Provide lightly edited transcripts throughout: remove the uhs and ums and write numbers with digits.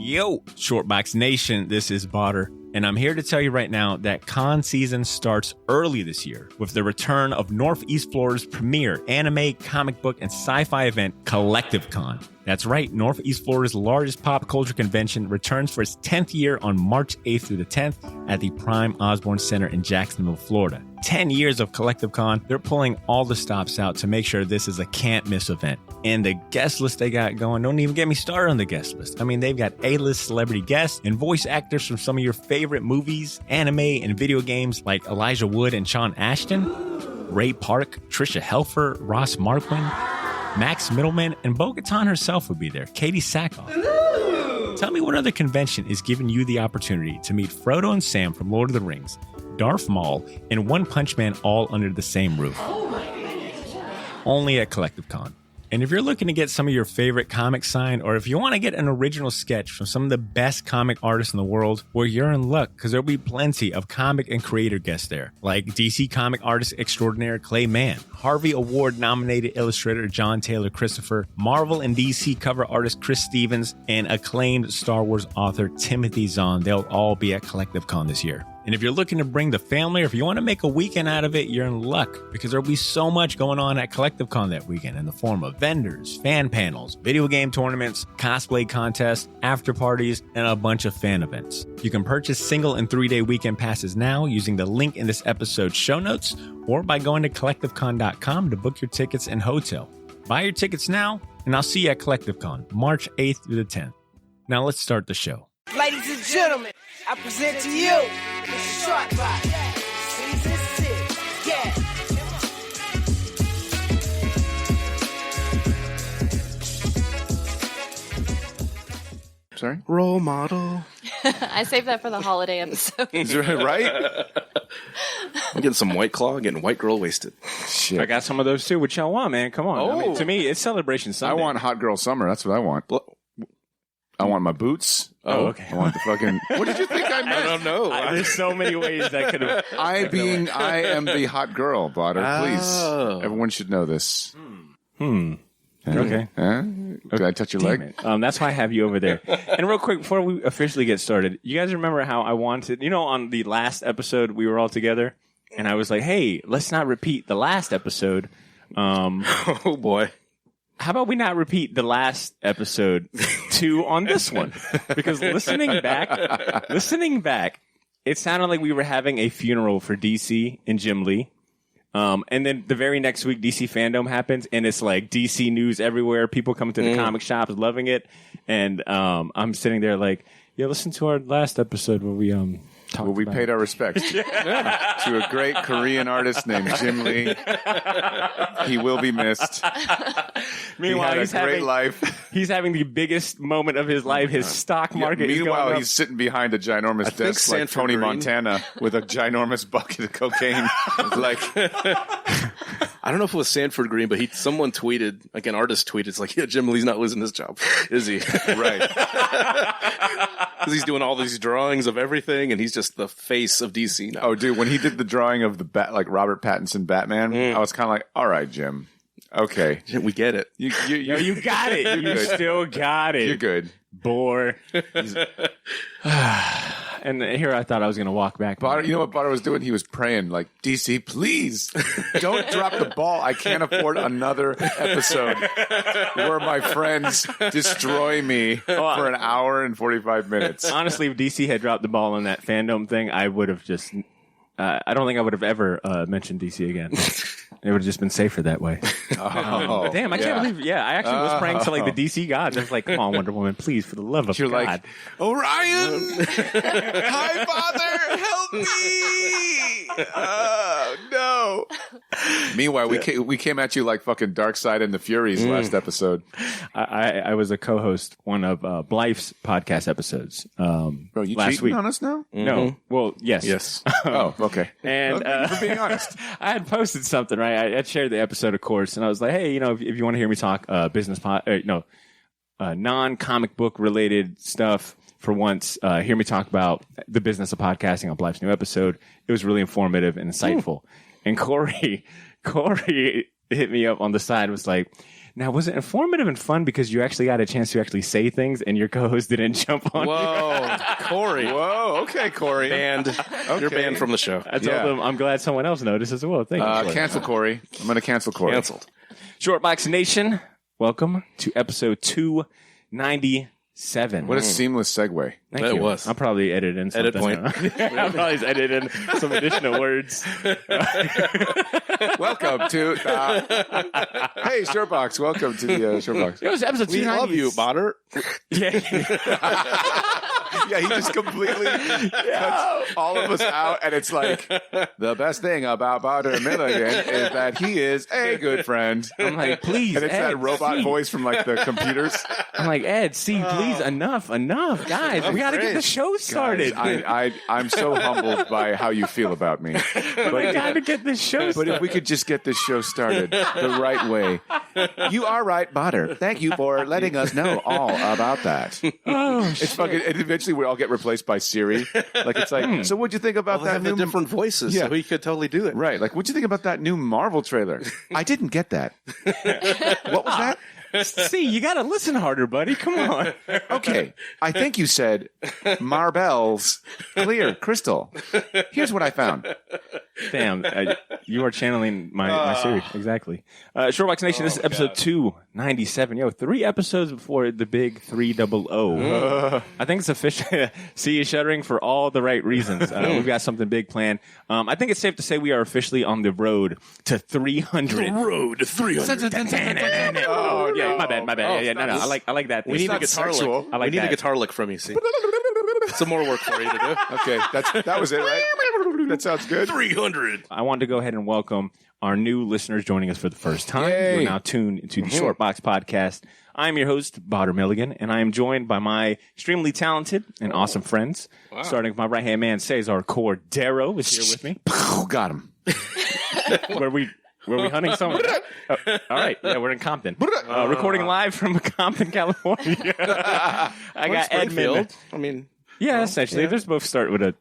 Yo, Shortbox Nation, this is Botter, and I'm here to tell you right now that con season starts early this year with the return of Northeast Florida's premier anime, comic book, and sci-fi event, Collective Con. That's right, Northeast Florida's largest pop culture convention returns for its 10th year on March 8th through the 10th at the Prime Osborne Center in Jacksonville, Florida. 10 years of Collective Con, they're pulling all the stops out to make sure this is a can't-miss event. And the guest list they got going, don't even get me started on the guest list. I mean, they've got A-list celebrity guests and voice actors from some of your favorite movies, anime, and video games like Elijah Wood and Sean Ashton, Ray Park, Trisha Helfer, Ross Marquand, Max Middleman, and Bo-Katan herself will be there, Katie Sackhoff. Tell me what other convention is giving you the opportunity to meet Frodo and Sam from Lord of the Rings, Darth Maul, and One Punch Man all under the same roof. Only at Collective Con. And if you're looking to get some of your favorite comics signed, or if you want to get an original sketch from some of the best comic artists in the world, well, you're in luck, because there'll be plenty of comic and creator guests there, like DC comic artist extraordinaire Clay Mann, Harvey Award-nominated illustrator John Taylor Christopher, Marvel and DC cover artist Chris Stevens, and acclaimed Star Wars author Timothy Zahn. They'll all be at Collective Con this year. And if you're looking to bring the family, or if you want to make a weekend out of it, you're in luck, because there'll be so much going on at Collective Con that weekend in the form of vendors, fan panels, video game tournaments, cosplay contests, after parties, and a bunch of fan events. You can purchase single and 3-day weekend passes now using the link in this episode's show notes, or by going to collectivecon.com to book your tickets and hotel. Buy your tickets now, and I'll see you at Collective Con, March 8th through the 10th. Now let's start the show. Ladies and gentlemen, I present to you Mr. Shortbox, Season 6, yeah. Sorry? Role model. I saved that for the holiday episode. Right? I'm getting some White Claw, getting white girl wasted. Shit. I got some of those too. What y'all want, man? Come on. I mean, to me, it's Celebration I Sunday. want Hot Girl Summer. That's what I want. I want my boots. Oh, okay. I want the fucking... What did you think I meant? I don't know. There's so many ways that could have... I am the hot girl, Botter. Please. Oh. Everyone should know this. Okay. Huh? Did I touch your Damn leg? it. That's why I have you over there. And real quick, before we officially get started, you guys remember how I wanted... on the last episode, we were all together, and I was like, hey, let's not repeat the last episode. Oh, boy. How about we not repeat the last episode on this one? Because listening back, it sounded like we were having a funeral for DC and Jim Lee. And then the very next week, DC Fandom happens, and it's like DC news everywhere. People coming to the comic shops, loving it. And I'm sitting there like, yeah, listen to our last episode where we Well, we paid our respects to a great Korean artist named Jim Lee. He will be missed. Meanwhile, he had a great life. He's having the biggest moment of his life. His stock market is going meanwhile, up. he's sitting behind a ginormous desk like Tony Montana with a ginormous bucket of cocaine. Like, I don't know if it was Sanford Green, but someone tweeted, like an artist tweeted, it's like, yeah, Jim Lee's not losing his job, is he? right. Because he's doing all these drawings of everything, and he's just the face of DC now. Oh, dude, when he did the drawing of the like Robert Pattinson Batman, I was kind of like, all right, Jim. Okay. We get it. You got it. You still got it. You're good. Bore. And here I thought I was going to walk back. Botter, you know what Botter was doing? He was praying, like, DC, please, don't drop the ball. I can't afford another episode where my friends destroy me for an hour and 45 minutes. Honestly, if DC had dropped the ball on that fandom thing, I would have just... I don't think I would have ever mentioned DC again. It would have just been safer that way. Damn, I can't believe... Yeah, I actually was praying to like the DC gods. I was like, come on, Wonder Woman, please, for the love of You're God. like, Orion! Hi, Father! Help me! Oh, no. Meanwhile, we came at you like fucking Darkseid and the Furies last episode. I was a co-host one of Blythe's podcast episodes Bro, you last cheating week. on us now? No. Well, yes. Yes. Oh, okay. And Thank you for being honest. I had posted something, right? I had shared the episode, of course, and I was like, hey, if you want to hear me talk non-comic book related stuff for once, hear me talk about the business of podcasting on Blythe's new episode. It was really informative and insightful. And Corey hit me up on the side, was like, Now, was it informative and fun because you actually got a chance to actually say things and your co-host didn't jump on? Whoa, Corey. Whoa, okay, Corey. Banned. You're banned from the show. I told them I'm glad someone else noticed as well. Thank you. Cancel Corey. I'm going to cancel Corey. Canceled. Shortbox Nation, welcome to episode 297. What a seamless segue. Thank That you. was. I'll probably edit in some Edit point. I'll probably edit in some additional words. Welcome to... hey, Shortbox. Welcome to the Shortbox. It was episode We 297. love you, Botter. Yeah. Yeah, he just completely cuts all of us out, and it's like, the best thing about Botter Milligan is that he is a good friend. I'm like, please, And it's Ed, that robot see. voice from like the computers. I'm like, Ed, see, please, enough, guys. We got to get the show started. Guys, I'm so humbled by how you feel about me. We got to get this show But started. if we could just get this show started the right way. You are right, Botter. Thank you for letting us know all about that. Oh, It's fucking, and eventually we all get replaced by Siri. Like, it's like, so what'd you think about Well, they that have the new... different voices, Yeah. so he could totally do it. Right. Like, what'd you think about that new Marvel trailer? I didn't get that. What was that? see, you got to listen harder, buddy. Come on. Okay. I think you said Marbles, clear, crystal. Here's what I found. Damn, you are channeling my Siri. Exactly. Shortbox Nation, this is episode 297. Yo, 3 episodes before the big 300. I think it's official. See you shuddering for all the right reasons. We've got something big planned. I think it's safe to say we are officially on the road to 300. Road to 300. Oh, yeah, my bad. Oh, Yeah, no, I like that. We need a not guitar sexual. lick. I like we need that. a guitar lick from you, see? Some more work for you to do. Okay. That was it, right? That sounds good. 300. I wanted to go ahead and welcome our new listeners joining us for the first time. Yay. You're now tuned to the Shortbox Podcast. I'm your host, Botter Milligan, and I am joined by my extremely talented and awesome friends. Starting with my right-hand man, Cesar Cordero is here with me. Got him. Were we hunting someone? Oh, all right. Yeah, we're in Compton. Recording live from Compton, California. I got Edmund. Springfield. I mean, Yeah, essentially. There's both start with a...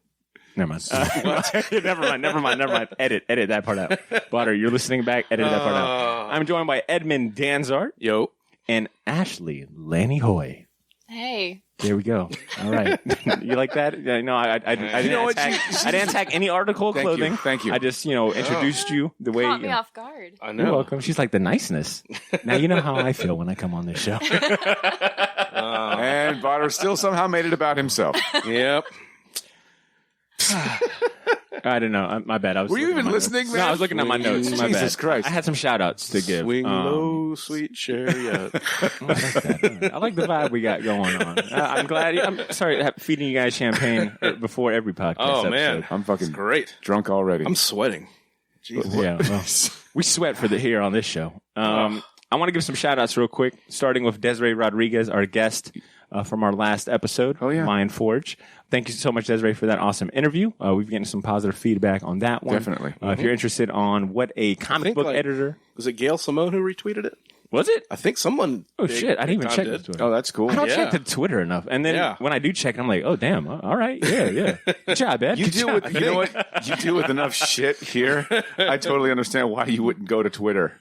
Never mind. Never mind. Edit that part out. Butter, you're listening back. Edit that part out. I'm joined by Edmund Danzart yo. and Ashley Lanny Hoy. Hey. There we go. All right. You like that? Yeah, no, I didn't attack. I didn't attack any article of Thank you. clothing. Thank you. I just, introduced you the way. Caught me off guard. I You're know. welcome. She's like the niceness. Now you know how I feel when I come on this show. And Botter still somehow made it about himself. Yep. I don't know. My bad. Were you even listening, man? No, I was looking at my notes. My Jesus bad. Christ. I had some shout outs to give. Swing low, sweet chariot. I like the vibe we got going on. I'm glad. I'm sorry feeding you guys champagne before every podcast. Oh, man. episode. I'm fucking Great. drunk already. I'm sweating. Jesus. Yeah, well, we sweat for here on this show. I want to give some shout outs real quick, starting with Desiree Rodriguez, our guest from our last episode, Oh, yeah. Lion Forge. Thank you so much, Desiree, for that awesome interview. We've getting some positive feedback on that one. Definitely. If you're interested on what a comic think, book like- editor... Was it Gail Simone who retweeted it? Was it? I think someone. Oh, big- shit. I didn't even big check time the did. Twitter. Oh, that's cool. I don't Yeah. check the Twitter enough. And then Yeah. when I do check it, I'm like, oh, damn. All right. Yeah. Good job, Ed. You Good deal job. with, you know what? You deal with enough shit here. I totally understand why you wouldn't go to Twitter.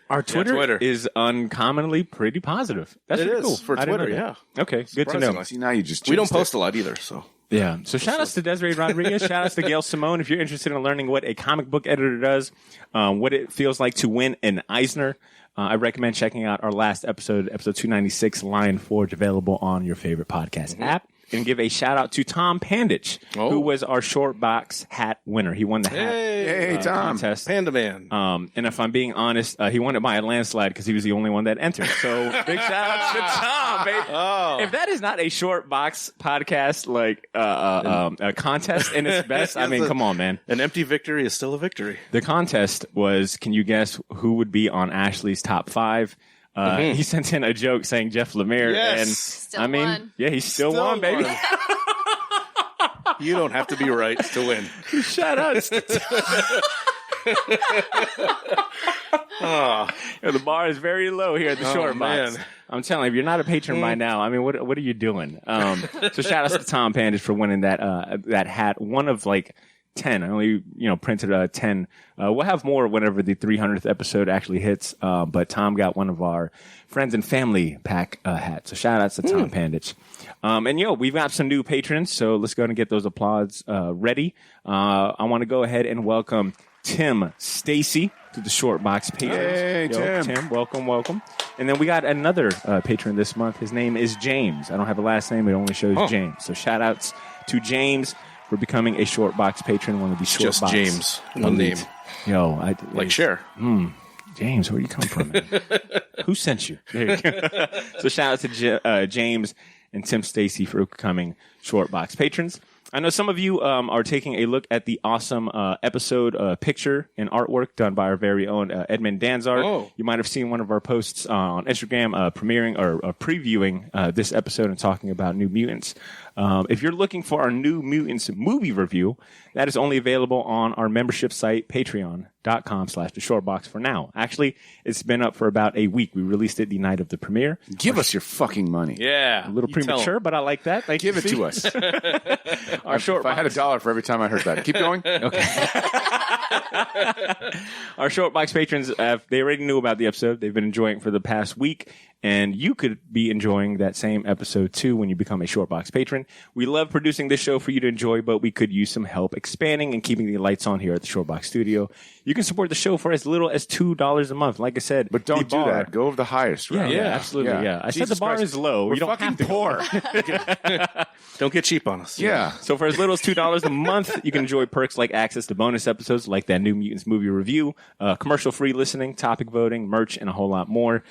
Our Twitter, Twitter. is uncommonly pretty positive. That's It pretty is cool. for I didn't Twitter, know that. Okay, good to know. Surprisingly. See, now you just We don't jinxed it. post a lot either, so. Yeah. So shout outs to Desiree Rodriguez. Shout outs to Gail Simone. If you're interested in learning what a comic book editor does, what it feels like to win an Eisner, I recommend checking out our last episode 296, Lion Forge, available on your favorite podcast app. And give a shout out to Tom Panditch, who was our short box hat winner. He won the hat Hey, Tom. contest. Panda Man. And if I'm being honest, he won it by a landslide because he was the only one that entered. So big shout out to Tom, baby. If that is not a short box podcast like a contest in its best, I mean, come on, man. An empty victory is still a victory. The contest was, can you guess who would be on Ashley's top 5? He sent in a joke saying Jeff Lemire, Yes. and Still I mean, won. yeah, he still won, baby. won. You don't have to be right to win. Shout out. The bar is very low here at the short box. man. I'm telling you, if you're not a patron by now, I mean, what are you doing? So shout out to Tom Panditch for winning that hat. One of like 10. I only, printed 10. We'll have more whenever the 300th episode actually hits. But Tom got one of our friends and family pack hats. So shout outs to Tom Pandich. And we've got some new patrons. So let's go ahead and get those applauds ready. I want to go ahead and welcome Tim Stacy to the Short Box patrons. Hey, Tim, welcome. And then we got another patron this month. His name is James. I don't have a last name. It only shows James. So shout outs to James for becoming a Short Box patron. One of these Short Just Box. James. One name. Like Cher. James, where you come from, man? Who sent you? There you go. So shout out to James and Tim Stacy for becoming Short Box patrons. I know some of you are taking a look at the awesome episode picture and artwork done by our very own Edmund Danzart. Oh. You might have seen one of our posts on Instagram premiering or previewing this episode and talking about New Mutants. If you're looking for our New Mutants movie review, that is only available on our membership site, patreon.com/theshortbox for now. Actually, it's been up for about a week. We released it the night of the premiere. Give us your fucking money. Yeah. A little premature, but I like that. Thank you. Give it to us. Our Short If I had $1 for every time I heard that. Keep going. Okay. Our Short Box patrons, they already knew about the episode. They've been enjoying it for the past week. And you could be enjoying that same episode too when you become a Short Box patron. We love producing this show for you to enjoy, but we could use some help expanding and keeping the lights on here at the Short Box studio. You can support the show for as little as $2 a month. Like I said, But don't do that. Go over the highest. Right? Yeah, absolutely. Yeah. I said Jesus the bar Christ. is low. We're You don't fucking have to poor. Don't get cheap on us. Yeah. So for as little as $2 a month, you can enjoy perks like access to bonus episodes like that New Mutants movie review, commercial-free listening, topic voting, merch, and a whole lot more.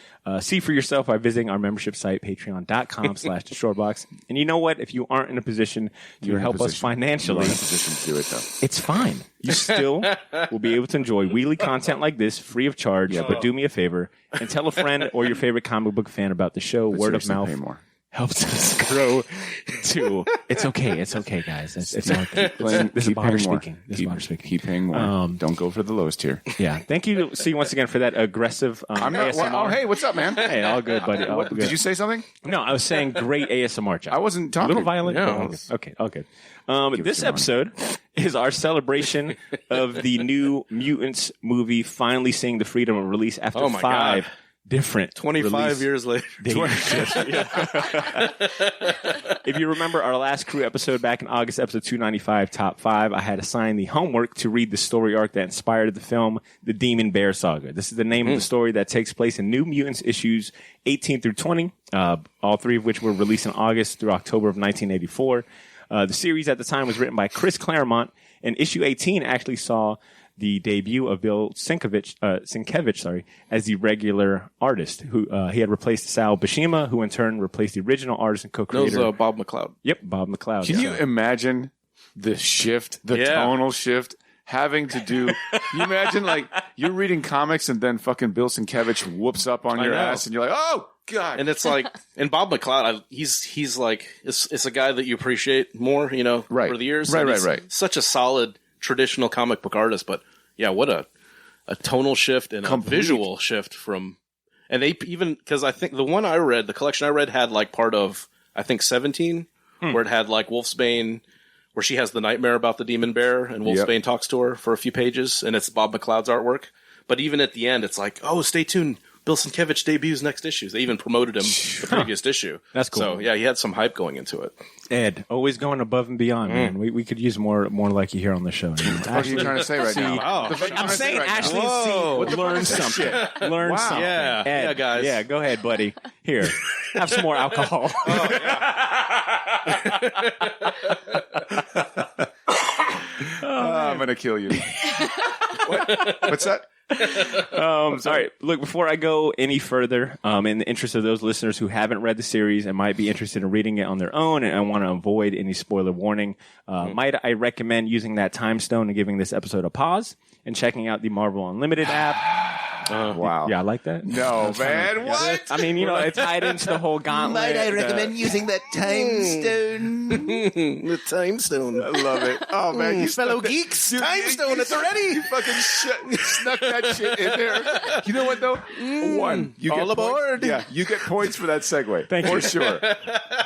See for yourself by visiting our membership site, patreon.com/theshortbox. And you know what? If you aren't in a position to help us financially, You're in a position to do it, though. it's fine. You still will be able to enjoy weekly content like this free of charge. But do me a favor and tell a friend or your favorite comic book fan about the show. Word of Seriously, mouth pay more. helps us grow to. It's okay, guys. It's okay. This is Keep Bonner paying more. speaking. This is Bonner speaking. Keep paying more. Don't go for the lowest tier. Yeah. Thank you, C, once again for that aggressive I'm not. ASMR. Oh, hey, what's up, man? Hey, all good, buddy. All What, good. did you say something? No, I was saying great ASMR job. I wasn't A talking. little violent. No. but all good. Okay, all good. This us your episode is our celebration of the New Mutants movie finally seeing the freedom of release after Oh my 5 God. different 25 release years later. dates. If you remember our last crew episode back in August, episode 295, Top 5, I had assigned the homework to read the story arc that inspired the film, The Demon Bear Saga. This is the name of the story that takes place in New Mutants issues 18 through 20, all 3 of which were released in August through October of 1984. The series at the time was written by Chris Claremont, and issue 18 actually saw the debut of Bill Sienkiewicz, as the regular artist. Who he had replaced Sal Buscema, who in turn replaced the original artist and That co-creator. was Bob McLeod. Yep, Bob McLeod. Can you imagine the shift, the Yeah. tonal shift, having to do? You imagine like you're reading comics and then fucking Bill Sienkiewicz whoops up on your know. ass, and you're like, oh God. And it's like, and Bob McLeod, he's like, it's a guy that you appreciate more, Right. over the years. Right, And right, he's right. Such a solid traditional comic book artist, but yeah, what a tonal shift and Complete. a visual shift from, and they even, because I think the one I read, the collection I read had like part of, I think 17, where it had like Wolfsbane, where she has the nightmare about the demon bear, and Wolfsbane talks to her for a few pages, and it's Bob McLeod's artwork. But even at the end, it's like, oh, stay tuned. Bill Sienkiewicz debuts next issue. They even promoted him the previous issue. That's cool. So yeah, he had some hype going into it. Ed, always going above and beyond, man. We could use more like you here on the show. What are you trying to say right now? Wow. The fuck you I'm trying to say saying right now? Ashley Whoa. and C learn something. Learn Wow. something. Yeah. Ed, Yeah, guys. Yeah, go ahead, buddy. Here, have some more alcohol. I'm gonna kill you. What's that? All right. Look, before I go any further, in the interest of those listeners who haven't read the series and might be interested in reading it on their own and want to avoid any spoiler warning, might I recommend using that time stone and giving this episode a pause and checking out the Marvel Unlimited app. Wow. Yeah, I like that. No, man. What? I mean, it tied into the whole gauntlet. Might I recommend using that time stone? The time stone. I love it. Oh, man. You fellow snuck that- geeks, Dude, time stone, it's ready. You fucking snuck that shit in there. You know what, though? One. You all get points. aboard. Yeah, you get points for that segue. Thank for you. sure.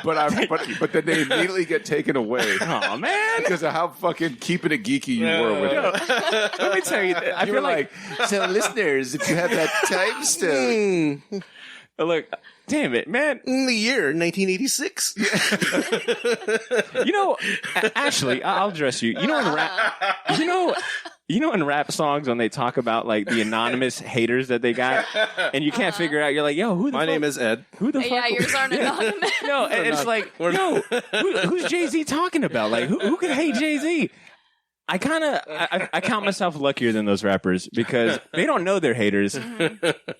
But then they immediately get taken away. Oh, man. Because of how fucking keeping it geeky you were with it. Let me tell you, I You feel were like, so listeners, if you have that time stone. look, damn it, man. In the year 1986. Actually, I'll address you. In rap songs when they talk about like the anonymous haters that they got, and you can't figure out, you're like, yo, who the My fuck? name is Ed. Who the fuck? Yeah, yours aren't anonymous. No, and it's like, yo, who's Jay-Z talking about? Like, who could hate Jay-Z? I count myself luckier than those rappers because they don't know they're haters.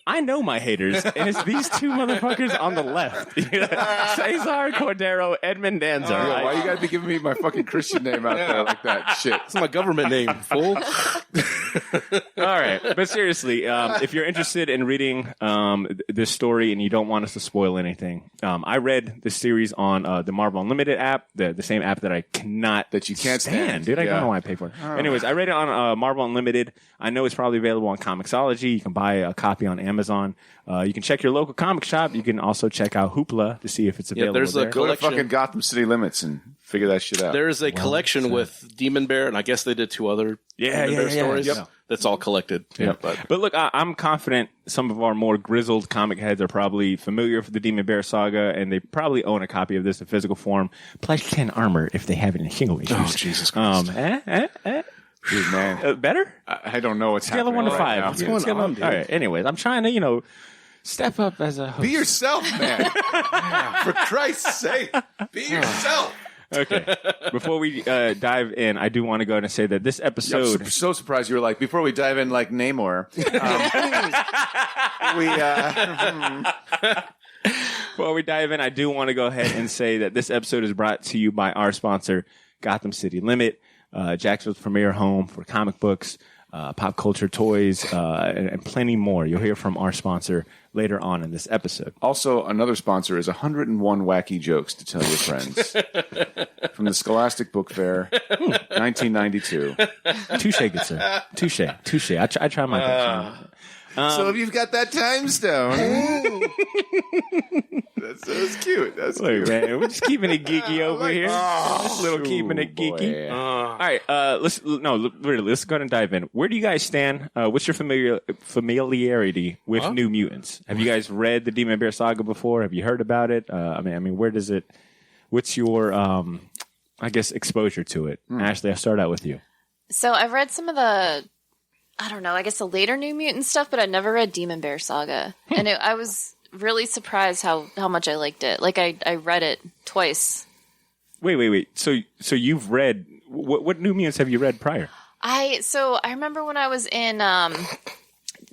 I know my haters, and it's these two motherfuckers on the left. Cesar Cordero, Edmund Danzar. Why you gotta be giving me my fucking Christian name out there like that? Shit. It's my government name, fool. All right, but seriously, if you're interested in reading this story and you don't want us to spoil anything, I read this series on the Marvel Unlimited app, the same app that I can't stand, dude. I don't know why I pay for it. Anyways, I read it on Marvel Unlimited. I know it's probably available on Comixology. You can buy a copy on Amazon. You can check your local comic shop. You can also check out Hoopla to see if it's available. there's a there. Go to fucking Gotham City Limits and figure that shit out. There's a collection with Demon Bear, and I guess they did 2 other Demon Bear stories. Yep. That's all collected. Yeah. But look, I'm confident some of our more grizzled comic heads are probably familiar with the Demon Bear saga, and they probably own a copy of this in physical form, plus 10 armor if they have it in single issues. Oh, Jesus Christ. Dude, man. Better? I don't know what's Scale of happening 1 to 5. right now. What's going on, dude? All right. Anyways, I'm trying to, step up as a host. Be yourself, man. For Christ's sake, be yourself. Okay. Before we dive in, I do want to go ahead and say that this episode. I'm so surprised you were like, before we dive in like Namor. Before we dive in, I do want to go ahead and say that this episode is brought to you by our sponsor, Gotham City Limit, Jacksonville's premier home for comic books, pop culture toys, and plenty more. You'll hear from our sponsor later on in this episode. Also, another sponsor is 101 Wacky Jokes to Tell Your Friends. From the Scholastic Book Fair, 1992. Touche, good sir. Touche. I try my best. So if you've got that time stone. That's cute. That's Look, cute. man, we're just keeping it geeky over here. Just a little keeping it geeky. All right, let's go ahead and dive in. Where do you guys stand? What's your familiarity with New Mutants? Have you guys read the Demon Bear Saga before? Have you heard about it? I mean, where does it? What's your, I guess, exposure to it? Ashley, I'll start out with you. So I've read some of the, I don't know, I guess the later New Mutant stuff, but I never read Demon Bear Saga. And I was really surprised how much I liked it. Like, I read it twice. Wait. So you've read, what New Mutants have you read prior? I remember when I was in,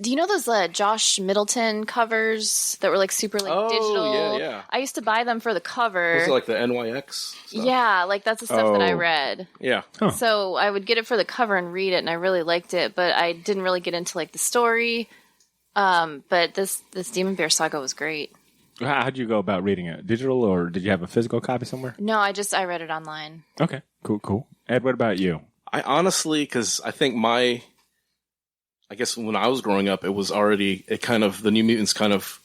do you know those Josh Middleton covers that were like super digital? Yeah. I used to buy them for the cover. Was it like the NYX stuff? Yeah, like that's the stuff that I read. Yeah. So I would get it for the cover and read it, and I really liked it, but I didn't really get into like the story. But this Demon Bear Saga was great. How'd you go about reading it? Digital, or did you have a physical copy somewhere? No, I read it online. Okay, cool. Ed, what about you? I honestly, because I think I guess when I was growing up, the New Mutants kind of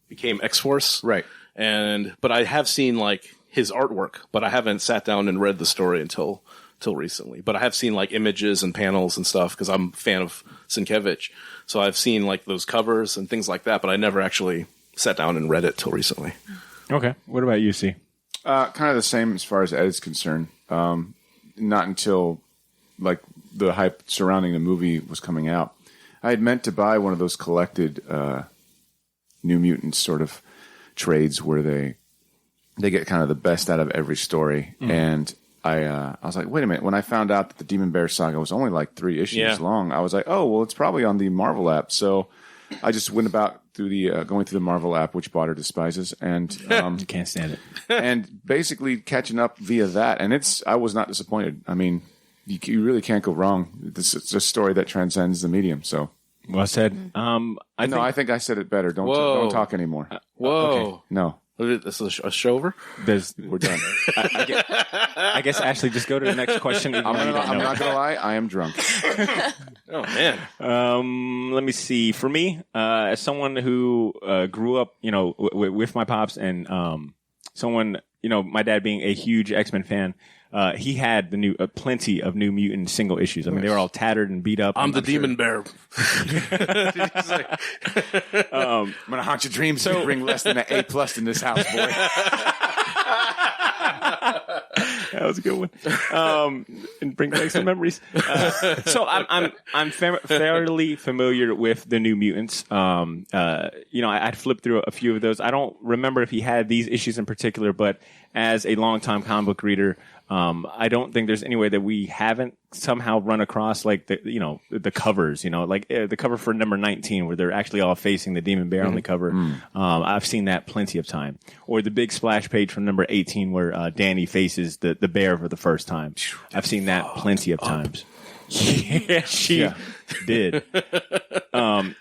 became X-Force. Right. But I have seen like his artwork, but I haven't sat down and read the story until recently. But I have seen like images and panels and stuff because I'm a fan of Sienkiewicz. So I've seen like those covers and things like that, but I never actually sat down and read it till recently. Okay. What about you, C? Kind of the same as far as Ed is concerned. Not until like the hype surrounding the movie was coming out. I had meant to buy one of those collected New Mutants sort of trades where they get kind of the best out of every story. And I was like, wait a minute. When I found out that the Demon Bear Saga was only like 3 issues long, I was like, oh, well, it's probably on the Marvel app. So I just went about through going through the Marvel app, which Botter despises, and You can't stand it. and basically catching up via that. And I was not disappointed. I mean, you really can't go wrong. This is a story that transcends the medium. So Well said. I think I said it better. Don't talk anymore. Whoa. Okay. No. This is a show over? We're done. I guess Ashley, just go to the next question. I'm not gonna lie. I am drunk. Oh man. Let me see. For me, as someone who grew up, with my pops and someone, my dad being a huge X-Men fan, he had the plenty of New Mutant single issues. I mean, they were all tattered and beat up. I'm the Demon Bear. I'm gonna haunt your dreams. So bring less than an A+ in this house, boy. That was a good one. And bring back some memories. So I'm fairly familiar with the New Mutants. I'd flipped through a few of those. I don't remember if he had these issues in particular, but as a longtime comic book reader, I don't think there's any way that we haven't somehow run across the covers, the cover for number 19 where they're actually all facing the Demon Bear on the cover. I've seen that plenty of time. Or the big splash page from number 18 where Danny faces the bear for the first time. I've seen that plenty of times. Yeah, she did.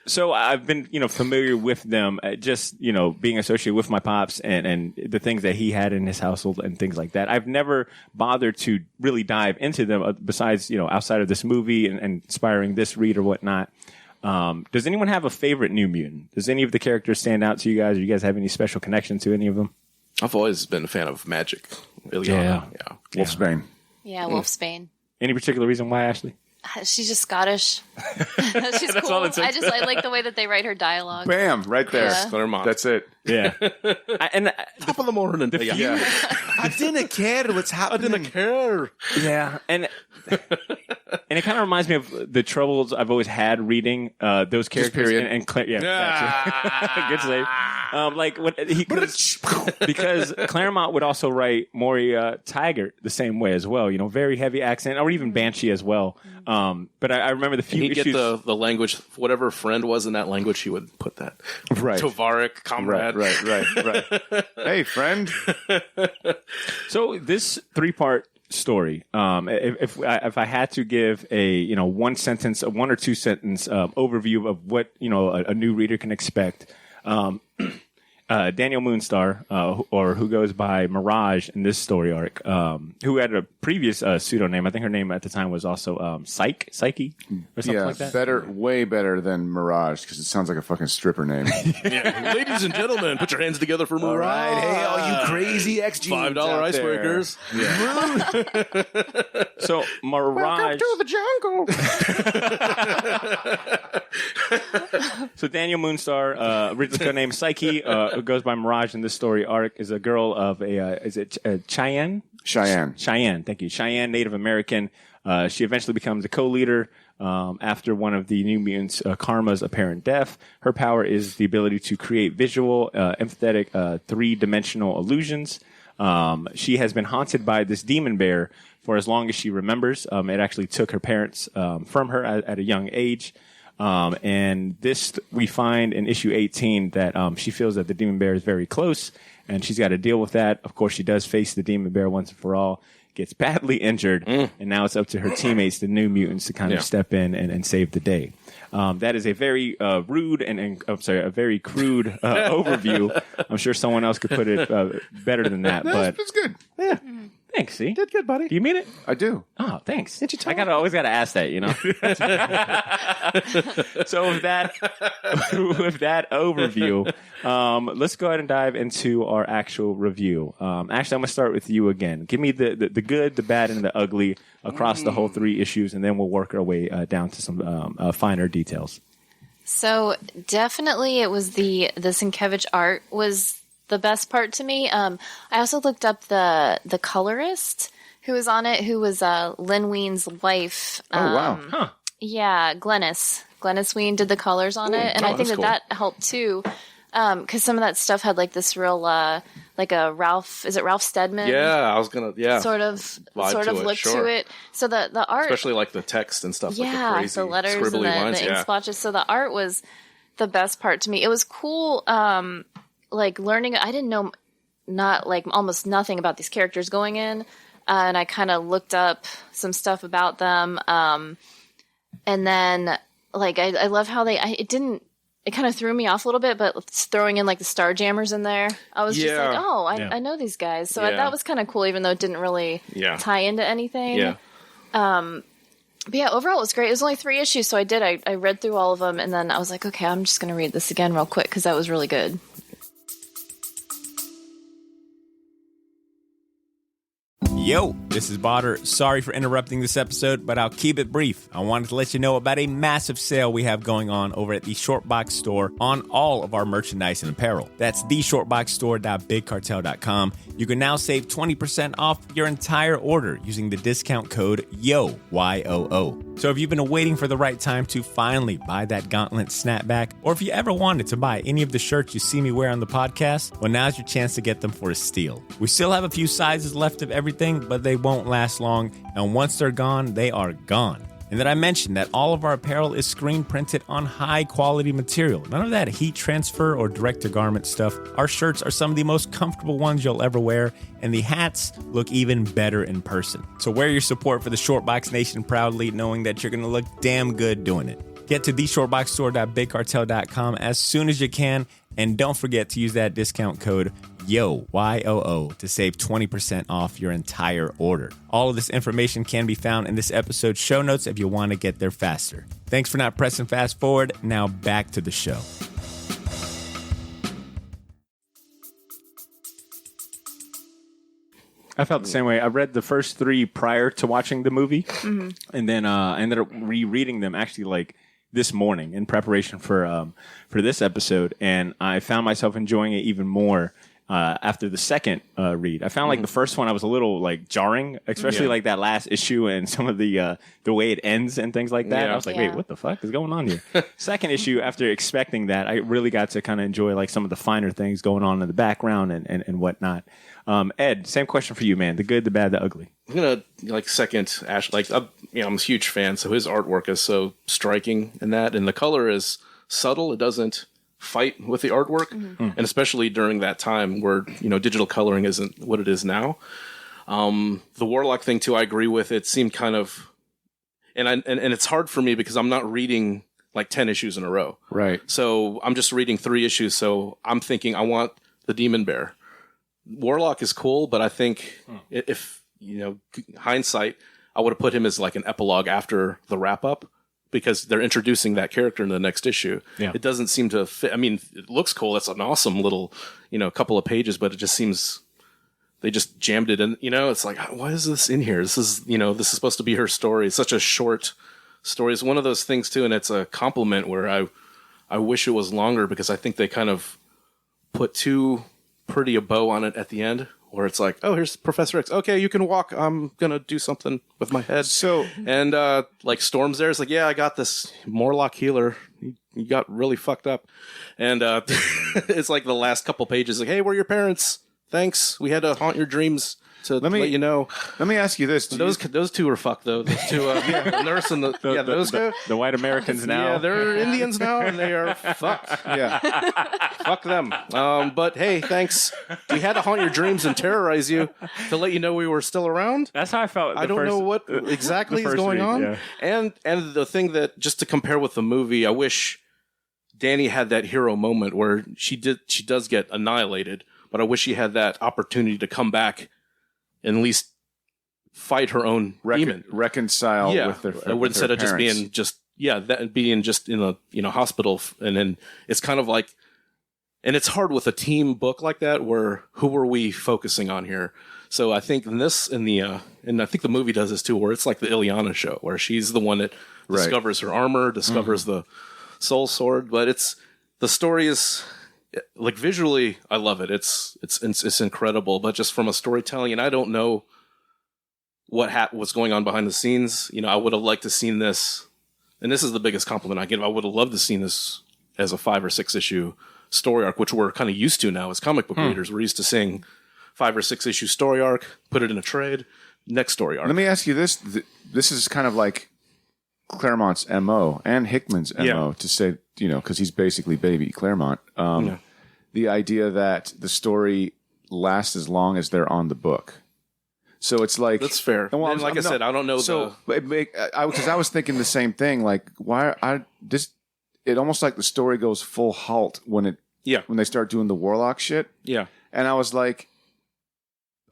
So I've been, familiar with them, just, being associated with my pops and the things that he had in his household and things like that. I've never bothered to really dive into them besides, outside of this movie and inspiring this read or whatnot. Does anyone have a favorite New Mutant? Does any of the characters stand out to you guys? Or you guys have any special connection to any of them? I've always been a fan of Magic. Yeah. Wolfsbane. Yeah, Wolfsbane. Any particular reason why, Ashley? She's just Scottish. She's cool. all it takes. I like the way that they write her dialogue. Bam! Right there. Yeah. Claremont. That's it. Yeah. Top of the morning. Yeah. I didn't care what's happening. I didn't care. Yeah, and it kind of reminds me of the troubles I've always had reading those characters. period. And good save. Because Claremont would also write Moria Taggart the same way as well. Very heavy accent, or even Banshee as well. But I remember the few He'd issues. get the language, whatever friend was in that language, he would put that. Right. Tovaric, comrade. Right. Hey, friend. So this 3-part story, if I had to give a a 1 or 2 sentence overview of what a new reader can expect, Daniel Moonstar, or who goes by Mirage in this story arc, who had a previous pseudonym. I think her name at the time was also Psyche or something like that. Way better than Mirage, because it sounds like a fucking stripper name. Yeah. Ladies and gentlemen, put your hands together for Mirage. All right, hey, all you crazy XG $5 icebreakers. Yeah. So Mirage. Welcome to the jungle. So Daniel Moonstar, originally named Psyche, who goes by Mirage in this story arc, is a girl of is it Cheyenne? Cheyenne, thank you. Cheyenne, Native American. She eventually becomes a co-leader after one of the New Mutants, Karma's apparent death. Her power is the ability to create visual, empathetic, 3-dimensional illusions. She has been haunted by this demon bear for as long as she remembers. It actually took her parents from her at a young age. And this, we find in issue 18 that she feels that the demon bear is very close, and she's got to deal with that. Of course, she does face the demon bear once and for all, gets badly injured, and now it's up to her teammates, the New Mutants, to kind of step in and save the day. That is a very rude and a very crude overview. I'm sure someone else could put it better than that. But It's good. yeah. Thanks, see? Did good, buddy. Do you mean it? I do. Oh, thanks. I always gotta ask that, So with that overview, let's go ahead and dive into our actual review. Actually, I'm gonna start with you again. Give me the good, the bad, and the ugly across the whole 3 issues, and then we'll work our way down to some finer details. So definitely it was the Sienkiewicz art was the best part to me. I also looked up the colorist who was on it, who was Lynn Wean's wife. Oh, wow. Yeah, Glennis Wean did the colors on it, and I think that helped too, because some of that stuff had like this real like a Ralph. Is it Ralph Steadman? Yeah, I was gonna sort of look to it. So the art, especially like the text and stuff. Yeah, like the crazy the letters and lines, the ink splotches. So the art was the best part to me. It was cool. Like learning, I didn't know almost nothing about these characters going in, and I kind of looked up some stuff about them, and then like I love how it kind of threw me off a little bit, but throwing in like the Starjammers in there, I was just like, oh, I know these guys. So that was kind of cool, even though it didn't really tie into anything. Yeah. But yeah, overall it was great. It was only 3 issues, so I read through all of them, and then I was like, okay, I'm just going to read this again real quick because that was really good. Yo, this is Botter. Sorry for interrupting this episode, but I'll keep it brief. I wanted to let you know about a massive sale we have going on over at the Shortbox store on all of our merchandise and apparel. That's theshortboxstore.bigcartel.com. You can now save 20% off your entire order using the discount code YOO, Y-O-O. So if you've been waiting for the right time to finally buy that gauntlet snapback, or if you ever wanted to buy any of the shirts you see me wear on the podcast, well, now's your chance to get them for a steal. We still have a few sizes left of everything, but they won't last long, and once they're gone, they are gone. And then I mentioned that all of our apparel is screen printed on high quality material. None of that heat transfer or direct to garment stuff. Our shirts are some of the most comfortable ones you'll ever wear, and the hats look even better in person. So wear your support for the Shortbox Nation proudly, knowing that you're going to look damn good doing it. Get to theshortboxstore.bigcartel.com as soon as you can, and don't forget to use that discount code YOO, Y-O-O, to save 20% off your entire order. All of this information can be found in this episode's show notes if you want to get there faster. Thanks for not pressing fast forward. Now back to the show. I felt the same way. I read the first 3 prior to watching the movie, and then I ended up rereading them actually like this morning in preparation for this episode, and I found myself enjoying it even more after the second read. I found like the first one I was a little like jarring, especially like that last issue and some of the way it ends and things like that. I was like, wait, what the fuck is going on here? Second issue, after expecting that, I really got to kind of enjoy like some of the finer things going on in the background and whatnot. Ed, same question for you, man. The good, the bad, the ugly. I'm gonna like second Ash. Like I'm a huge fan, so his artwork is so striking in that, and the color is subtle. It doesn't fight with the artwork, and especially during that time where digital coloring isn't what it is now. The Warlock thing too, I agree with. It seemed kind of, and it's hard for me because I'm not reading like 10 issues in a row, Right. so I'm just reading 3 issues. So I'm thinking I want the Demon Bear. Warlock is cool, but I think if hindsight, I would have put him as like an epilogue after the wrap up, because they're introducing that character in the next issue. Yeah. It doesn't seem to fit. I mean, it looks cool. It's an awesome little, couple of pages, but it just seems they just jammed it in. It's like, why is this in here? This is, this is supposed to be her story. It's such a short story. It's one of those things too, and it's a compliment where I wish it was longer, because I think they kind of put too pretty a bow on it at the end, where it's like, oh, here's Professor X. Okay, you can walk. I'm going to do something with my head. So, and like Storm's there. It's like, yeah, I got this Morlock healer. He got really fucked up. And it's like the last couple pages, like, hey, where are your parents? Thanks. We had to haunt your dreams to let you know. Let me ask you this. Those 2 are fucked, though. Those 2, the nurse and the white Americans now. Yeah, they're Indians now, and they are fucked. Yeah. Fuck them. But hey, thanks. We had to haunt your dreams and terrorize you to let you know we were still around. That's how I felt. I don't know what exactly is going on. Yeah. And the thing that, just to compare with the movie, I wish Dani had that hero moment where she does get annihilated, but I wish she had that opportunity to come back and at least fight her own demon. Reconcile with their instead of just being being just in a hospital, and then it's kind of like, and it's hard with a team book like that where who are we focusing on here? So I think and I think the movie does this too, where it's like the Ileana show, where she's the one that discovers her armor, discovers the soul sword, but the story is, like, visually, I love it. It's incredible, but just from a storytelling, and I don't know what's going on behind the scenes. I would have liked to seen this, and this is the biggest compliment I give. I would have loved to seen this as a 5 or 6 issue story arc, which we're kind of used to now as comic book readers. We're used to seeing 5 or 6 issue story arc, put it in a trade, next story arc. Let me ask you this. This is kind of like Claremont's MO and Hickman's MO to say, because he's basically baby Claremont. The idea that the story lasts as long as they're on the book. So it's like That's fair. Well, And like I said, I don't know. So because I was thinking the same thing. Like, it almost like the story goes full halt when they start doing the Warlock shit. Yeah. And I was like,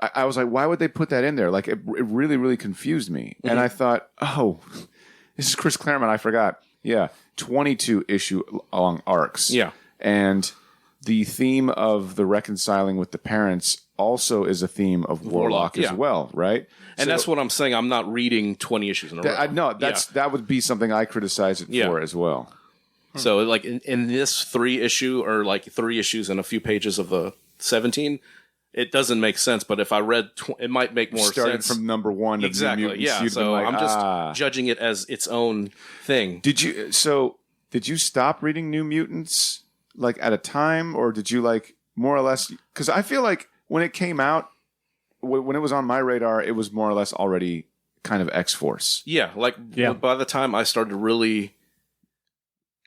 why would they put that in there? Like, it really, really confused me. Mm-hmm. And I thought, oh, this is Chris Claremont. I forgot. Yeah, 22 issue long arcs. Yeah, and the theme of the reconciling with the parents also is a theme of Warlock as well, right? And that's what I'm saying. I'm not reading 20 issues in a row. No, that would be something I criticize it for as well. So, like in this 3 issue, or like 3 issues and a few pages of the 17, it doesn't make sense. But if I read, it might make more Starting sense from number 1 to exactly. New Mutants, Yeah, so I'm just judging it as its own thing. Did you stop reading New Mutants like at a time, or did you like more or less? Because I feel like when it came out, when it was on my radar, it was more or less already kind of X-Force. Yeah, by the time I started really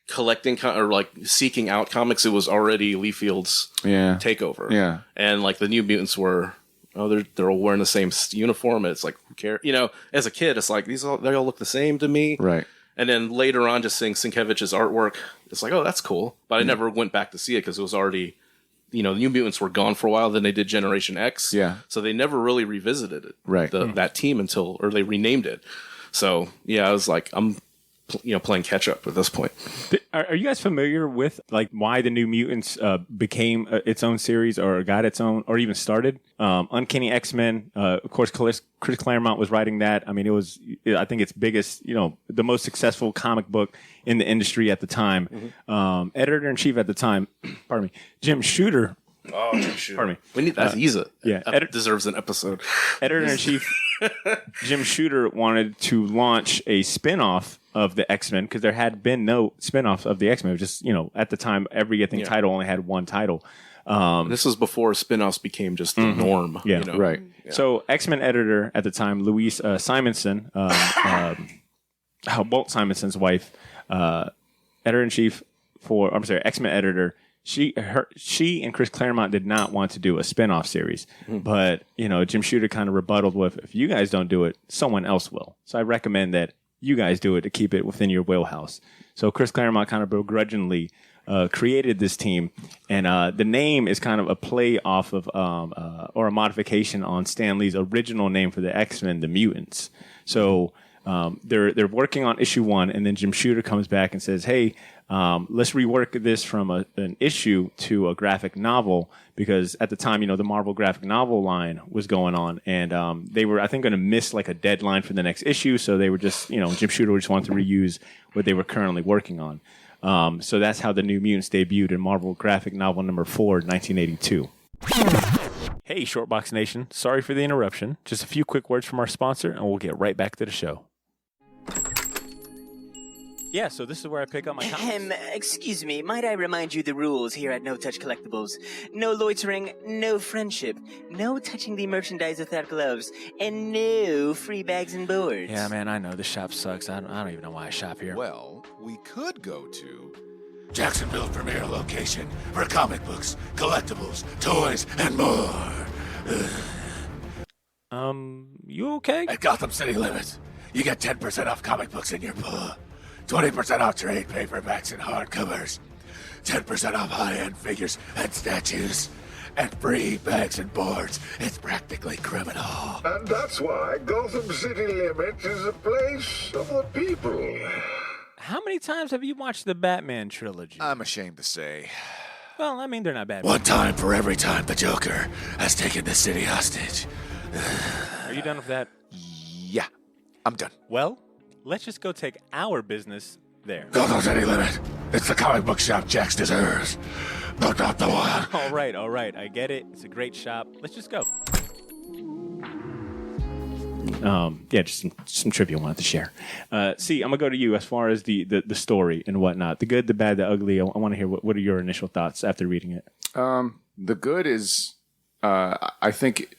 collecting or like seeking out comics, it was already Liefield's takeover. Yeah, and like the New Mutants were, they're all wearing the same uniform, and it's like, who cares? You know, as a kid, it's like they all look the same to me, right? And then later on, just seeing Sienkiewicz's artwork, it's like, oh, that's cool. But I never went back to see it because it was already, the New Mutants were gone for a while. Then they did Generation X. Yeah. So they never really revisited it, right? That team or they renamed it. So yeah, I was like, I'm, playing catch up at this point. Are you guys familiar with like why the New Mutants became its own series or got its own or even started? Uncanny X-Men, of course, Chris Claremont was writing that. I mean, it was, I think, its biggest, the most successful comic book in the industry at the time. Mm-hmm. Editor-in-chief at the time, pardon me, Jim Shooter. Oh, Jim Shooter. Pardon me. We need that. He's deserves an episode. Editor-in-chief Jim Shooter wanted to launch a spin-off of the X-Men because there had been no spin-off of the X-Men. It was just, at the time, every title only had one title. This was before spin-offs became just the norm. Yeah, right. Yeah. So X-Men editor at the time, Louise Simonson, Walt Simonson's wife, editor-in-chief X-Men editor, she and Chris Claremont did not want to do a spin-off series. Mm-hmm. But, Jim Shooter kind of rebutted with, if you guys don't do it, someone else will. So I recommend that you guys do it to keep it within your wheelhouse. So Chris Claremont kind of begrudgingly created this team, and the name is kind of a play off of or a modification on Stan Lee's original name for the X-Men, the Mutants. So they're working on issue 1, and then Jim Shooter comes back and says, "Hey, let's rework this from an issue to a graphic novel." Because at the time, the Marvel graphic novel line was going on, and they were, I think, going to miss like a deadline for the next issue. So they were just, Jim Shooter just wanted to reuse what they were currently working on. So that's how the New Mutants debuted in Marvel graphic novel number 4, 1982. Hey, Shortbox Nation. Sorry for the interruption. Just a few quick words from our sponsor, and we'll get right back to the show. Yeah, so this is where I pick up my comics. Excuse me, might I remind you the rules here at No Touch Collectibles? No loitering, no friendship, no touching the merchandise without gloves, and no free bags and boards. Yeah, man, I know. This shop sucks. I don't even know why I shop here. Well, we could go to Jacksonville's premier location for comic books, collectibles, toys, and more. You okay? At Gotham City Limits, you get 10% off comic books in your pull. 20% off trade paperbacks and hardcovers, 10% off high-end figures and statues, and free bags and boards. It's practically criminal. And that's why Gotham City Limits is a place of the people. How many times have you watched the Batman trilogy? I'm ashamed to say. Well, I mean, they're not bad. One time for every time the Joker has taken the city hostage. Are you done with that? Yeah, I'm done. Well, let's just go take our business there. Gotham City Limit. It's the comic book shop Jax deserves, but not the one. All right. I get it. It's a great shop. Let's just go. Just some trivia I wanted to share. See, I'm gonna go to you as far as the story and whatnot. The good, the bad, the ugly. I want to hear what are your initial thoughts after reading it. The good is, I think,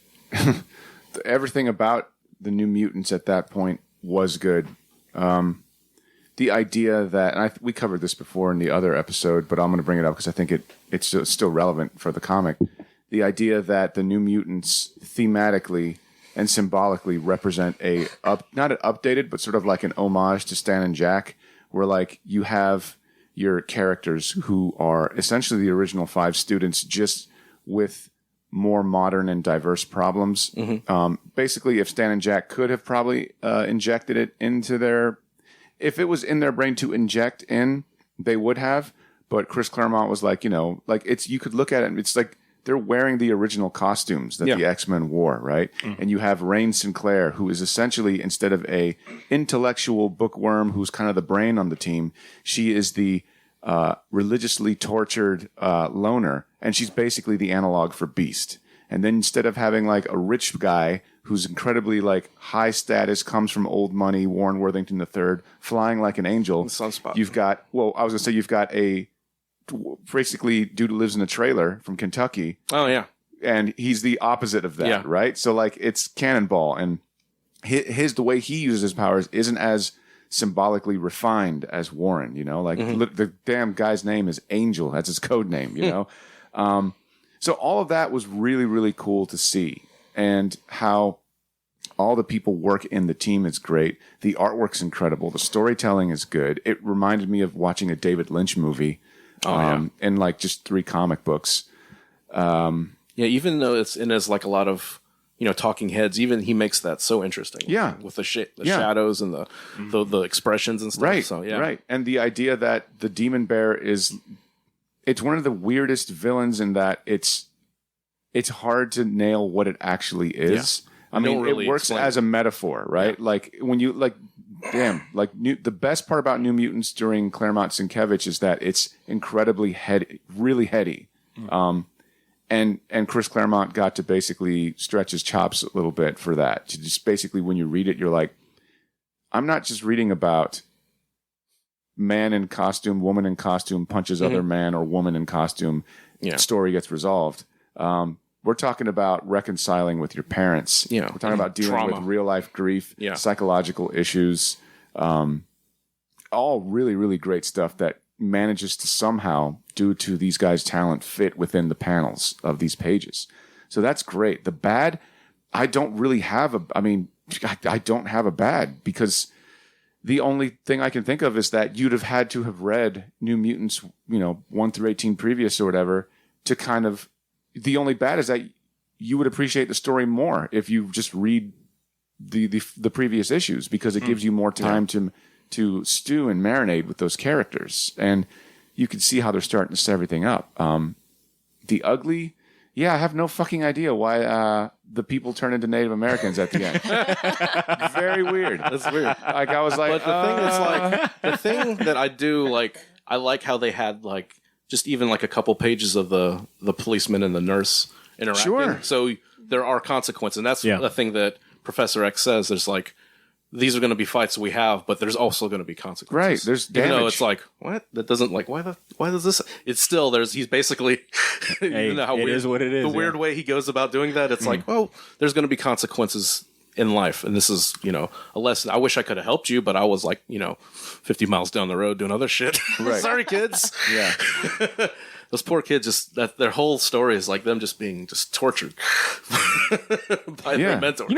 everything about the New Mutants at that point was good. The idea that, and we covered this before in the other episode, but I'm going to bring it up because I think it's still relevant for the comic. The idea that the New Mutants thematically and symbolically represent not an updated, but sort of like an homage to Stan and Jack, where like you have your characters who are essentially the original 5 students, just with more modern and diverse problems. Basically, if Stan and Jack could have probably injected it into if it was in their brain to inject in, they would have. But Chris Claremont was like, you could look at it and it's like they're wearing the original costumes that the X-Men wore, right? And you have Rain Sinclair, who is essentially, instead of a intellectual bookworm who's kind of the brain on the team, she is the religiously tortured loner, and she's basically the analog for Beast. And then instead of having like a rich guy who's incredibly like high status, comes from old money, Warren Worthington III, flying like an angel, you've got a basically dude who lives in a trailer from Kentucky. Oh yeah, and he's the opposite of that, right? So like it's Cannonball, and the way he uses his powers isn't as symbolically refined as Warren. Like the damn guy's name is Angel. That's his code name. So all of that was really, really cool to see, and how all the people work in the team is great. The artwork's incredible. The storytelling is good. It reminded me of watching a David Lynch movie. In like just 3 comic books. Even though it's in as like a lot of talking heads, even he makes that so interesting. Yeah, with the shadows and the expressions and stuff. Right. So, yeah. Right. And the idea that the Demon Bear it's one of the weirdest villains in that it's hard to nail what it actually is. Yeah. I mean, it works as a metaphor, right? Yeah. Like when you the best part about New Mutants during Claremont Sienkiewicz is that it's incredibly really heady. And Chris Claremont got to basically stretch his chops a little bit for that. To just basically, when you read it, you're like, I'm not just reading about man in costume, woman in costume punches other man or woman in costume. Story gets resolved. We're talking about reconciling with your parents. We're talking about dealing with real life grief, psychological issues, all really, really great stuff that manages to somehow, due to these guys' talent, fit within the panels of these pages. So that's great. The bad, I don't have a bad, because the only thing I can think of is that you'd have had to have read New Mutants, 1 through 18 previous or whatever, to kind of. The only bad is that you would appreciate the story more if you just read the previous issues, because it gives you more time to stew and marinate with those characters, and you can see how they're starting to set everything up. The ugly, I have no fucking idea why the people turn into Native Americans at the end. Very weird. That's weird. Like I was like, the thing that I do like, I like how they had like. Just even like a couple pages of the policeman and the nurse interacting. Sure. So there are consequences. And that's the thing that Professor X says. There's like, these are going to be fights we have, but there's also going to be consequences. Right. There's damage. Even though it's like, what? That doesn't like, why does this? It's still, he's basically, you know how it is what it is. The weird way he goes about doing that. It's like, well, there's going to be consequences in life. And this is, a lesson. I wish I could have helped you, but I was like, 50 miles down the road doing other shit. Right. Sorry, kids. Yeah. Those poor kids, their whole story is like them just being just tortured by their mentors.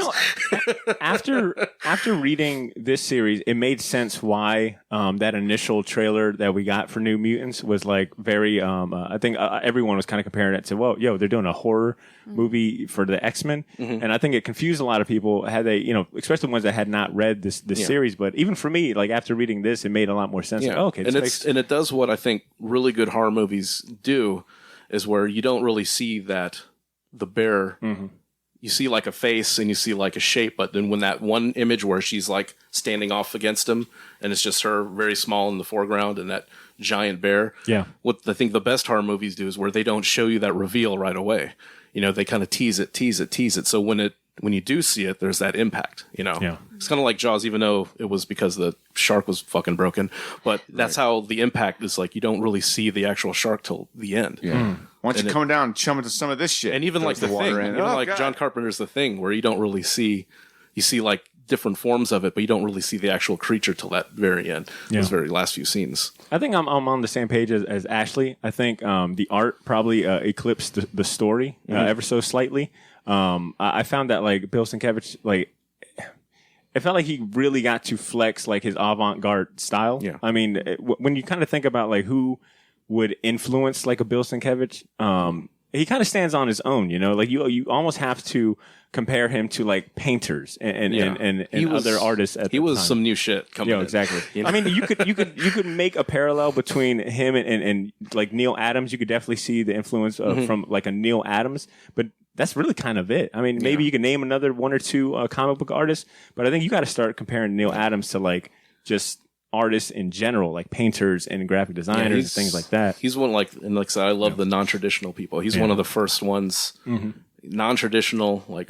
After reading this series, it made sense why that initial trailer that we got for New Mutants was like very. I think everyone was kind of comparing it to, well, they're doing a horror movie for the X-Men, and I think it confused a lot of people. Had they, especially ones that had not read this series, but even for me, like after reading this, it made a lot more sense. Yeah. Like, okay, and it does what I think really good horror movies do, is where you don't really see that the bear. You see like a face and you see like a shape, but then when that one image where she's like standing off against him and it's just her very small in the foreground and that giant bear. Yeah. What I think the best horror movies do is where they don't show you that reveal right away. They kind of tease it. So when you do see it, there's that impact, Yeah. It's kind of like Jaws, even though it was because the shark was fucking broken, but that's how the impact is. Like, you don't really see the actual shark till the end. Yeah. Why don't you come down and chum into some of this shit? And even like the Thing, God. John Carpenter's The Thing, where you don't really see, you see like different forms of it, but you don't really see the actual creature till that very end. Those very last few scenes. I think I'm on the same page as Ashley. I think the art probably eclipsed the story ever so slightly. I found that like Bill Sienkiewicz, like it felt like he really got to flex like his avant-garde style. Yeah. I mean, when you kind of think about like who would influence like a Bill Sienkiewicz, he kind of stands on his own, you know, like you almost have to compare him to like painters and other artists at the time. He was some new shit coming in. Exactly. You know? I mean, you could make a parallel between him and like Neil Adams. You could definitely see the influence from like a Neil Adams, but that's really kind of it. I mean, maybe you can name another one or two comic book artists, but I think you got to start comparing Neil Adams to like just artists in general, like painters and graphic designers and things like that. He's one and like I said, I love the non-traditional people. He's one of the first ones, non-traditional, like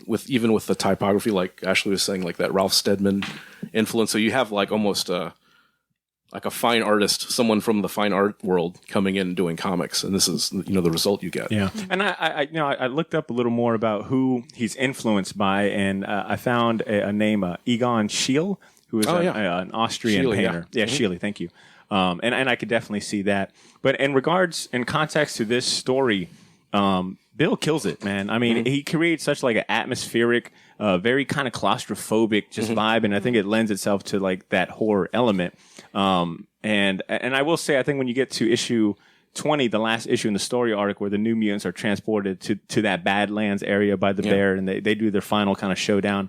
with the typography, like Ashley was saying, like that Ralph Steadman influence. So you have like almost like a fine artist, someone from the fine art world coming in and doing comics, and this is the result you get. Yeah, and I looked up a little more about who he's influenced by, and I found a name, Egon Schiele, who is an Austrian painter. Yeah, Schiele, thank you. And I could definitely see that. But in context to this story, Bill kills it, man. I mean, he creates such like an atmospheric, very kind of claustrophobic just vibe, and I think it lends itself to like that horror element. And I will say, I think when you get to issue 20, the last issue in the story arc where the New Mutants are transported to that Badlands area by the bear, and they do their final kind of showdown.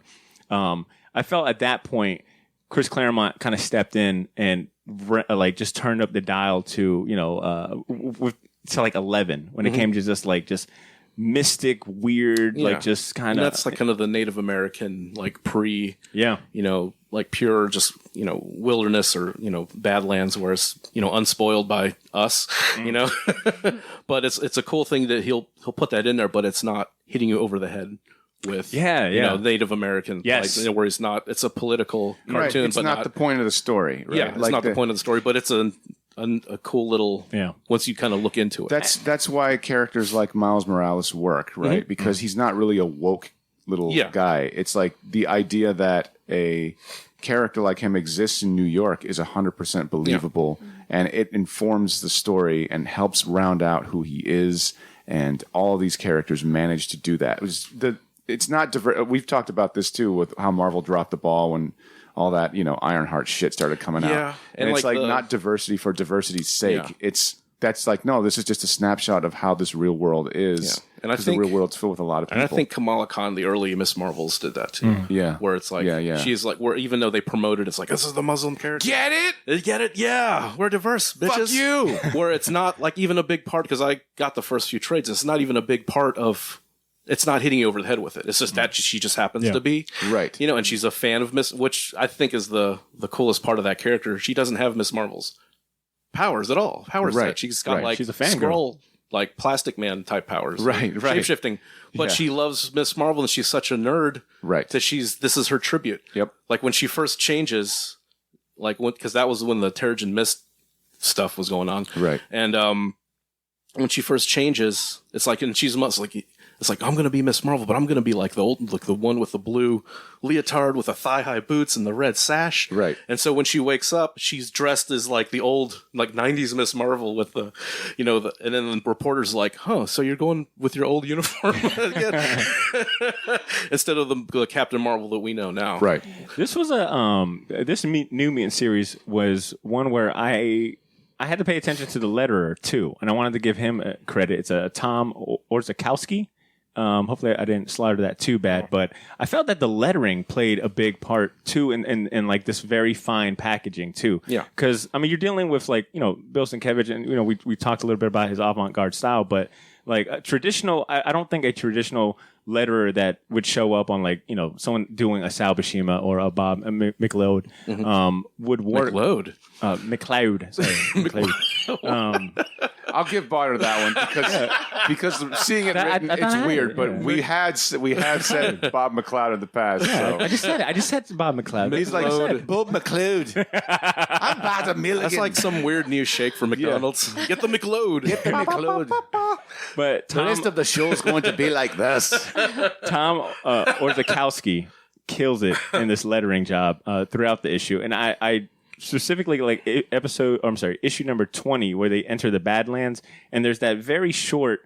I felt at that point, Chris Claremont kind of stepped in and like just turned up the dial to, to like 11 when it came to just mystic, weird, like just kind of. That's like kind of the Native American, like like pure, just, wilderness or, Badlands where it's, unspoiled by us, but it's a cool thing that he'll put that in there, but it's not hitting you over the head with Native American, like, where it's a political cartoon, it's but not the point of the story, right? Yeah, it's not the point of the story, but it's a cool little once you kind of look into it. That's why characters like Miles Morales work, right? Because he's not really a woke little guy. It's like the idea that a character like him exists in New York is 100% believable, and it informs the story and helps round out who he is, and all of these characters manage to do that. It's not we've talked about this too with how Marvel dropped the ball when all that Ironheart shit started coming out, and it's like not diversity for diversity's sake. That's like, no, this is just a snapshot of how this real world is. And I think the real world's filled with a lot of people. And I think Kamala Khan, the early Miss Marvels, did that too. Yeah, where it's like, she's like, where even though they promoted, it's like, this is the Muslim character. Get it? Yeah, we're diverse, bitches. Fuck you. Where it's not like even a big part, because I got the first few trades. It's not even a big part of. It's not hitting you over the head with it. It's just that she just happens to be. Right. And she's a fan of Miss, which I think is the coolest part of that character. She doesn't have Miss Marvel's powers at all. That she's got like she's a fan scroll, like Plastic Man type powers. Right. Shape-shifting. But she loves Miss Marvel and she's such a nerd. Right. That this is her tribute. Yep. Like when she first changes, like because that was when the Terrigen Mist stuff was going on. Right. And when she first changes, it's like, and she's it's like, I'm going to be Miss Marvel, but I'm going to be like the one with the blue leotard with the thigh-high boots and the red sash. Right. And so when she wakes up, she's dressed as like the old, like 90s Miss Marvel with the, and then the reporter's like, so you're going with your old uniform again? Instead of the Captain Marvel that we know now. Right. This was this New Mutant series was one where I had to pay attention to the letterer too, and I wanted to give him credit. It's a Tom Orzechowski. Hopefully I didn't slaughter that too bad, but I felt that the lettering played a big part too in like this very fine packaging too. Yeah. Cause I mean, you're dealing with like, Bill Sienkiewicz and, we talked a little bit about his avant-garde style, but like a traditional, I don't think a traditional letterer that would show up on like, someone doing a Sal Buscema or a Bob McLeod, would work. McLeod. Sorry. McLeod. I'll give Barter that one because seeing it written, it's weird. But we have said Bob McLeod in the past. Yeah, so. I just said Bob McLeod. He's like Bob McLeod. I'm Bob Milligan. That's like some weird new shake from McDonald's. Get the McLeod. Get the McLeod. But the rest of the show is going to be like this. Tom Orzechowski kills it in this lettering job throughout the issue, and I specifically like issue number 20 where they enter the Badlands, and there's that very short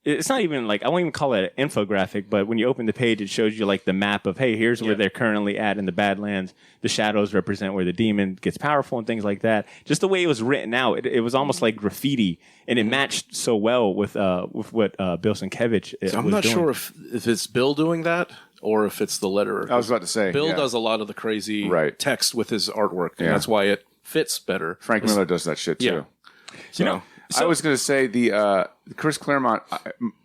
it's not even like, I won't even call it an infographic, but when you open the page, it shows you like the map of, hey, here's where they're currently at in the Badlands. The shadows represent where the demon gets powerful and things like that. Just the way it was written out, it was almost like graffiti, and it matched so well with what Bill Sienkiewicz I'm not sure if it's Bill doing that or if it's the letterer. I was about to say. Bill does a lot of the crazy text with his artwork, and that's why it fits better. Frank Miller does that shit, too. So, I was going to say the Chris Claremont,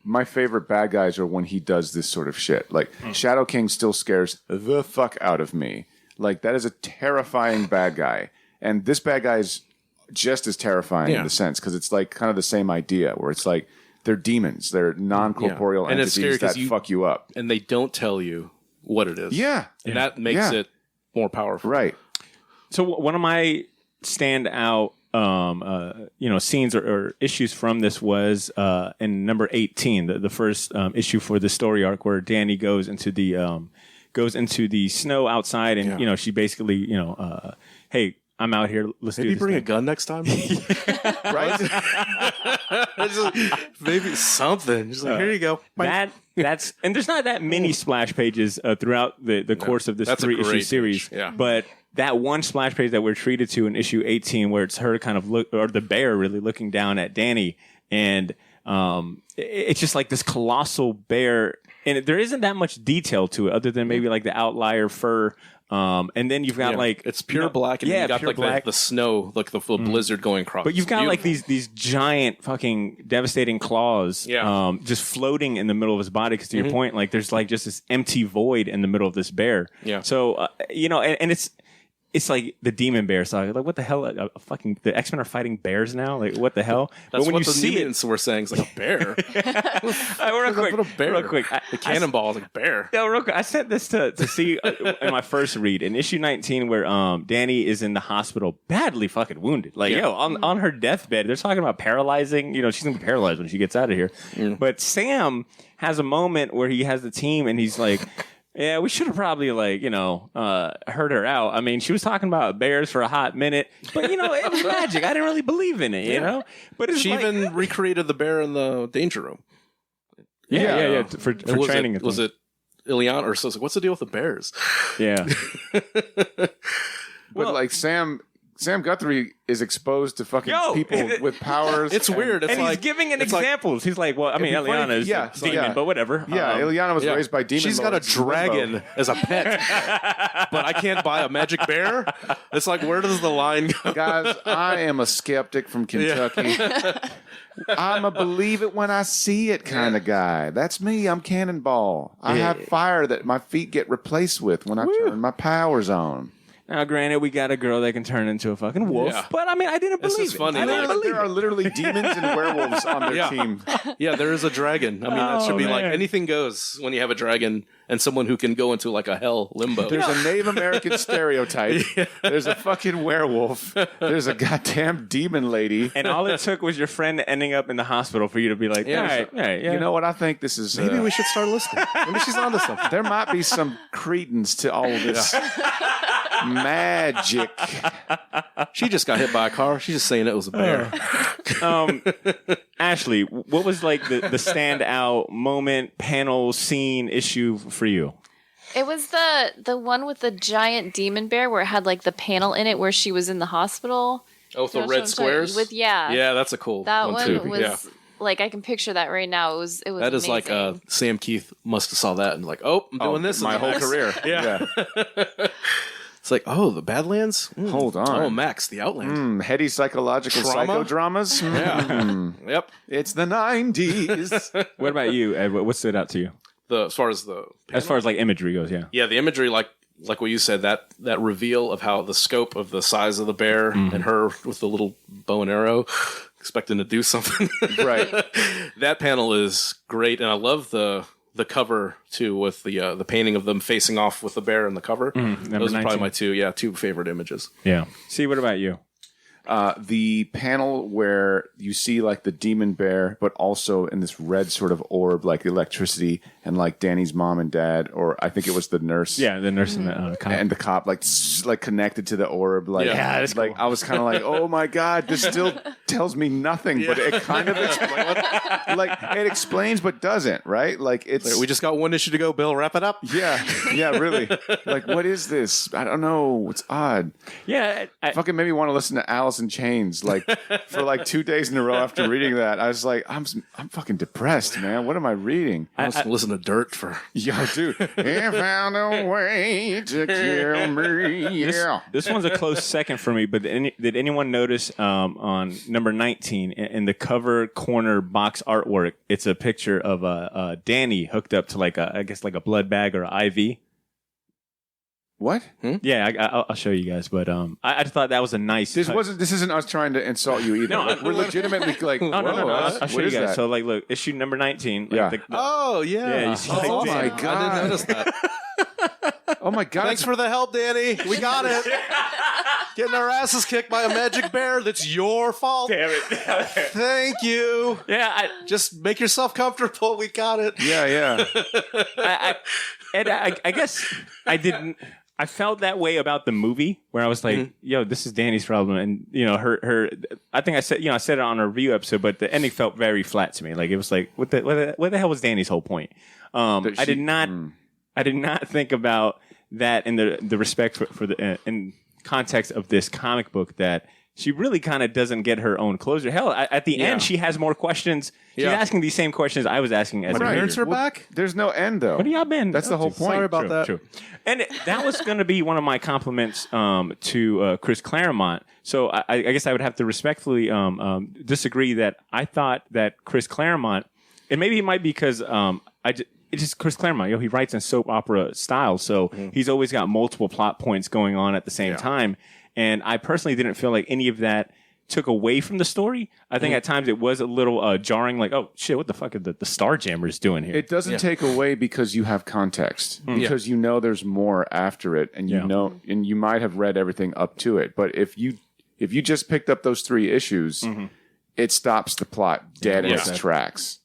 my favorite bad guys are when he does this sort of shit. Like, Shadow King still scares the fuck out of me. Like, that is a terrifying bad guy. And this bad guy is just as terrifying in the sense, because it's like kind of the same idea, where it's like they're demons. They're non-corporeal and it's entities scary that fuck you up. And they don't tell you what it is. Yeah. And that makes it more powerful. Right. So one of my standout scenes or issues from this was in number 18, the first issue for the story arc, where Danny goes into the snow outside, and she basically hey, I'm out here. Let's maybe do this bring thing. a gun next time. Right? Maybe something. Just like, here you go. That's and there's not that many splash pages throughout the course of this 3-issue series. But that one splash page that we're treated to in issue 18, where it's her kind of or the bear really looking down at Danny, and it's just like this colossal bear, and there isn't that much detail to it other than maybe like the outlier fur. And then you've got like it's pure black, and you got like the snow, like the full blizzard going across. But you've got like these giant fucking devastating claws, just floating in the middle of his body. Because to your point, like there's like just this empty void in the middle of this bear. Yeah. So and it's like the Demon Bear saga. Like, what the hell? The X-Men are fighting bears now? Like, what the hell? That's but when what you the see mutants were saying. It's like a bear. Real quick. The cannonball is like a bear. Yeah, real quick. I sent this to see in my first read in issue 19, where Danny is in the hospital, badly fucking wounded. Like, on her deathbed, they're talking about paralyzing. She's gonna be paralyzed when she gets out of here. But Sam has a moment where he has the team, and he's like, yeah, we should have probably heard her out. I mean, she was talking about bears for a hot minute, but it was magic. I didn't really believe in it, you know. But she even recreated the bear in the danger room. For training. Was it Ileana or so? What's the deal with the bears? Yeah. But like Sam Guthrie is exposed to fucking people with powers. It's weird. It's and he's giving examples. He's like, well, I mean, Ileana is a demon, but whatever. Yeah, Ileana was raised by demons. She's got a dragon as a pet, but I can't buy a magic bear. It's like, where does the line go? Guys, I am a skeptic from Kentucky. I'm a believe it when I see it kind of guy. That's me. I'm Cannonball. I have fire that my feet get replaced with when I turn my powers on. Now, granted, we got a girl that can turn into a fucking wolf, but I mean, I didn't believe This is funny. There are literally demons and werewolves on their team. Yeah, there is a dragon. I mean, that should be like anything goes when you have a dragon and someone who can go into like a hell limbo. There's a Native American stereotype. There's a fucking werewolf. There's a goddamn demon lady. And all it took was your friend ending up in the hospital for you to be like, all right. You know what? I think this is... Maybe we should start listening. Maybe she's onto something. There might be some credence to all of this magic. She just got hit by a car. She's just saying it was a bear. Ashley, what was like the standout moment, panel, scene, issue for you? It was the one with the giant demon bear where it had like the panel in it where she was in the hospital. Oh, with the red squares? Yeah, that's a cool that one too. Was like, I can picture that right now. It was that is amazing. like Sam Keith must have saw that and like, I'm doing this my whole career. Yeah. It's like, the Badlands? Hold on. Oh, Max, the Outland. Heady psychological psychodramas? Yeah. Yep. It's the 90s. What about you, Ed? What stood out to you? As far as like imagery goes, yeah. Yeah, the imagery, like what you said, that reveal of how the scope of the size of the bear and her with the little bow and arrow expecting to do something. Right. That panel is great, and I love the cover too, with the painting of them facing off with the bear in the cover. Those are probably my two favorite images. Yeah. See, what about you? The panel where you see like the demon bear, but also in this red sort of orb, like electricity, and like Danny's mom and dad, or I think it was the nurse. Yeah, the nurse and the cop. And the cop, like connected to the orb. Like, Yeah, that's like cool. I was kind of like, oh my God, this still tells me nothing, but it kind of explains. Like, it explains, but doesn't, right? Like, it's. We just got one issue to go, Bill. Wrap it up. Yeah, really. Like, what is this? I don't know. It's odd. Yeah, Fucking made me want to listen to Alice in Chains, like, for like 2 days in a row after reading that. I was like, I'm fucking depressed, man. What am I reading? I was listen to Dirt for. Yo, dude. He found a way to kill me. Yeah. This one's a close second for me, but did anyone notice on number 19 in the cover corner box artwork, it's a picture of Danny hooked up to like I guess like a blood bag or an IV. What? Yeah, I'll show you guys, but I just thought that was a nice. This isn't us trying to insult you either. No, we're legitimately like, No, whoa, I'll show you guys. that? So like, look, issue number 19. Like, Yeah. Oh yeah. Yeah, you see, like, Oh my damn. God. I didn't notice that. Oh my God. Thanks for the help, Danny. We got it. Getting our asses kicked by a magic bear. That's your fault. Damn it. Thank you. Yeah, Just make yourself comfortable. We got it. Yeah. I guess I didn't. I felt that way about the movie where I was like, "Yo, this is Danny's problem," and you know, her. I think I said it on a review episode, but the ending felt very flat to me. Like it was like, what the hell was Danny's whole point? I did not think about that in the respect for the in context of this comic book that she really kind of doesn't get her own closure. Hell, at the end, she has more questions. She's asking these same questions I was asking as a reader. Parents are back. There's no end though. What have y'all been? That's the whole point. Sorry about that. True. And that was going to be one of my compliments to Chris Claremont. So I guess I would have to respectfully disagree that I thought that Chris Claremont, and maybe it might be because it's just Chris Claremont. He writes in soap opera style, so he's always got multiple plot points going on at the same time. And I personally didn't feel like any of that took away from the story. I think at times it was a little jarring, like, oh, shit, what the fuck are the Starjammers doing here? It doesn't take away because you have context, because you know there's more after it, and you know, and you might have read everything up to it. But if you just picked up those 3 issues, it stops the plot dead in its tracks.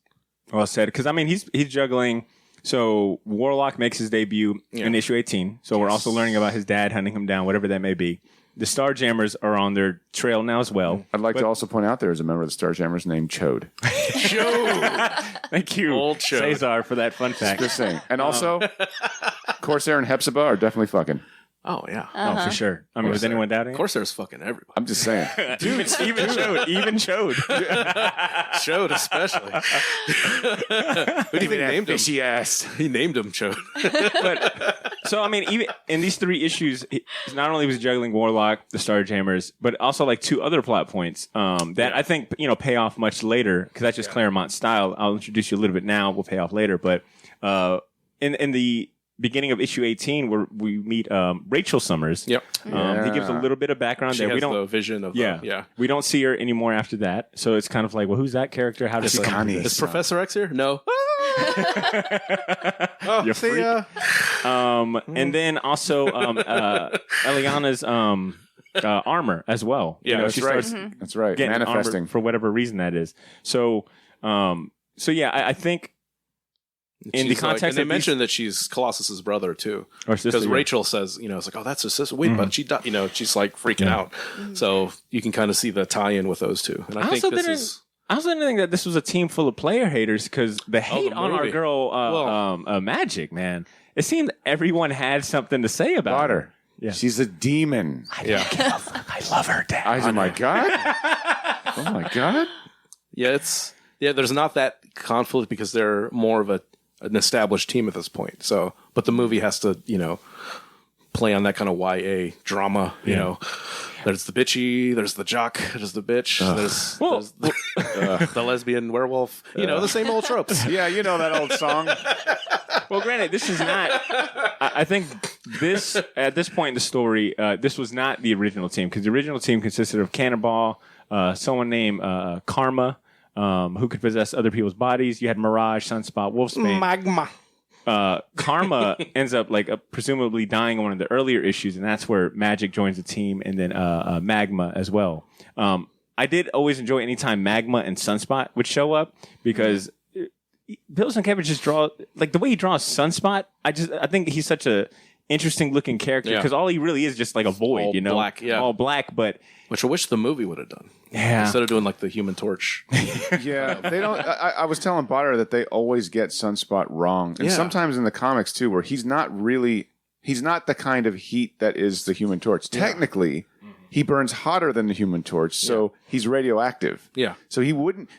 Well said, because I mean he's juggling. So Warlock makes his debut in issue 18. So we're also learning about his dad hunting him down, whatever that may be. The Starjammers are on their trail now as well. I'd like to also point out there is a member of the Starjammers named Chode. Thank you, Old Chode. Cesar, for that fun fact. Just saying. And also, Corsair and Hepzibah are definitely fucking. Oh yeah. Oh, for sure. I mean, was anyone doubting? Of course, there's fucking everybody. I'm just saying. Dude, even Chode. Chode especially. Who do you think named him? Fishy ass. He named him Chode. But so I mean, even in these 3 issues, not only was he juggling Warlock, the Starjammers, but also like 2 other plot points that I think pay off much later because that's just Claremont's style. I'll introduce you a little bit now. We'll pay off later, but in the beginning of issue 18 where we meet Rachel Summers. Yep. He gives a little bit of background She there. has We don't the vision of we don't see her anymore after that. So it's kind of like, well, who's that character? How does she come to this? Is Professor X here? No. You freak. And then also Eliana's armor as well. Yeah, she that's right. starts That's right. getting Manifesting. armor for whatever reason that is. So yeah, I think in the context and they of mentioned that she's Colossus's brother too, Or sister, because yeah. Rachel says, it's like, oh, that's her sister. Wait, but she died. She's like freaking out. So you can kind of see the tie-in with those two. And I think also this didn't- is. I also didn't think that this was a team full of player haters because the hate on our movie. girl Magic, man. It seemed everyone had something to say about her. Yeah. She's a demon. I love her, Dad. Oh my God. Oh my God. Yeah, there's not that conflict because they're more of an established team at this point. So, but the movie has to, play on that kind of YA drama, There's the bitchy, there's the jock, there's the bitch, there's the lesbian werewolf, the same old tropes. Yeah, you know that old song. Well, granted, this is not. I think this at this point in the story, this was not the original team because the original team consisted of Cannonball, someone named Karma, who could possess other people's bodies. You had Mirage, Sunspot, Wolfsbane. Magma. Karma ends up like presumably dying on one of the earlier issues, and that's where Magic joins the team, and then Magma as well. I did always enjoy anytime Magma and Sunspot would show up because Bill Sienkiewicz just draw like the way he draws Sunspot. I think he's such a interesting looking character because all he really is just like a void, all black, all black. But which I wish the movie would have done. Yeah, instead of doing like the Human Torch. Yeah, they don't. I was telling Potter that they always get Sunspot wrong, and sometimes in the comics too, where he's not the kind of heat that is the Human Torch. Technically, he burns hotter than the Human Torch, so he's radioactive. Yeah, so you wouldn't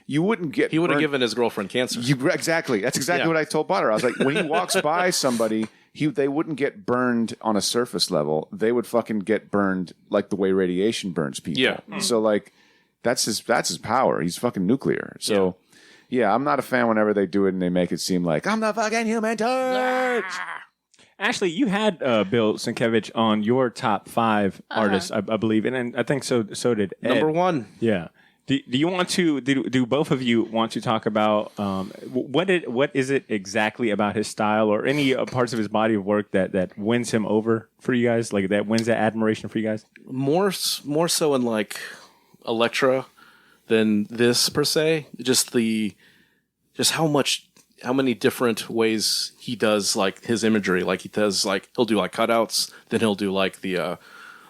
get. He would have given his girlfriend cancer. Exactly. That's exactly what I told Potter. I was like, when he walks by somebody. They wouldn't get burned on a surface level. They would fucking get burned like the way radiation burns people. Yeah. So like, that's his power. He's fucking nuclear. So yeah, I'm not a fan whenever they do it and they make it seem like I'm the fucking Human Torch. Actually, you had Bill Sienkiewicz on your top 5 artists, I believe, and I think so did Ed. Number 1. Yeah. Do you want to? Do both of you want to talk about what is it exactly about his style or any parts of his body of work that wins him over for you guys? Like that wins that admiration for you guys? More so in like Elektra than this per se. Just how many different ways he does like his imagery. Like he does like he'll do like cutouts, then he'll do like the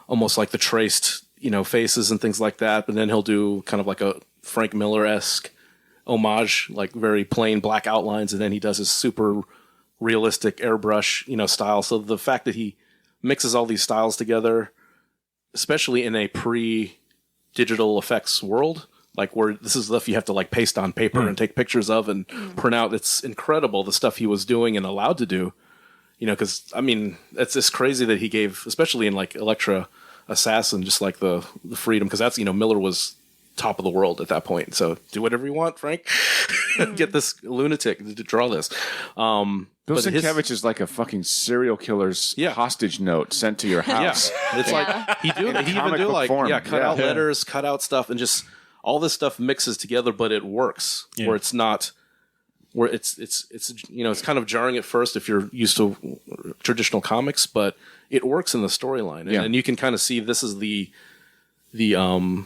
almost like the traced. Faces and things like that, but then he'll do kind of like a Frank Miller-esque homage, like very plain black outlines, and then he does his super realistic airbrush, style. So the fact that he mixes all these styles together, especially in a pre-digital effects world, like where this is stuff you have to like paste on paper and take pictures of and print out, it's incredible the stuff he was doing and allowed to do, because, I mean, it's just crazy that he gave, especially in like Elektra, Assassin, just like the freedom, because that's Miller was top of the world at that point. So do whatever you want, Frank. Get this lunatic to draw this. Bill Sienkiewicz is like a fucking serial killer's hostage note sent to your house. Yeah, it's like he even do like cut out letters, cut out stuff, and just all this stuff mixes together, but it works. Where it's not. Where it's it's kind of jarring at first if you're used to traditional comics, but it works in the storyline, and you can kind of see this is the kind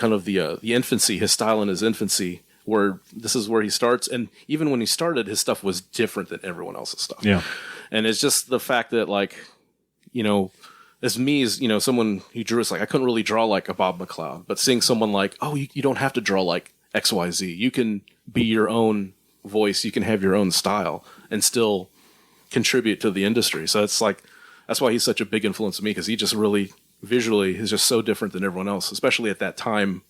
of the infancy, his style in his infancy, where this is where he starts, and even when he started, his stuff was different than everyone else's stuff. Yeah, and it's just the fact that like as me as someone who drew, it's like I couldn't really draw like a Bob McLeod, but seeing someone like you don't have to draw like XYZ, you can be your own voice, you can have your own style and still contribute to the industry. So it's like that's why he's such a big influence on me, because he just really visually is just so different than everyone else, especially at that time.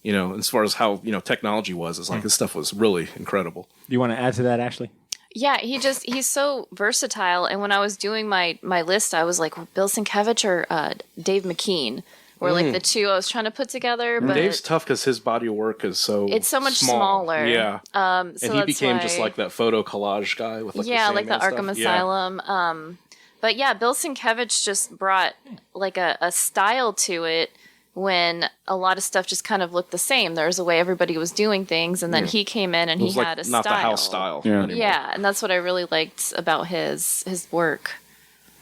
As far as how technology was, it's like his stuff was really incredible. Do you want to add to that, Ashley? Yeah, he's so versatile. And when I was doing my list, I was like, Bill Sienkiewicz or Dave McKean were like the two I was trying to put together. But Dave's tough because his body of work is so much small. smaller. Yeah, so and he became just like that photo collage guy with like the like the Arkham stuff. Asylum. But yeah, Bill Sienkiewicz just brought like a style to it when a lot of stuff just kind of looked the same. There was a way everybody was doing things, and then he came in and he had a style. Not the house style. Yeah, and that's what I really liked about his work.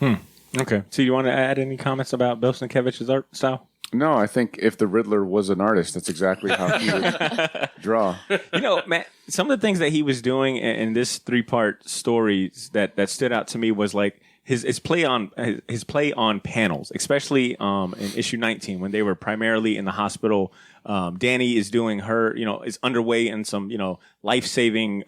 Okay. So you want to add any comments about Bill Sienkiewicz's art style? No, I think if the Riddler was an artist, that's exactly how he would draw. Man, some of the things that he was doing in this 3-part story that stood out to me was like his play on panels, especially in issue 19 when they were primarily in the hospital. Danny is doing her, is underway in some, life-saving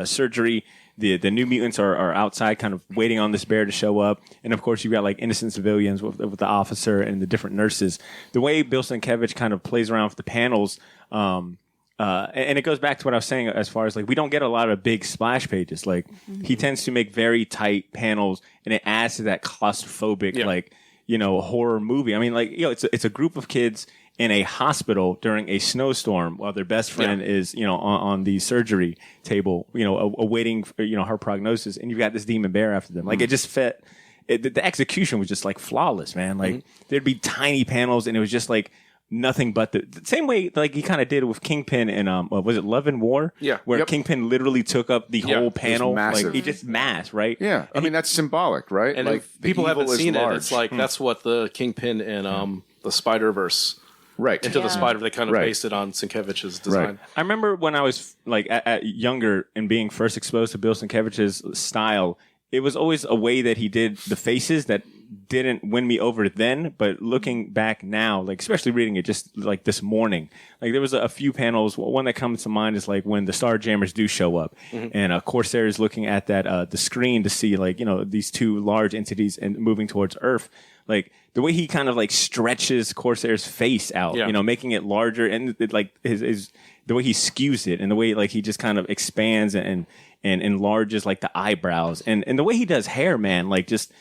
surgery. The New Mutants are outside kind of waiting on this bear to show up. And, of course, you've got, like, innocent civilians with the officer and the different nurses. The way Bill Sienkiewicz kind of plays around with the panels, and it goes back to what I was saying as far as, like, we don't get a lot of big splash pages. Like, he tends to make very tight panels, and it adds to that claustrophobic, horror movie. I mean, like, it's a group of kids in a hospital during a snowstorm while their best friend is, on the surgery table, awaiting, her prognosis. And you've got this demon bear after them. Like, it just fit. The execution was just, like, flawless, man. Like, there'd be tiny panels, and it was just, like, nothing but the same way like he kind of did with Kingpin in was it Love and War? Yeah. Where Yep. Kingpin literally took up the whole panel. massive. Like he just mass, right? Yeah, I mean that's symbolic, right? And like if people haven't seen it, it's like like that's what the Kingpin and the Spider-Verse right Into the Spider, they kind of Right. based it on Sienkiewicz's design. Right. I remember when I was like at younger and being first exposed to Bill Sienkiewicz's style, it was always a way that he did the faces that didn't win me over then. But looking back now, like especially reading it just like this morning, like there was a few panels. One that comes to mind is like when the Starjammers do show up, and Corsair is looking at that the screen to see like these two large entities and moving towards Earth. Like the way he kind of like stretches Corsair's face out, making it larger, and like his the way he skews it, and the way like he just kind of expands and enlarges like the eyebrows, and the way he does hair, man, like just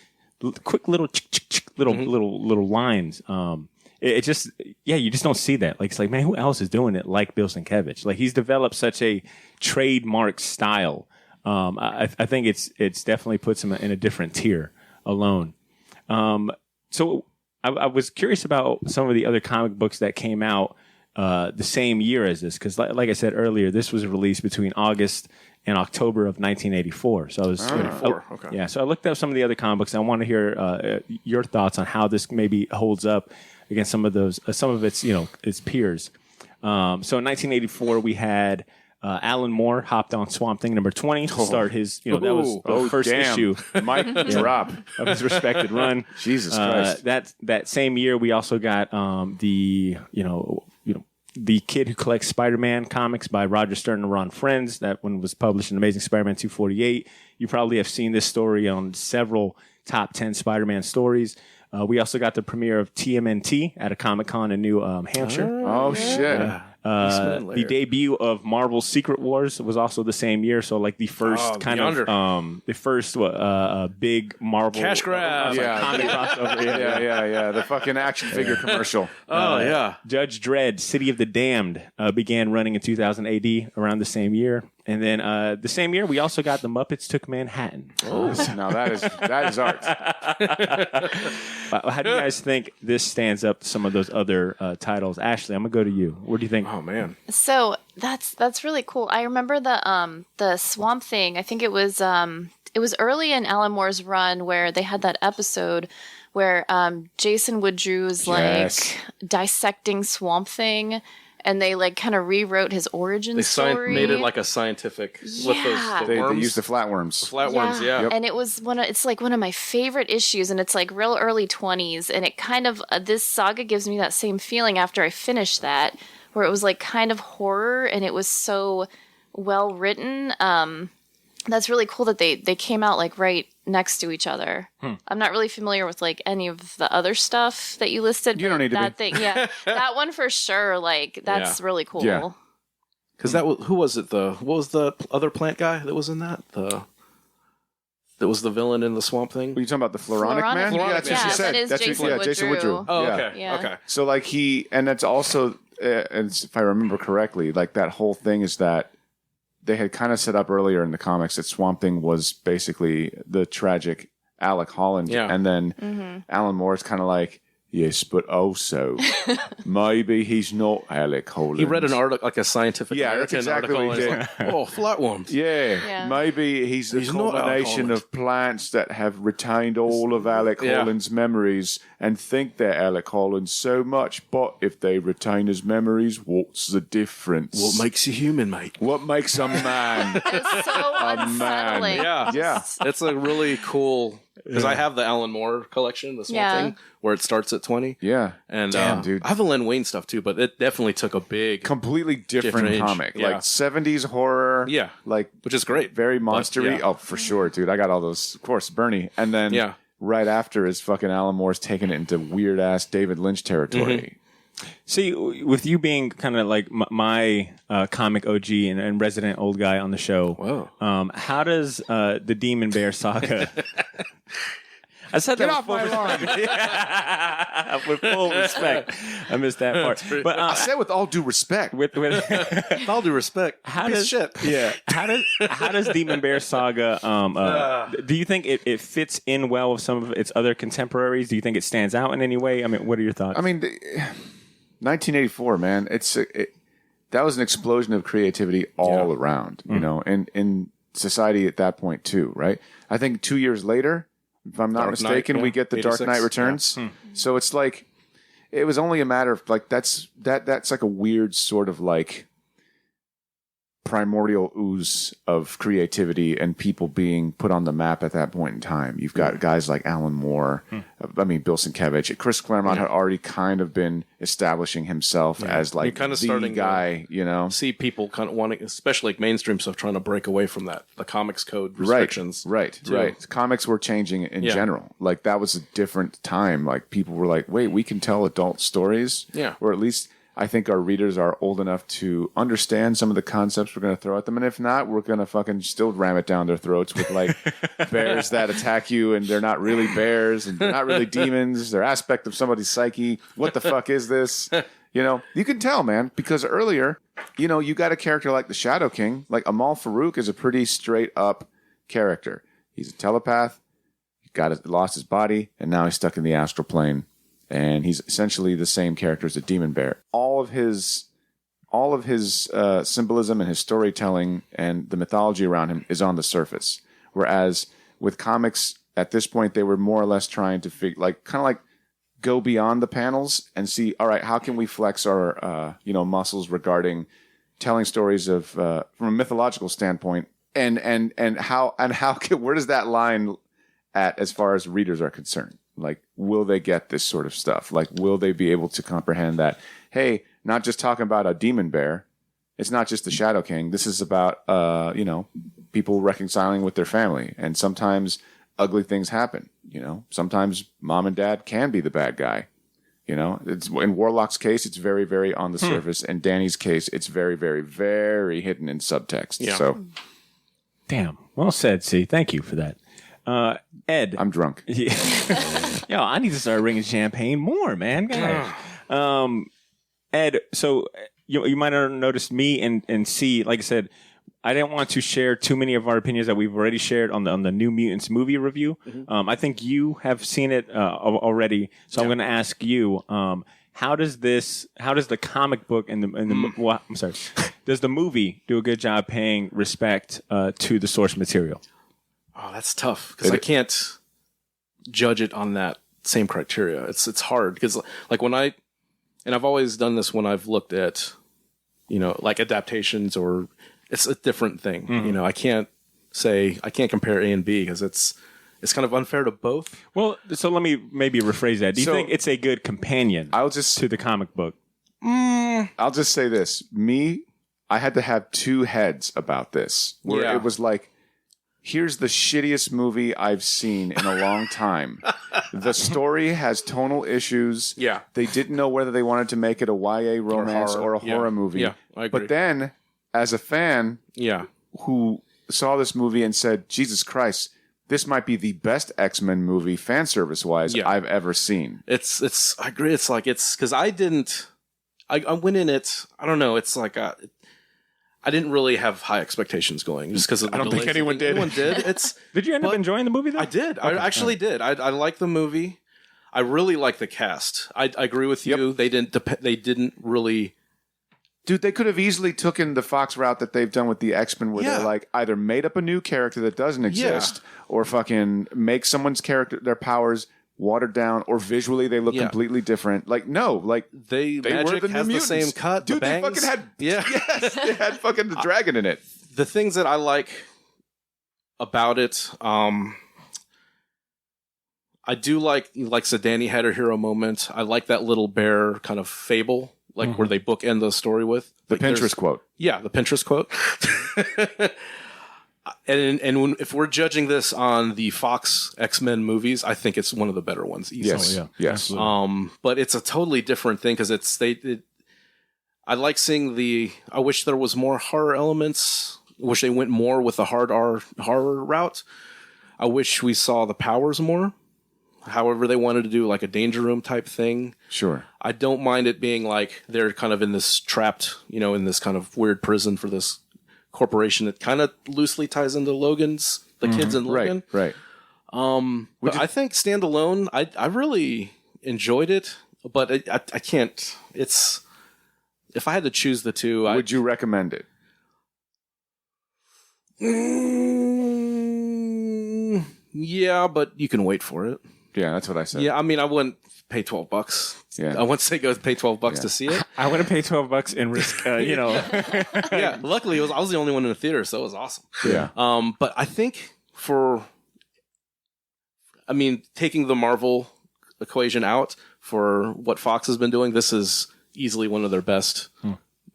quick little little lines. It just you just don't see that. Like it's like, man, who else is doing it like Bill Sienkiewicz? Like he's developed such a trademark style. I think it's definitely puts him in a different tier alone. So I was curious about some of the other comic books that came out the same year as this, because like I said earlier, this was released between August and October of 1984. So I was Okay. yeah. So I looked up some of the other comic books. And I want to hear your thoughts on how this maybe holds up against some of those some of its its peers. So in 1984 we had. Alan Moore hopped on Swamp Thing number 20 to start his, that was the first issue Mic drop of his respected run. Jesus Christ. That same year, we also got the Kid Who Collects Spider-Man comics by Roger Stern and Ron Frenz. That one was published in Amazing Spider-Man 248. You probably have seen this story on several top 10 Spider-Man stories. We also got the premiere of TMNT at a Comic-Con in New Hampshire. Oh shit. The debut of Marvel's Secret Wars was also the same year, so like the first big Marvel Cash grab. comic crossover. Yeah. The fucking action figure commercial. Judge Dredd, City of the Damned began running in 2000 AD around the same year. And then the same year, we also got The Muppets Took Manhattan. Oh, now that is art. How do you guys think this stands up to some of those other titles? Ashley, I'm going to go to you. What do you think? Oh, man. So that's really cool. I remember the Swamp Thing. I think it was early in Alan Moore's run where they had that episode where Jason Woodrew's like dissecting Swamp Thing. And they like kind of rewrote his origin story. Made it like a scientific with those They worms. used the flatworms. Flatworms, yeah. And it was it's like one of my favorite issues, and it's like real early 20s, and it kind of this saga gives me that same feeling after I finished that, where it was like kind of horror, and it was so well written. That's really cool that they came out like right next to each other. I'm not really familiar with like any of the other stuff that you listed. You don't need to that be. thing, that one for sure. Like that's really cool. Yeah. Because who was it? What was the other plant guy that was in that? That was the villain in the Swamp Thing. Are you talking about the Floronic Man? Floronic That's what she said. that is That's Jason Woodrue. Jason Woodrue. Oh, Yeah. okay. Yeah. Okay. So like and that's also, and if I remember correctly, like that whole thing is that they had kind of set up earlier in the comics that Swamp Thing was basically the tragic Alec Holland. Yeah. And then Alan Moore's kind of like, yes, but also maybe he's not Alec Holland. He read an article, like a scientific that's American exactly article. what he and he's like, oh, flatworms. Yeah, maybe he's the He's not Alec combination Holland. of plants that have retained all of Alec Yeah. Holland's memories and think they're Alec Holland so much. But if they retain his memories, what's the difference? What makes you human, mate? What makes a man? It's so unsettling. Yeah. Yeah. It's a really cool... Because I have the Alan Moore collection, the Swamp Thing, where it starts at 20. Yeah. And Damn, dude. I have the Len Wein stuff too, but it definitely took a big... Completely different age. comic. Yeah. Like 70s horror. Yeah. Like Which is great. very monstery. yeah. Oh, for sure, dude. I got all those. Of course, Bernie. And then right after is fucking Alan Moore's taking it into weird-ass David Lynch territory. See, with you being kind of like my comic OG and resident old guy on the show, how does the Demon Bear Saga... I said Get that off my lawn. with full respect. I missed that part. But I said with all due respect. with With all due respect, how piece of does shit. yeah how does Demon Bear Saga do you think it fits in well with some of its other contemporaries? Do you think it stands out in any way? I mean, what are your thoughts? I mean, 1984, man. That was an explosion of creativity all around, you know, and in society at that point too, right? I think 2 years later, if I'm not mistaken, we get the Dark Knight Returns. Yeah. So it's like, it was only a matter of like, that's like a weird sort of like primordial ooze of creativity and people being put on the map at that point in time. You've got guys like Alan Moore, Bill Sienkiewicz. Chris Claremont had already kind of been establishing himself as like kind of the starting guy, you know. See people kind of wanting, especially like mainstream stuff, trying to break away from that, the comics code restrictions. Right. Comics were changing in general. Like that was a different time. Like people were like, wait, we can tell adult stories? Yeah. Or at least I think our readers are old enough to understand some of the concepts we're going to throw at them. And if not, we're going to fucking still ram it down their throats with like bears that attack you and they're not really bears and they're not really demons. They're aspect of somebody's psyche. What the fuck is this? You know, you can tell, man, because earlier, you know, you got a character like the Shadow King. Like Amal Farouk is a pretty straight up character. He's a telepath. He lost his body and now he's stuck in the astral plane. And he's essentially the same character as a demon bear. All of his symbolism and his storytelling and the mythology around him is on the surface. Whereas with comics at this point, they were more or less trying to go beyond the panels and see, all right, how can we flex our muscles regarding telling stories of from a mythological standpoint, and where does that line at as far as readers are concerned? Like, will they get this sort of stuff? Like, will they be able to comprehend that, hey, not just talking about a demon bear. It's not just the Shadow King. This is about, people reconciling with their family. And sometimes ugly things happen. You know, sometimes mom and dad can be the bad guy. You know, it's in Warlock's case, it's very, very on the surface. In Danny's case, it's very, very, very hidden in subtext. Yeah. So, damn. Well said, C. Thank you for that. Ed. I'm drunk. Yo, I need to start ringing champagne more, man. God. Ed, so you might have noticed me and C, like I said, I didn't want to share too many of our opinions that we've already shared on the New Mutants movie review. Mm-hmm. I think you have seen it already, so I'm going to ask you, how does the comic book and does the movie do a good job paying respect to the source material? Oh, that's tough because I can't judge it on that same criteria. It's hard because like I've always done this when I've looked at, like adaptations or it's a different thing. Mm-hmm. I can't compare A and B because it's kind of unfair to both. Well, so let me maybe rephrase that. Do you think it's a good companion to the comic book? I'll just say this. I had to have two heads about this where it was like, here's the shittiest movie I've seen in a long time. The story has tonal issues. Yeah. They didn't know whether they wanted to make it a YA romance or a horror movie. Yeah, I agree. But then, as a fan who saw this movie and said, Jesus Christ, this might be the best X-Men movie, fan service-wise, I've ever seen. I agree. It's because I went in it, I don't know, it's like I didn't really have high expectations going just because of the I don't think anyone did. Did you end up enjoying the movie though? I did. Okay. I actually did. I like the movie. I really like the cast. I agree with you. Yep. They didn't really. Dude, they could have easily taken the Fox route that they've done with the X-Men where they're like either made up a new character that doesn't exist or fucking make someone's character, their powers watered down, or visually they look completely different. Like, no, like they Magic were the has the same cut. Dude, the they fucking had yes, they had fucking the dragon in it. The things that I like about it, I do like so Danny had her hero moment. I like that little bear kind of fable, like where they bookend the story with the Pinterest quote. Yeah, the Pinterest quote. And if we're judging this on the Fox X-Men movies, I think it's one of the better ones. Easily. Yes. But it's a totally different thing because I like seeing I wish there was more horror elements. I wish they went more with the hard R horror route. I wish we saw the powers more. However, they wanted to do like a danger room type thing. Sure. I don't mind it being like they're kind of in this trapped, in this kind of weird prison for this corporation that kind of loosely ties into Logan's, the kids in Logan. Right. But I think standalone, I really enjoyed it. but I can't. It's if I had to choose the two, Would you recommend it? Yeah, but you can wait for it. Yeah, that's what I said. Yeah, I mean, I wouldn't pay $12. Yeah. I wouldn't say go pay $12 to see it. I want to pay $12 and risk, Yeah, luckily I was the only one in the theater, so it was awesome. Yeah. But I think taking the Marvel equation out for what Fox has been doing, this is easily one of their best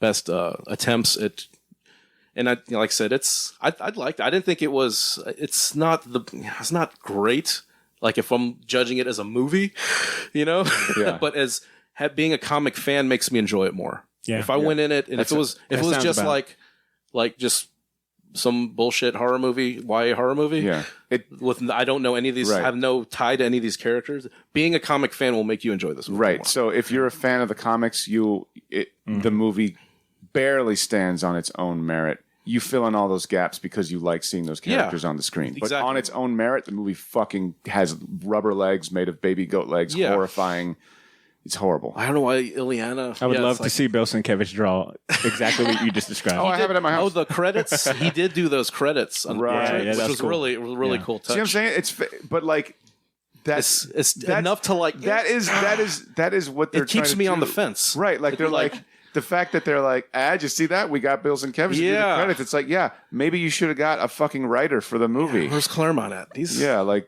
attempts at. And like I said, I liked it. I didn't think it was. It's not great. Like if I'm judging it as a movie, Yeah. But as being a comic fan makes me enjoy it more. Yeah. If I went in it, and if it was just about. like just some bullshit horror movie, YA horror movie. Yeah. I don't know any of these. Right. Have no tie to any of these characters. Being a comic fan will make you enjoy this movie Right. more. So if you're a fan of the comics, the movie barely stands on its own merit. You fill in all those gaps because you like seeing those characters on the screen. But Exactly. on its own merit, the movie fucking has rubber legs made of baby goat legs. Yeah. Horrifying. It's horrible. I don't know why Ileana. I would love to see Bill Sienkiewicz draw exactly what you just described. I have it at my house. Oh, the credits. He did do those credits, on Right. Project, Yeah, which that's was cool. really cool touch. See what I'm saying? But like that's Enough to like. that is what they're It keeps trying to me on do. the fence. Right. Like they're like the fact that they're like, did you see that? We got Bill Sienkiewicz to do the Yeah. credits. It's like, yeah, maybe you should have got a fucking writer for the movie. Where's Claremont at? Yeah, like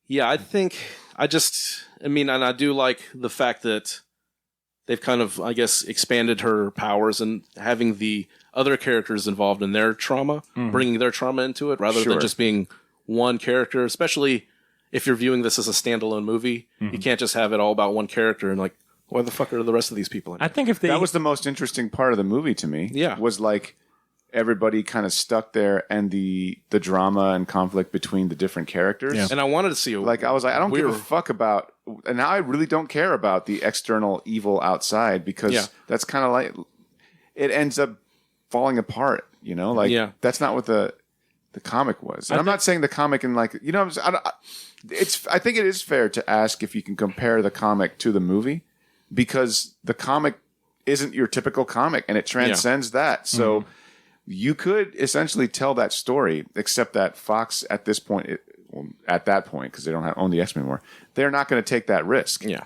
Yeah, I think I do like the fact that they've kind of, I guess, expanded her powers and having the other characters involved in their trauma, bringing their trauma into it rather Sure. than just being one character, especially if you're viewing this as a standalone movie. You can't just have it all about one character and like, why the fuck are the rest of these people in? I think if they that was the most interesting part of the movie to me. Yeah. Was like everybody kind of stuck there and the drama and conflict between the different characters. Yeah. And I wanted to see Like I was like, I don't give a fuck about, and now I really don't care about the external evil outside because that's kind of like it ends up falling apart. Like that's not what the comic was. And I'm not saying the comic in like I think it is fair to ask if you can compare the comic to the movie because the comic isn't your typical comic and it transcends that. So. You could essentially tell that story, except that Fox at this point, at that point, because they don't own the X-Men anymore, they're not going to take that risk. Yeah.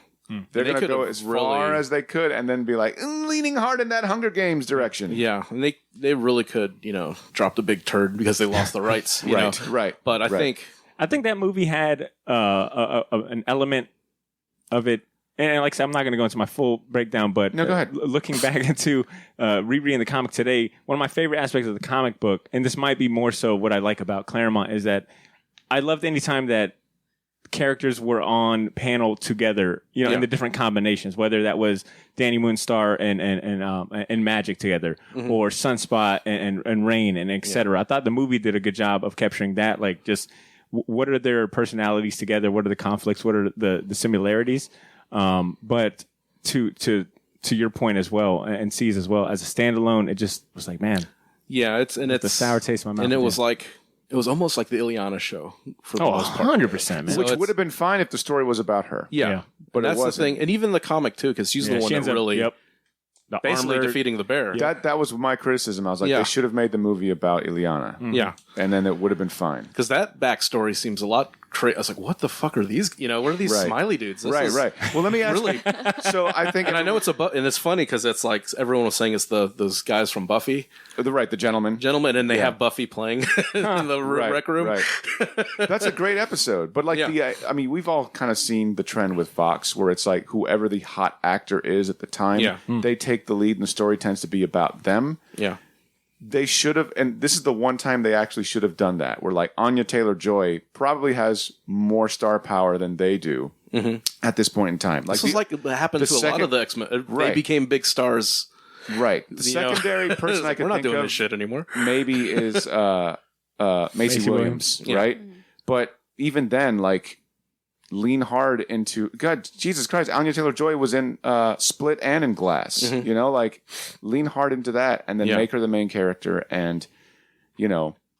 They're going to go as far as they could and then be like, leaning hard in that Hunger Games direction. Yeah, and they really could, drop the big turd because they lost the rights. Right. But I think that movie had an element of it. And like I said, I'm not going to go into my full breakdown, but No, go ahead. Looking back into rereading the comic today, one of my favorite aspects of the comic book, and this might be more so what I like about Claremont, is that I loved any time that characters were on panel together, in the different combinations, whether that was Danny Moonstar and Magic together, or Sunspot and Rain and et cetera. I thought the movie did a good job of capturing that, like just what are their personalities together, what are the conflicts, what are the similarities. But to your point as well, and C's as well, as a standalone, it just was like, man, it's the sour taste in my mouth. And it was almost like the Ileana show for the most part. 100%, man. Which would have been fine if the story was about her. Yeah. But that's it the wasn't. thing, and even the comic too, because she's the one she that ends up- really the basically armor- defeating the bear. That was my criticism. I was like, Yeah. they should have made the movie about Ileana. Yeah, And then it would have been fine. because that backstory seems a lot crazy. I was like, what the fuck are these? What are these Right. smiley dudes? This Right. is Well, let me ask Really, So I think... and I know it's and it's funny because it's like everyone was saying it's those guys from Buffy, the gentleman. gentlemen, and they have Buffy playing in the rec room. Right. That's a great episode. But we've all kind of seen the trend with Fox where it's like whoever the hot actor is at the time, they take the lead and the story tends to be about them. Yeah. They should have, and this is the one time they actually should have done that, where like Anya Taylor-Joy probably has more star power than they do at this point in time. This was like it happened to a lot of the X-Men. They Right. became big stars. Right. The secondary person I could We're not think doing of this shit anymore. maybe is Macy Williams, right? But even then, like, lean hard into God, Jesus Christ. Anya Taylor-Joy was in Split and in Glass. Like lean hard into that, and then make her the main character, and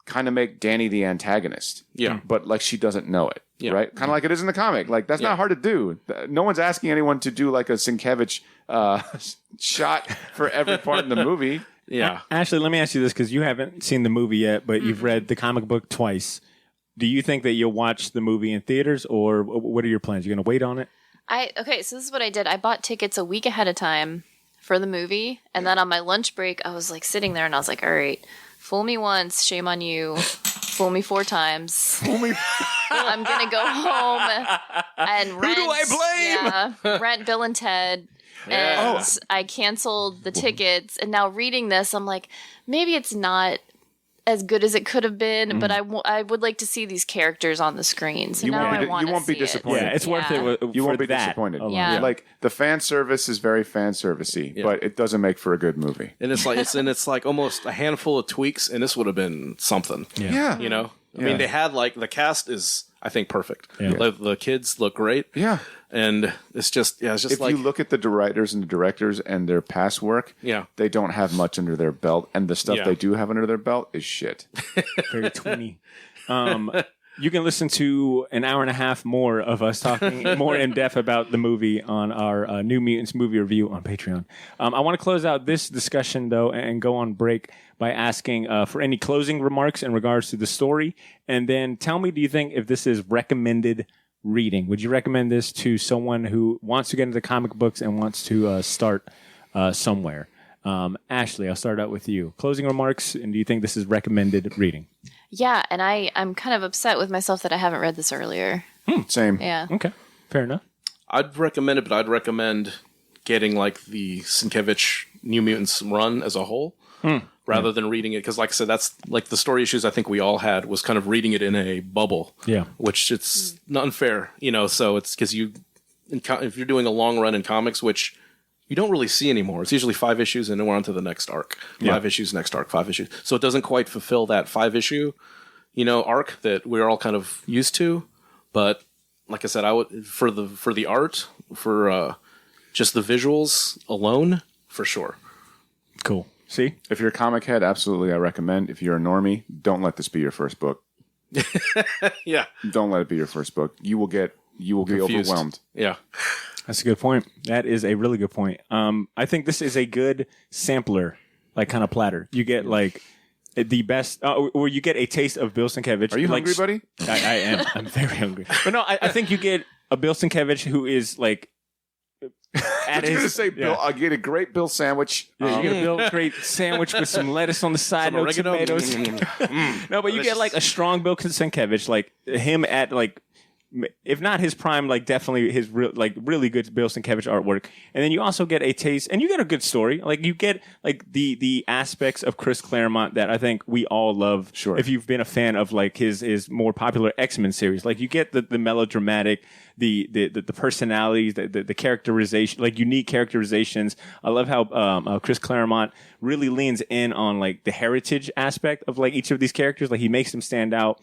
kind of make Danny the antagonist. Yeah. But like she doesn't know it. Yeah. Right? Kind of like it is in the comic. Like that's not hard to do. No one's asking anyone to do like a Sienkiewicz shot for every part in the movie. Yeah. Ashley, let me ask you this because you haven't seen the movie yet, but you've read the comic book twice. Do you think that you'll watch the movie in theaters, or what are your plans? You're going to wait on it? Okay, so this is what I did. I bought tickets a week ahead of time for the movie, and then on my lunch break, I was like sitting there and I was like, all right, fool me once, shame on you. Fool me 4 times. Fool me. I'm going to go home and rent. Who do I blame? Yeah, rent Bill and Ted. And I canceled the tickets. And now reading this, I'm like, maybe it's not as good as it could have been, but I would like to see these characters on the screen. So now I want to see You won't be disappointed. Yeah, it's worth it. You won't be that disappointed. alone. Yeah. Like the fan service is very fan servicey, but it doesn't make for a good movie. And it's like almost a handful of tweaks, and this would have been something. Yeah. You know? I mean, they had like the cast is, I think, perfect. Yeah. Like, the kids look great. Yeah. And it's just If like, you look at the writers and the directors and their past work, they don't have much under their belt, and the stuff they do have under their belt is shit. Very tweeny. You can listen to an hour and a half more of us talking more in depth about the movie on our New Mutants movie review on Patreon. I want to close out this discussion, though, and go on break by asking for any closing remarks in regards to the story. And then tell me, do you think if this is recommended reading? Would you recommend this to someone who wants to get into comic books and wants to start somewhere? Ashley, I'll start out with you. Closing remarks, and do you think this is recommended reading? Yeah, and I'm kind of upset with myself that I haven't read this earlier. Same. Yeah. Okay, fair enough. I'd recommend it, but I'd recommend getting like the Sienkiewicz New Mutants run as a whole. Rather than reading it, because like I said, that's like the story issues I think we all had was kind of reading it in a bubble. Yeah, which it's not unfair, you know. So it's because if you're doing a long run in comics, which you don't really see anymore, it's usually 5 issues and then we're on to the next arc. 5 issues, next arc, 5 issues. So it doesn't quite fulfill that 5-issue, arc that we're all kind of used to. But like I said, I would for the art, for just the visuals alone, for sure. Cool. See? If you're a comic head, absolutely I recommend. If you're a normie, don't let this be your first book. Yeah. Don't let it be your first book. You will be Confused. overwhelmed. Yeah. That's a good point. That is a really good point. I think this is a good sampler, like kind of platter. You get like the best, or you get a taste of Bill Sienkiewicz. Are you like, hungry, buddy? I am. I'm very hungry. But no, I think you get a Bill Sienkiewicz who is like, You're going to say, Bill, I'll get a great Bill sandwich. Yeah, you get a Bill great sandwich with some lettuce on the side, no oregano. tomatoes. No, but you get like a strong Bill Sienkiewicz, like him at like, if not his prime, like definitely his really good Bill Sienkiewicz artwork. And then you also get a taste, and you get a good story. Like you get like the aspects of Chris Claremont that I think we all love. Sure. If you've been a fan of like his more popular X-Men series, like you get the melodramatic, the personalities, the characterization, like unique characterizations. I love how Chris Claremont really leans in on like the heritage aspect of like each of these characters. Like he makes them stand out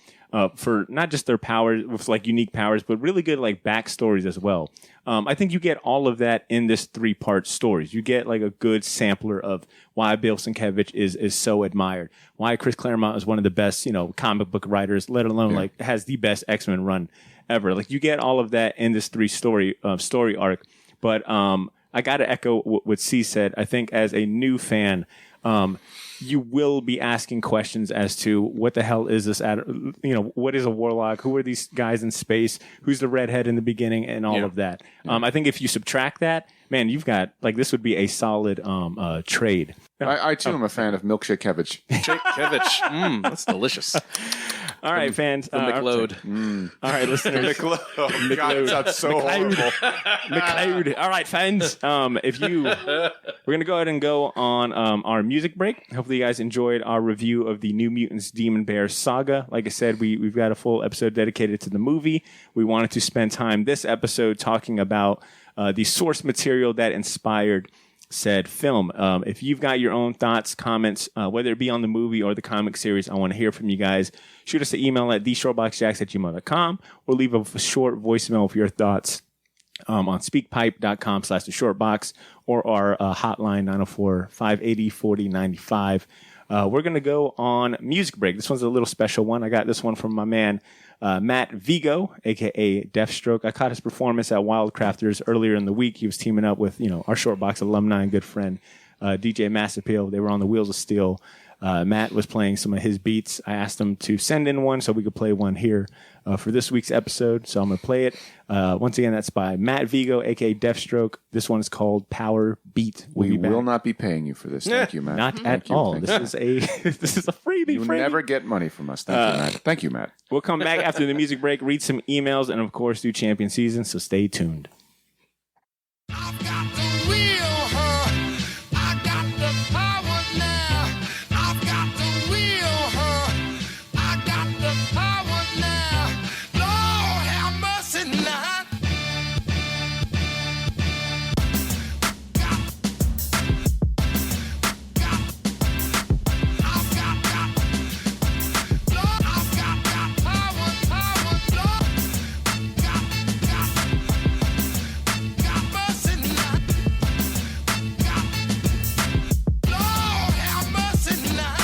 for not just their powers with like unique powers, but really good like backstories as well. I think you get all of that in this 3-part stories. You get like a good sampler of why Bill Sienkiewicz is so admired, why Chris Claremont is one of the best comic book writers, let alone like has the best X-Men run ever. Like you get all of that in this 3 story arc. But I got to echo what C said. I think as a new fan, you will be asking questions as to what the hell is this? What is a warlock? Who are these guys in space? Who's the redhead in the beginning? And all of that. I think if you subtract that, man, you've got like this would be a solid trade. I too am a fan of Milkshakevich. Kevich. That's delicious. All right, fans. McLeod. All right, listeners. McLeod. God, it sounds so horrible. McLeod. All right, fans. We're going to go ahead and go on our music break. Hopefully you guys enjoyed our review of the New Mutants Demon Bear Saga. Like I said, we've got a full episode dedicated to the movie. We wanted to spend time this episode talking about the source material that inspired said film. If you've got your own thoughts, comments, whether it be on the movie or the comic series, I want to hear from you guys. Shoot us an email at theshortboxjacks@gmail.com or leave a short voicemail with your thoughts on speakpipe.com/theshortbox or our hotline 904-580-4095. we're going to go on music break. This one's a little special one. I got this one from my man, Matt Vigo, a.k.a. Deathstroke. I caught his performance at Wildcrafters earlier in the week. He was teaming up with, our Shortbox alumni and good friend, DJ Mass Appeal. They were on the Wheels of Steel. Matt was playing some of his beats. I asked him to send in one so we could play one here for this week's episode. So I'm going to play it. Once again, that's by Matt Vigo, a.k.a. Deathstroke. This one is called Power Beat. We will not be paying you for this. Thank you, Matt. Not at all. This is a freebie. You never get money from us. Thank you, Matt. Thank you, Matt. We'll come back after the music break, read some emails, and of course do champion season. So stay tuned. I've got the real her. I got the power now. I've got the real her. I got the power now. Lord have mercy now. Lord, I've got that power, Lord. Got mercy now. Lord have mercy now.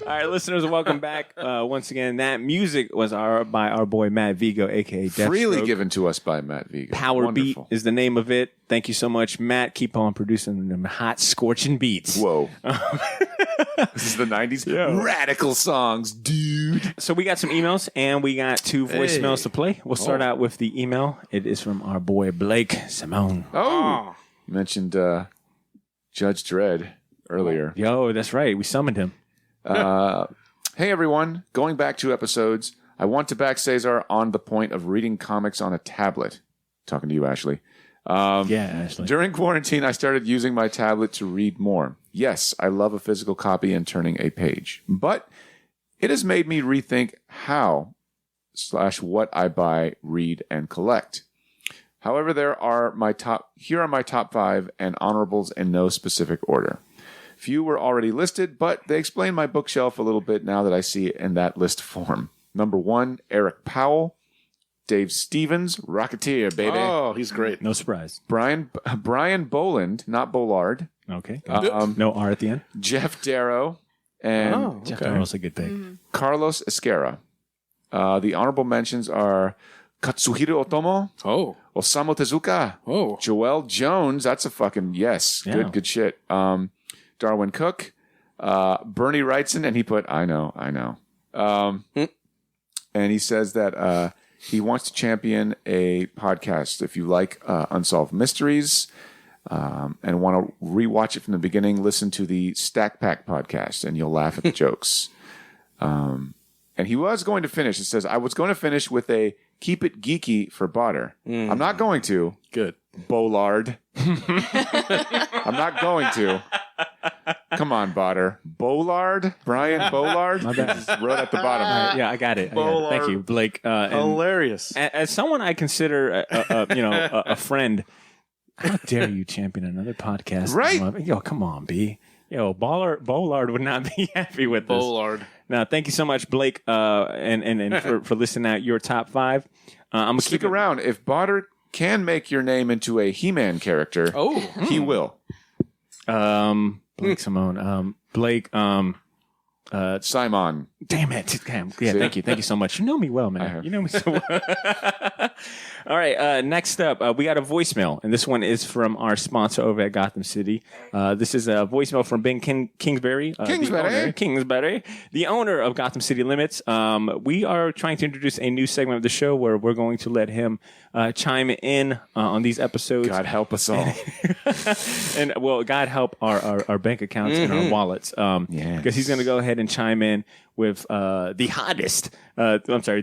All right, listeners, welcome back. Once again, that music was by our boy Matt Vigo, a.k.a. Deathstroke. Freely given to us by Matt Vigo. Power Wonderful. Beat is the name of it. Thank you so much, Matt. Keep on producing them hot, scorching beats. Whoa. This is the 90s. Radical songs, dude. So we got some emails, and we got 2 voicemails to play. We'll start out with the email. It is from our boy Blake Simone. Oh. You mentioned Judge Dredd earlier. Yo, that's right. We summoned him. Hey, everyone. Going back 2 episodes, I want to back Cesar on the point of reading comics on a tablet. Talking to you, Ashley. Yeah, Ashley. During quarantine, I started using my tablet to read more. Yes, I love a physical copy and turning a page. But it has made me rethink how/what I buy, read, and collect. However, here are my top 5 and honorables in no specific order. Few were already listed, but they explain my bookshelf a little bit now that I see it in that list form. Number 1, Eric Powell. Dave Stevens, Rocketeer, baby. Oh, he's great. No surprise. Brian Boland, not Bollard. Okay. No R at the end. Jeff Darrow and Jeff Darrow's a good pick. Carlos Esquera. The honorable mentions are Katsuhiro Otomo, Osamu Tezuka, Joel Jones. That's a fucking yes. Yeah. Good shit. Darwin Cook, Bernie Wrightson, and he put I know. And he says that he wants to champion a podcast. If you like Unsolved Mysteries and want to rewatch it from the beginning, listen to the Stack Pack podcast, and you'll laugh at the jokes. And he was going to finish. It says, I was going to finish with a keep it geeky for Botter. I'm not going to. Good. Bollard. I'm not going to. Come on, Botter. Bollard? Brian Bollard? My bad. Just wrote at the bottom. Yeah, I got it. Thank you, Blake. Hilarious. As someone I consider, a friend, how dare you champion another podcast? Right. Yo, come on, B. Yo, Bollard would not be happy with this. Bollard. Now, thank you so much, Blake, and for listing out your top 5. I'm gonna Stick around. If Botter can make your name into a He-Man character, he will. Blake Simone. Blake. Simon. Damn it. Yeah, thank you so much. You know me well, man. You know me so well. All right, next up, we got a voicemail, and this one is from our sponsor over at Gotham City. This is a voicemail from Ben Kingsbury. Kingsbury, the owner of Gotham City Limits. We are trying to introduce a new segment of the show where we're going to let him chime in on these episodes. God help us all. And, well, God help our bank accounts and our wallets. Because he's going to go ahead and chime in with the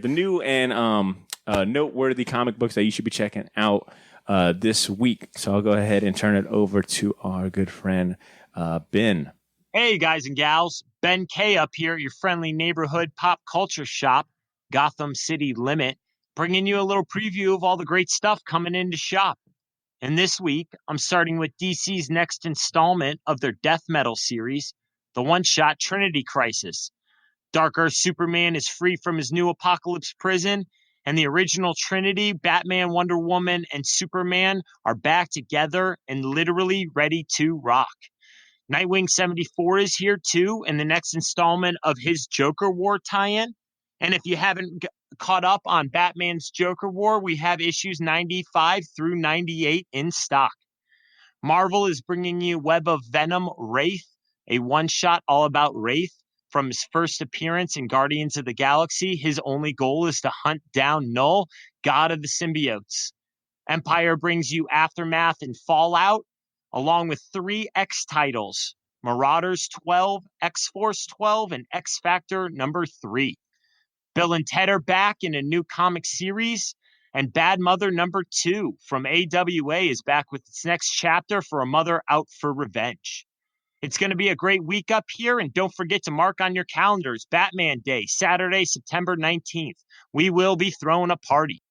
new and noteworthy comic books that you should be checking out this week. So I'll go ahead and turn it over to our good friend Ben. Hey guys and gals, Ben K up here at your friendly neighborhood pop culture shop, Gotham City Limit, bringing you a little preview of all the great stuff coming into shop. And this week, I'm starting with DC's next installment of their death metal series, the one-shot Trinity Crisis. Dark Earth Superman is free from his new Apocalypse prison, And the original Trinity, Batman, Wonder Woman, and Superman, are back together and literally ready to rock. Nightwing 74 is here too, in the next installment of his Joker War tie-in. And if you haven't caught up on Batman's Joker War, we have issues 95 through 98 in stock. Marvel is bringing you Web of Venom Wraith, a one-shot all about Wraith. From his first appearance in Guardians of the Galaxy, his only goal is to hunt down Null, god of the symbiotes. Empire brings you Aftermath and Fallout, along with 3 X titles, Marauders 12, X-Force 12, and X-Factor number 3. Bill and Ted are back in a new comic series, and Bad Mother number 2 from AWA is back with its next chapter for a mother out for revenge. It's going to be a great week up here, and don't forget to mark on your calendars Batman Day, Saturday, September 19th. We will be throwing a party.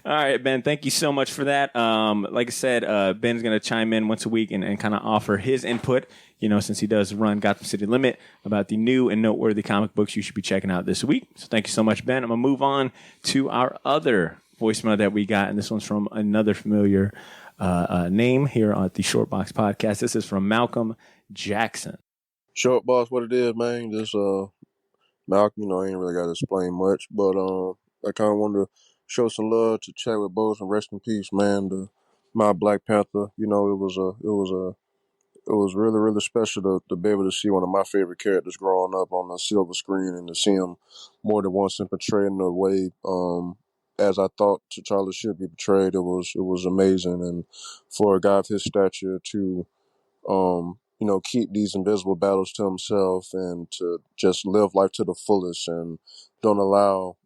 All right, Ben, thank you so much for that. Like I said, Ben's going to chime in once a week and kind of offer his input, since he does run Gotham City Limit, about the new and noteworthy comic books you should be checking out this week. So thank you so much, Ben. I'm going to move on to our other voicemail that we got, and this one's from another familiar name here on the Short Box Podcast. This is from Malcolm Jackson. Short Box, what it is, man. This Malcolm, I ain't really got to explain much, but I kind of wanted to show some love to Chadwick Boseman. Rest in peace, man. My Black Panther. It was really, really special to be able to see one of my favorite characters growing up on the silver screen and to see him more than once and portrayed in a way as I thought T'Challa should be portrayed. It was amazing, and for a guy of his stature to keep these invisible battles to himself and to just live life to the fullest and don't allow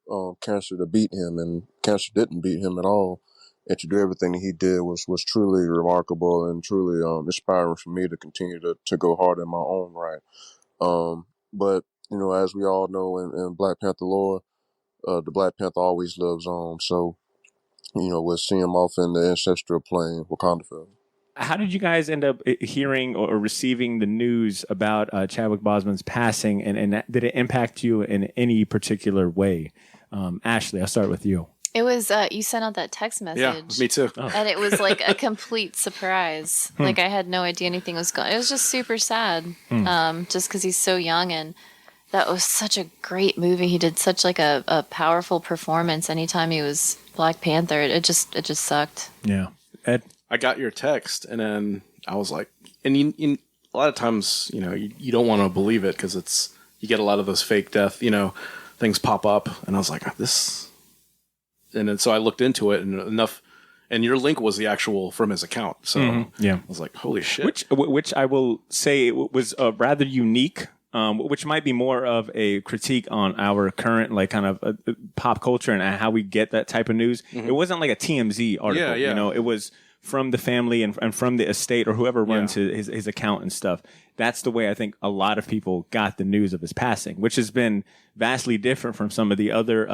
cancer to beat him, and cancer didn't beat him at all, and to do everything that he did was truly remarkable and truly inspiring for me to continue to go hard in my own right. But as we all know in Black Panther lore, the Black Panther always lives on. So we'll see him off in the ancestral plane, Wakanda forever. How did you guys end up hearing or receiving the news about Chadwick Boseman's passing, and did it impact you in any particular way? Ashley, I'll start with you. It was, you sent out that text message. Yeah, me too. Oh. And it was like a complete surprise. Like I had no idea anything was going on. It was just super sad, just because he's so young, and that was such a great movie. He did such like a powerful performance anytime he was Black Panther. It just sucked. Yeah. Ed? I got your text, and then I was like, and a lot of times, you don't want to believe it because you get a lot of those fake death, things pop up, and I was like, this, and then so I looked into it, and your link was the actual from his account, so yeah, I was like, holy shit, which I will say was rather unique. Which might be more of a critique on our current, like, kind of pop culture and how we get that type of news. Mm-hmm. It wasn't like a TMZ article, it was from the family and from the estate or whoever runs his account and stuff. That's the way I think a lot of people got the news of his passing, which has been vastly different from some of the other,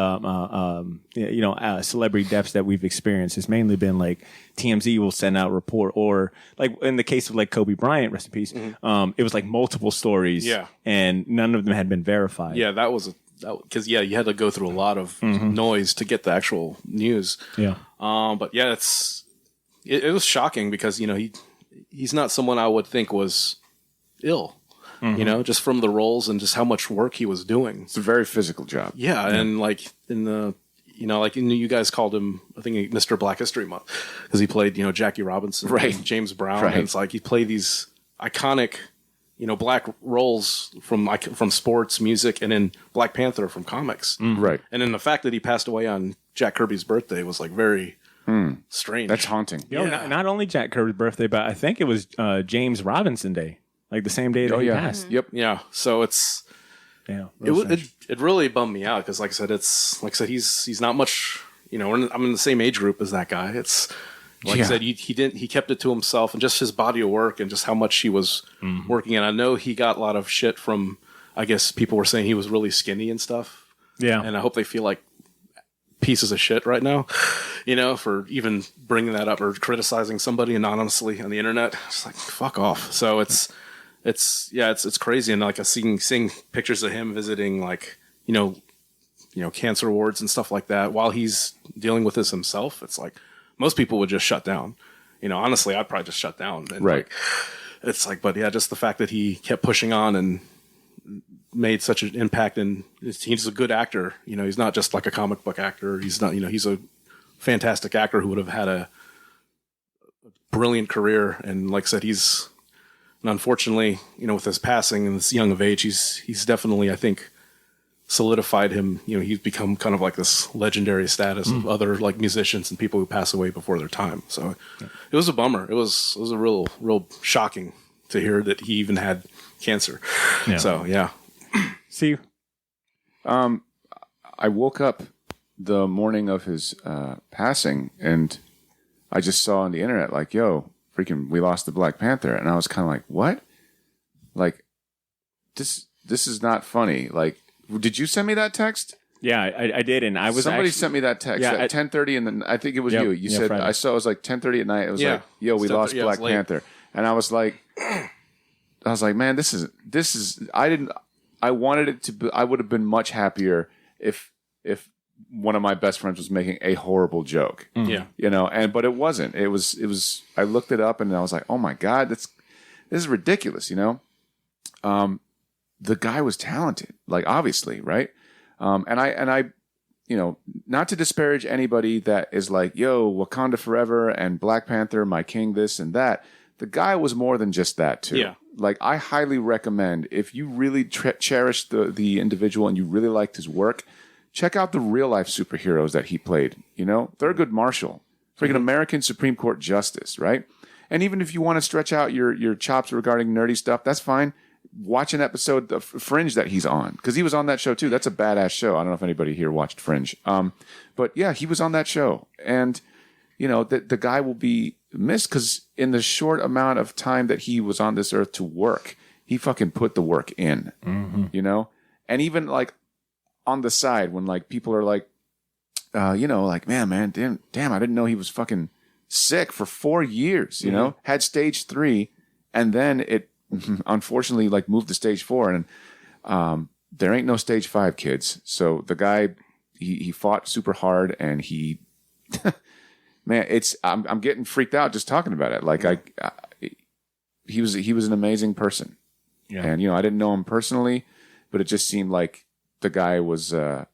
celebrity deaths that we've experienced. It's mainly been like TMZ will send out a report, or like in the case of like Kobe Bryant, rest in peace. It was like multiple stories, and none of them had been verified. Yeah, that was because you had to go through a lot of noise to get the actual news. Yeah, but yeah, it was shocking because he's not someone I would think was ill. Just from the roles and just how much work he was doing. It's a very physical job. Yeah, and like in the, you guys called him, I think, Mr. Black History Month because he played, Jackie Robinson, and James Brown, and it's like he played these iconic, black roles from sports, music, and then Black Panther from comics, right? And then the fact that he passed away on Jack Kirby's birthday was like very strange. That's haunting. Not only Jack Kirby's birthday, but I think it was James Robinson Day. Like the same day that he passed. Yep. Yeah. So it really bummed me out because, like I said, he's not much. I'm in the same age group as that guy. It's like I said, he kept it to himself, and just his body of work and just how much he was working. And I know he got a lot of shit from, I guess people were saying he was really skinny and stuff. Yeah. And I hope they feel like pieces of shit right now, for even bringing that up or criticizing somebody anonymously on the internet. It's like, fuck off. So it's crazy. And like seeing pictures of him visiting, like, cancer wards and stuff like that while he's dealing with this himself. It's like most people would just shut down. Honestly, I'd probably just shut down. And Right. It's like, but yeah, just the fact that he kept pushing on and made such an impact, and he's a good actor. He's not just like a comic book actor. He's not, he's a fantastic actor who would have had a brilliant career. And like I said, and unfortunately, with his passing and this young of age, he's definitely, I think, solidified him. He's become kind of like this legendary status of other like musicians and people who pass away before their time. So it was a bummer. It was a real shocking to hear that he even had cancer. Yeah. So yeah. See, I woke up the morning of his passing, and I just saw on the internet like, "Yo, freaking, we lost the Black Panther," and I was kind of like, "What? Like, this is not funny." Like, did you send me that text? Yeah, I did, and I was somebody sent me that text at 10:30, and then I think it was you. You said Friday. I saw it was like 10:30 at night. It was like, "Yo, we lost Black Panther," and I was like, man, this is. I wanted it to be. I would have been much happier if one of my best friends was making a horrible joke. Yeah, but it wasn't. It was. I looked it up and I was like, oh my god, this is ridiculous. The guy was talented, like obviously, right? And I, not to disparage anybody that is like, yo, Wakanda forever and Black Panther, my king, this and that. The guy was more than just that too. Yeah. Like, I highly recommend, if you really cherish the individual and you really liked his work, check out the real life superheroes that he played. Thurgood Marshall, freaking American Supreme Court Justice, right? And even if you want to stretch out your chops regarding nerdy stuff, that's fine. Watch an episode of Fringe that he's on, because he was on that show too. That's a badass show. I don't know if anybody here watched Fringe. But yeah, he was on that show. And, the guy will be missed because in the short amount of time that he was on this earth to work, he fucking put the work in, And even like on the side when like people are like, like, man, damn, I didn't know he was fucking sick for 4 years, had stage 3, and then it unfortunately like moved to stage 4, and there ain't no stage 5, kids. So the guy, he fought super hard, and he man, I'm getting freaked out just talking about it. Like he was an amazing person. Yeah. And I didn't know him personally, but it just seemed like the guy was a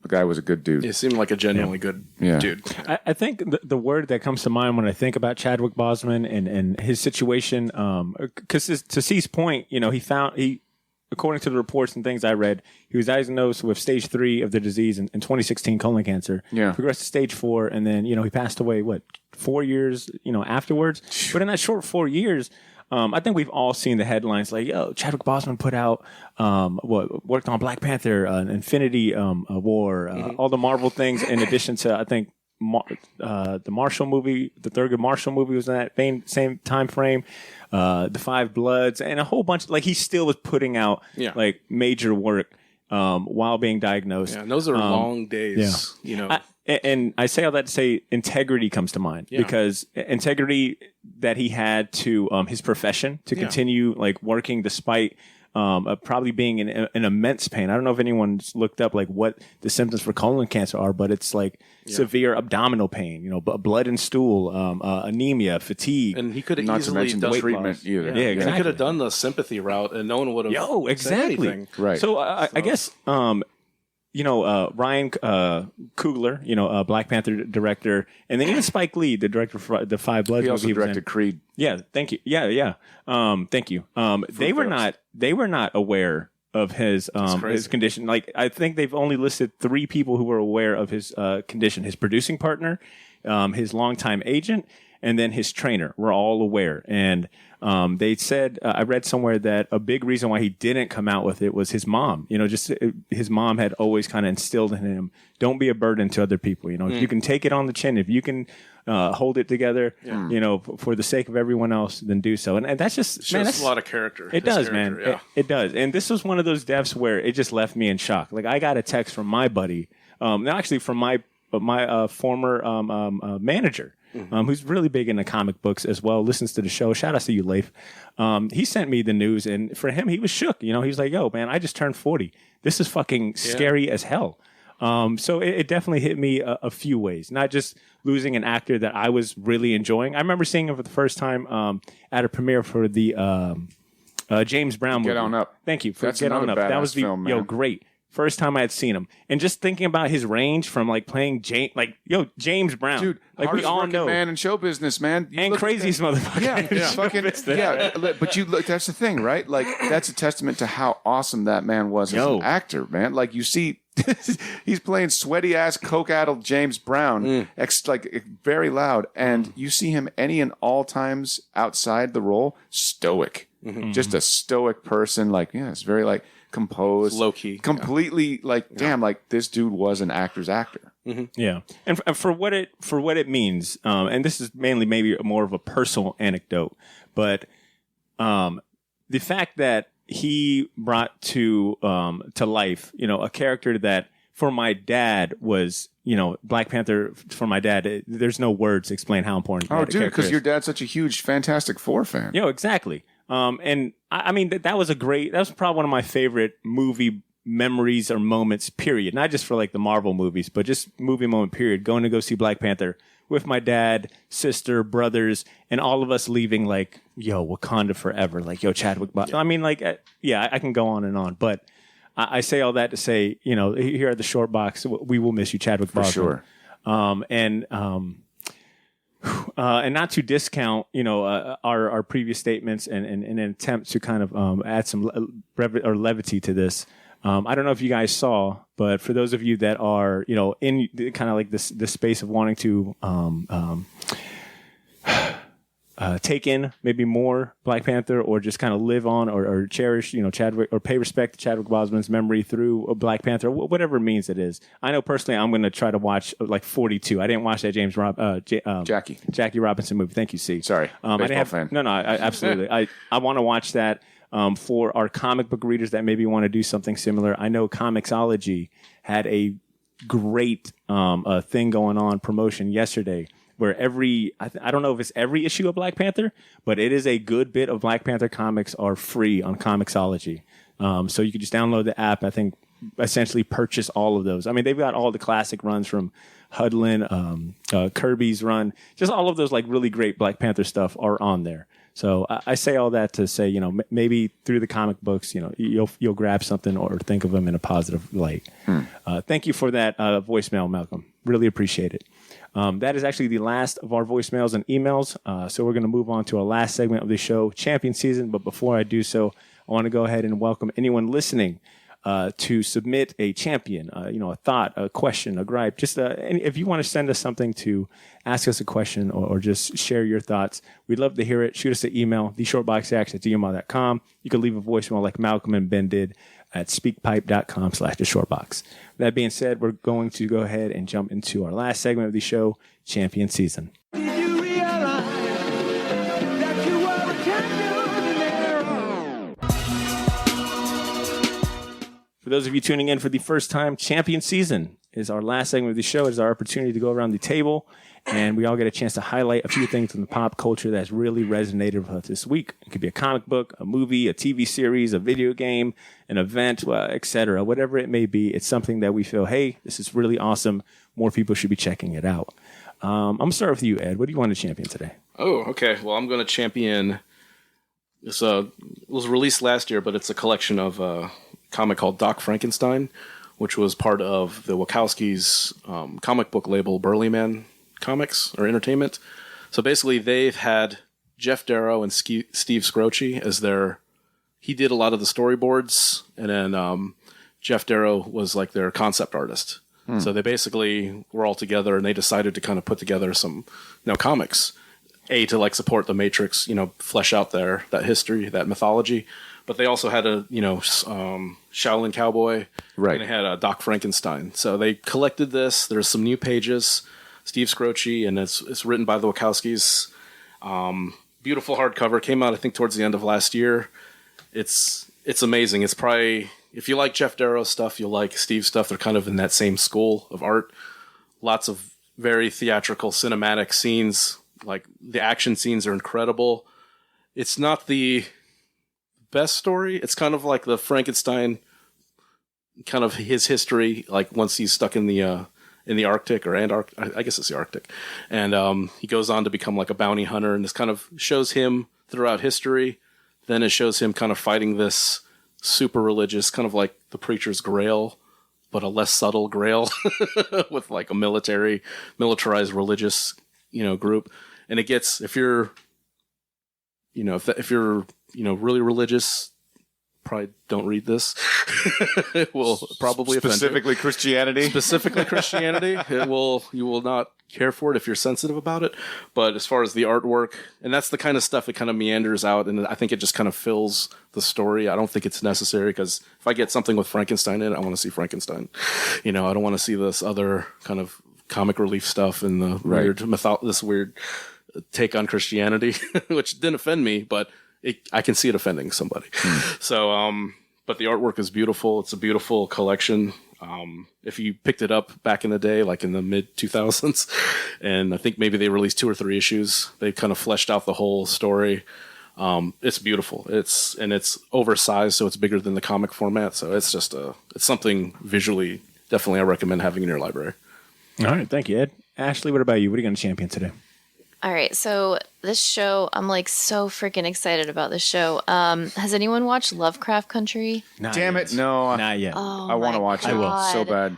good dude. It seemed like a genuinely good dude. I think the word that comes to mind when I think about Chadwick Boseman and his situation, because to C's point, he according to the reports and things I read, he was diagnosed with stage 3 of the disease in 2016, colon cancer. Yeah. Progressed to stage 4, and then, he passed away, 4 years, afterwards. But in that short 4 years, I think we've all seen the headlines like, yo, Chadwick Boseman put out, worked on Black Panther, Infinity War, all the Marvel things, in addition to, I think, the Marshall movie, the Thurgood Marshall movie was in that same time frame. The Five Bloods, and a whole bunch. Like, he still was putting out like major work while being diagnosed. Yeah, and those are long days. Yeah. And I say all that to say integrity comes to mind, because integrity that he had to his profession to continue like working despite probably being in immense pain. I don't know if anyone's looked up like what the symptoms for colon cancer are, but it's like severe abdominal pain, blood and stool, anemia, fatigue. And he could have not easily to mention done the treatment either. Yeah, exactly. He could have done the sympathy route, and no one would have. Exactly. Said anything. Right. So I guess Ryan Coogler, Black Panther director, and then even Spike Lee, the director for the Five Bloods. He also directed Creed. Yeah, thank you. Yeah. Thank you. They were not aware of his condition. Like, I think they've only listed 3 people who were aware of his condition. His producing partner, his longtime agent, and then his trainer were all aware. And they said, I read somewhere that a big reason why he didn't come out with it was his mom. His mom had always kind of instilled in him, don't be a burden to other people. If you can take it on the chin, if you can hold it together, for the sake of everyone else, then do so. And that's just, that's a lot of character. It does, man. Yeah. It does. And this was one of those deaths where it just left me in shock. Like, I got a text from my buddy, actually from my former manager, who's really big into comic books as well, listens to the show. Shout out to you, Leif. He sent me the news, and for him, he was shook. He was like, yo, man, I just turned 40. This is fucking scary as hell. So it definitely hit me a few ways, not just losing an actor that I was really enjoying. I remember seeing him for the first time at a premiere for the James Brown movie. Get On Up. Thank you for That's Get On another Up. That was badass the film, man. great. First time I had seen him, and just thinking about his range from like playing James Brown, Dude, like we hardest all working know, man in show business, man. You and look at craziest motherfucker. Yeah, fucking but you look. That's the thing, right? Like that's a testament to how awesome that man was as an actor, man. Like you see, he's playing sweaty ass coke-addled James Brown, like very loud, and you see him any and all times outside the role, stoic, just a stoic person. Like it's very like composed, low key, completely like damn, like this dude was an actor's actor. Yeah, and for what it means, and this is mainly maybe more of a personal anecdote, but the fact that he brought to life, a character that for my dad was, Black Panther for my dad. There's no words to explain how important. Oh, dude, because your dad's such a huge Fantastic Four fan. Exactly. And I mean that was probably one of my favorite movie memories or moments, period. Not just for like the Marvel movies, but just movie moment, period. Going to go see Black Panther with my dad, sister, brothers, and all of us leaving like, Wakanda forever. Like, Chadwick Boseman. I mean, like, I can go on and on, but I say all that to say, here at the Short Box, we will miss you, Chadwick Boseman. For sure. And not to discount, our previous statements and an attempt to kind of add some levity to this. I don't know if you guys saw, but for those of you that are, in kind of like this space of wanting to take in maybe more Black Panther or just kind of live on or cherish, Chadwick, or pay respect to Chadwick Boseman's memory through a Black Panther, whatever means it is. I know personally I'm going to try to watch like 42. I didn't watch that Jackie Robinson movie. Thank you, C. Sorry, I didn't have, fan. No, absolutely. I want to watch that. For our comic book readers that maybe want to do something similar, I know Comixology had a great thing going on, promotion yesterday, where I don't know if it's every issue of Black Panther, but it is a good bit of Black Panther comics are free on Comixology. So you can just download the app, I think, essentially purchase all of those. I mean, they've got all the classic runs from Hudlin, Kirby's run, just all of those like really great Black Panther stuff are on there. So I say all that to say, maybe through the comic books, you'll grab something or think of them in a positive light. Thank you for that voicemail, Malcolm. Really appreciate it. That is actually the last of our voicemails and emails. So we're going to move on to our last segment of the show, Champion Season. But before I do so, I want to go ahead and welcome anyone listening to submit a champion, a thought, a question, a gripe. Just if you want to send us something to ask us a question or just share your thoughts, we'd love to hear it. Shoot us an email, theshortboxjacks@gmail.com. You can leave a voicemail like Malcolm and Ben did at speakpipe.com/theshortbox. That being said, we're going to go ahead and jump into our last segment of the show, Champion Season. For those of you tuning in for the first time, Champion Season is our last segment of the show. It is our opportunity to go around the table, and we all get a chance to highlight a few things in the pop culture that's really resonated with us this week. It could be a comic book, a movie, a TV series, a video game, an event, etc. Whatever it may be, it's something that we feel, hey, this is really awesome. More people should be checking it out. I'm going to start with you, Ed. What do you want to champion today? Oh, okay. Well, I'm going to champion this. It was released last year, but it's a collection of comic called Doc Frankenstein, which was part of the Wachowskis' comic book label Burly Man Comics or Entertainment. So basically, they've had Jeff Darrow and Steve Scroce as he did a lot of the storyboards, and then Jeff Darrow was like their concept artist. So they basically were all together, and they decided to kind of put together some comics, to like support the Matrix, flesh out that history, that mythology. But they also had a Shaolin Cowboy, right? And they had Doc Frankenstein. So they collected this. There's some new pages, Steve Scroce, and it's written by the Wachowskis. Beautiful hardcover, came out I think towards the end of last year. It's amazing. It's probably, if you like Jeff Darrow stuff, you'll like Steve's stuff. They're kind of in that same school of art. Lots of very theatrical, cinematic scenes. Like the action scenes are incredible. It's not the best story. It's kind of like the Frankenstein kind of his history, like once he's stuck in the Arctic or Antarctic. I guess it's the Arctic, and he goes on to become like a bounty hunter, and this kind of shows him throughout history. Then it shows him kind of fighting this super religious, kind of like the Preacher's Grail, but a less subtle Grail with like a militarized religious, group. And it gets, if you're really religious, probably don't read this. It will probably Specifically Christianity. You will not care for it if you're sensitive about it. But as far as the artwork, and that's the kind of stuff it kind of meanders out, and I think it just kind of fills the story. I don't think it's necessary, because if I get something with Frankenstein in it, I want to see Frankenstein. I don't want to see this other kind of comic relief stuff and the this weird take on Christianity, which didn't offend me, but I can see it offending somebody. So, but the artwork is beautiful. It's a beautiful collection. If you picked it up back in the day, like in the mid 2000s, and I think maybe they released 2 or 3 issues, they kind of fleshed out the whole story. It's beautiful. It's oversized, so it's bigger than the comic format. So it's just it's something visually, definitely I recommend having in your library. All right. Thank you, Ed. Ashley, what about you? What are you going to champion today? All right, so this show, I'm like so freaking excited about this show. Has anyone watched Lovecraft Country? Damn it, no. Not yet. Oh, I want to watch it. I will. So bad.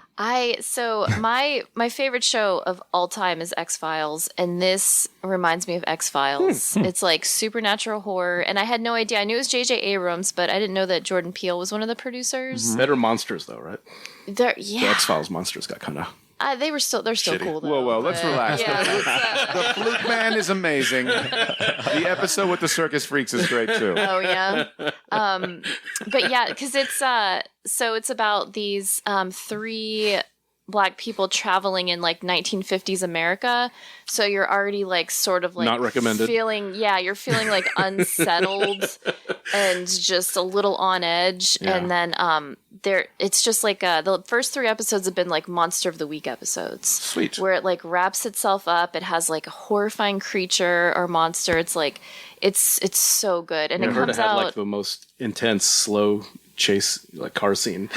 So my favorite show of all time is X-Files, and this reminds me of X-Files. It's like supernatural horror, and I had no idea. I knew it was J.J. Abrams, but I didn't know that Jordan Peele was one of the producers. Better monsters, though, right? The X-Files monsters got kind of... they're still Shitty. cool though. Whoa, let's relax. Yeah, The Fluke Man is amazing. The episode with the circus freaks is great too. Oh yeah. But yeah, because it's about these 3 Black people traveling in like 1950s America. So you're already like sort of like not recommended. You're feeling like unsettled and just a little on edge. Yeah. And then it's just like the first 3 episodes have been like Monster of the Week episodes. Sweet. Where it like wraps itself up. It has like a horrifying creature or monster. It's like it's so good. And I it heard comes it had out like the most intense slow chase, like car scene.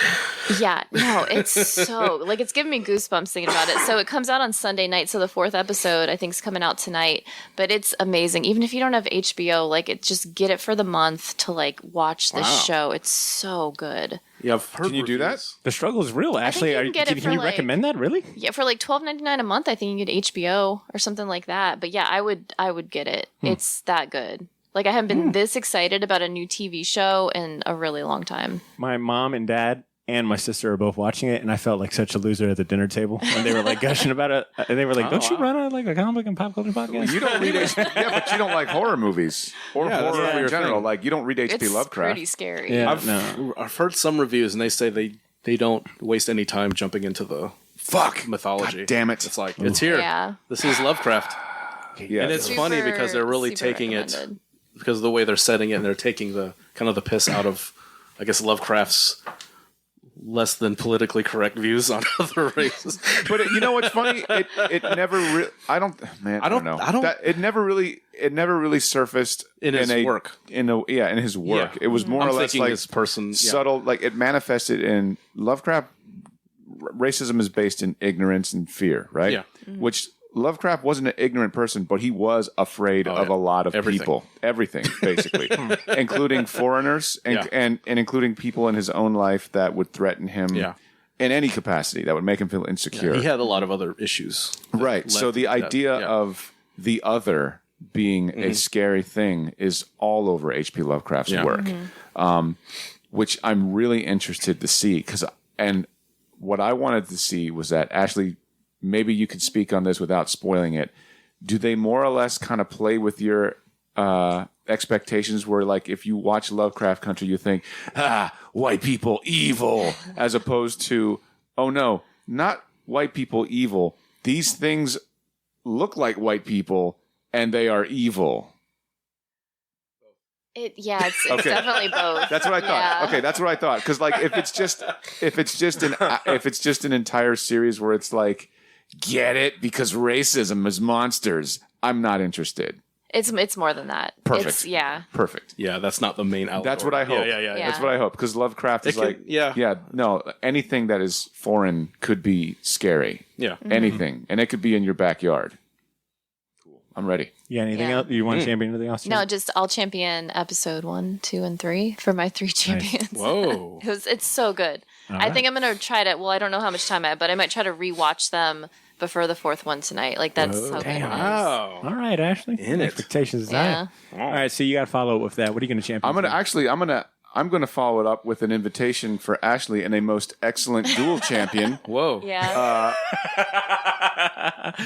Yeah, no, it's so like it's giving me goosebumps thinking about it. So it comes out on Sunday night, so the 4th episode I think is coming out tonight. But it's amazing. Even if you don't have HBO, like just get it for the month to like watch this show. It's so good. Yeah, I've heard. Can you do that? The struggle is real. Ashley, can you recommend that? Really? Yeah, for like $12.99 a month, I think you can get HBO or something like that. But yeah, I would get it. It's that good. Like, I haven't been this excited about a new TV show in a really long time. My mom and dad and my sister are both watching it, and I felt like such a loser at the dinner table when they were like gushing about it. And they were like, "Don't you run a like a comic and pop culture podcast?" You don't read but you don't like horror movies or horror in general. Thing. Like, you don't read H.P. Lovecraft. It's pretty scary. Yeah, I've heard some reviews, and they say they don't waste any time jumping into the mythology. God damn it! It's like it's here. Yeah. This is Lovecraft. Yeah, And it's funny because they're really taking it. Because of the way they're setting it, and they're taking the kind of the piss out of, I guess, Lovecraft's less than politically correct views on other races. But you know what's funny? It never. I don't know. It never really surfaced in his work. In his work, it was more or less like his person subtle. Like it manifested in Lovecraft. Racism is based in ignorance and fear, right? Yeah. Which Lovecraft wasn't an ignorant person, but he was afraid of a lot of people. Everything, basically. Including foreigners and including people in his own life that would threaten him in any capacity, that would make him feel insecure. Yeah, he had a lot of other issues. Right. So the idea of the other being a scary thing is all over H.P. Lovecraft's work, which I'm really interested to see. And what I wanted to see was that, Ashley, maybe you could speak on this without spoiling it. Do they more or less kind of play with your expectations where, like, if you watch Lovecraft Country, you think, white people evil, as opposed to, oh no, not white people evil. These things look like white people and they are evil. It's definitely both. That's what I thought. Yeah. Okay, that's what I thought. Because like, if it's just an entire series where it's like, get it because racism is monsters, I'm not interested. It's more than that. Perfect. It's, yeah. Perfect. Yeah, that's not the main allegory. That's what I hope. Yeah. That's what I hope. Because Lovecraft is no, anything that is foreign could be scary. Yeah. Anything. And it could be in your backyard. Cool. I'm ready. Yeah, anything else? You want to champion anything else? No, just I'll champion episode 1, 2, and 3 for my 3 champions. Whoa. It's so good. I think I'm going to try to, well, I don't know how much time I have, but I might try to rewatch them before the 4th one tonight. Like, that's how good it is. Wow. All right, Ashley. Expectations is high. All right, so you got to follow up with that. What are you going to champion? I'm gonna follow it up with an invitation for Ashley and a most excellent dual champion. Whoa. Yeah.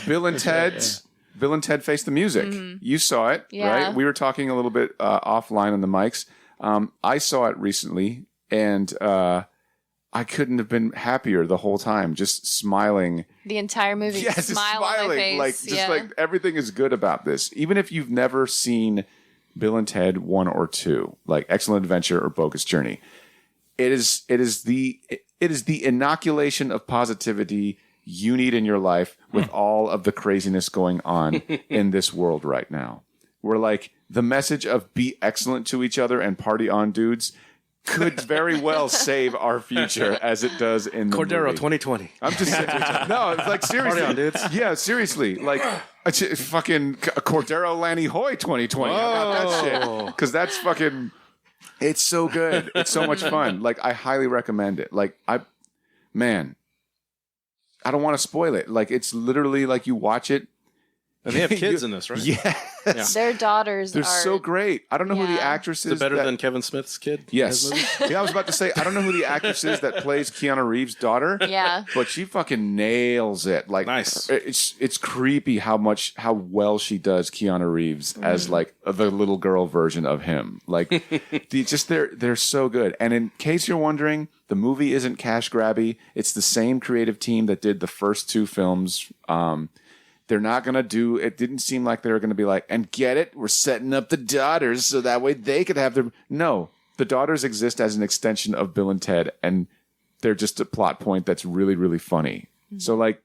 Bill and Ted Face the Music. You saw it, right? We were talking a little bit offline on the mics. I saw it recently, and I couldn't have been happier the whole time, just smiling. The entire movie, just smile on my face. Like everything is good about this. Even if you've never seen Bill and Ted 1 or 2, like Excellent Adventure or Bogus Journey, it is the inoculation of positivity you need in your life with all of the craziness going on in this world right now. We're like, the message of be excellent to each other and party on, dudes, could very well save our future as it does in the Cordero movie. 2020. I'm just saying. No, it's like seriously. Party on, dudes. Yeah, seriously. Like fucking Cordero Lanny Hoy 2020. How about that shit? Because that's fucking. It's so good. It's so much fun. Like, I highly recommend it. Like, I don't want to spoil it. Like, it's literally like you watch it. And they have kids in this, right? Yes. Their daughters They're are so great. I don't know who the actress is. Is it better than Kevin Smith's kid? Yes. Yeah, I was about to say, I don't know who the actress is that plays Keanu Reeves' daughter. Yeah. But she fucking nails it. Like, nice. It's creepy how well she does Keanu Reeves as like the little girl version of him. Like, they're so good. And in case you're wondering, the movie isn't cash grabby. It's the same creative team that did the first 2 films. They're not going to do, it didn't seem like they were going to be like, and get it, we're setting up the daughters so that way they could have their, no, the daughters exist as an extension of Bill and Ted, and they're just a plot point that's really, really funny. So like,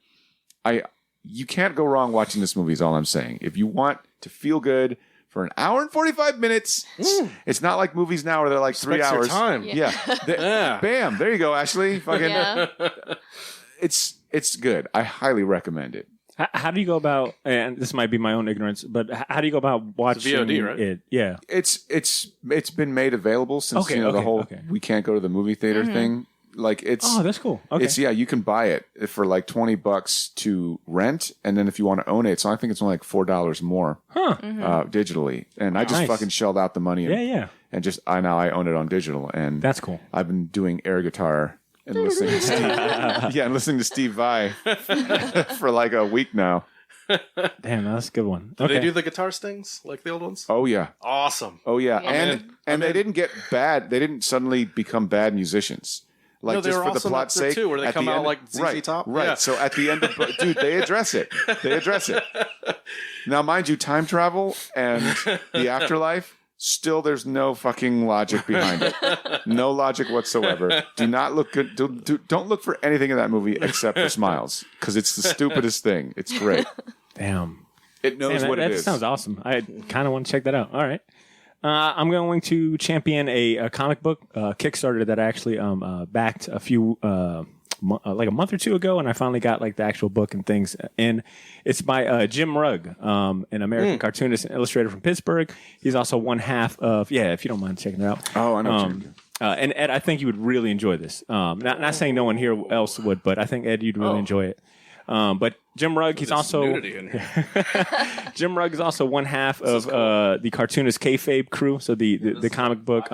you can't go wrong watching this movie is all I'm saying. If you want to feel good for an hour and 45 minutes, it's not like movies now where they're like 3 hours. Time. Yeah. Bam, there you go, Ashley. Fucking, it's good. I highly recommend it. How do you go about, and this might be my own ignorance, but how do you go about watching VOD, right? it? Yeah. It's been made available since the whole we can't go to the movie theater thing. Like that's cool. Okay. It's you can buy it for like $20 to rent, and then if you want to own it, so I think it's only like $4 more digitally. And I just fucking shelled out the money. And just I own it on digital, and that's cool. I've been doing air guitar and listening to Steve. Listening to Steve Vai for like a week now. Damn, that's a good one. Do they do the guitar stings like the old ones? Oh yeah. Awesome. Oh yeah. And they didn't get bad. They didn't suddenly become bad musicians. Like, no, they just were for the awesome plot's up there sake, too, where they come out like ZZ Top. Right. Yeah. So at the end of dude, they address it. Now, mind you, time travel and the afterlife. Still, there's no fucking logic behind it. No logic whatsoever. Do not look good. Don't look for anything in that movie except for smiles, because it's the stupidest thing. It's great. Damn. It knows what it is. That sounds awesome. I kind of want to check that out. All right. I'm going to champion a comic book Kickstarter that I actually backed a few like a month or two ago, and I finally got like the actual book and things. And it's by Jim Rugg, an American cartoonist and illustrator from Pittsburgh. He's also one half of if you don't mind checking it out. Oh, I know. And Ed, I think you would really enjoy this. Not saying no one here else would, but I think Ed, you'd really enjoy it. But Jim Rugg, he's also Jim Rugg is also one half of the cartoonist Kayfabe crew. So the comic book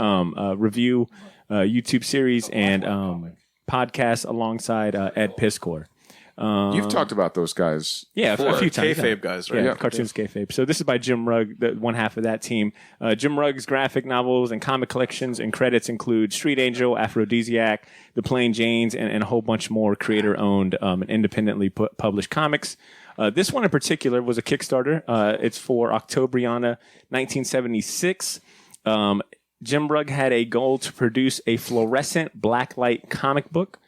review YouTube series and podcast alongside Ed Piscor. You've talked about those guys. Yeah, a few times. Kayfabe guys, right? Yeah, cartoons Kayfabe. So this is by Jim Rugg, the one half of that team. Jim Rugg's graphic novels and comic collections and credits include Street Angel, Aphrodisiac, The Plain Janes, and a whole bunch more creator-owned and independently published comics. This one in particular was a Kickstarter. It's for Octobriana 1976. Jim Rugg had a goal to produce a fluorescent blacklight comic book.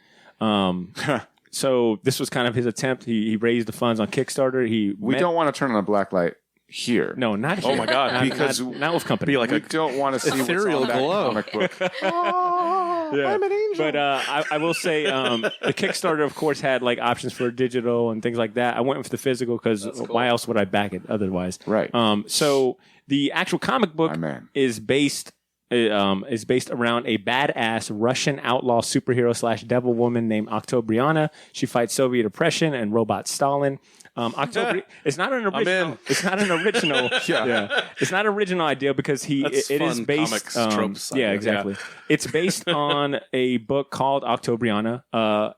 So this was kind of his attempt. He raised the funds on Kickstarter. We don't want to turn on a black light here. No, not Oh my God, Not- because not with company. Be like we a don't want to see what's ethereal on that glow. comic book. Yeah. I'm an angel. But I will say the Kickstarter, of course, had like options for digital and things like that. I went with the physical because why else would I back it otherwise? Right. So the actual comic book My man. is based around a badass Russian outlaw superhero / devil woman named Octobriana. She fights Soviet oppression and robot Stalin. It's not an original. It's not an original. Yeah. It's not an original idea because That's it is fun based. comics tropes, I Yeah, guess. exactly. It's based on a book called Octobriana,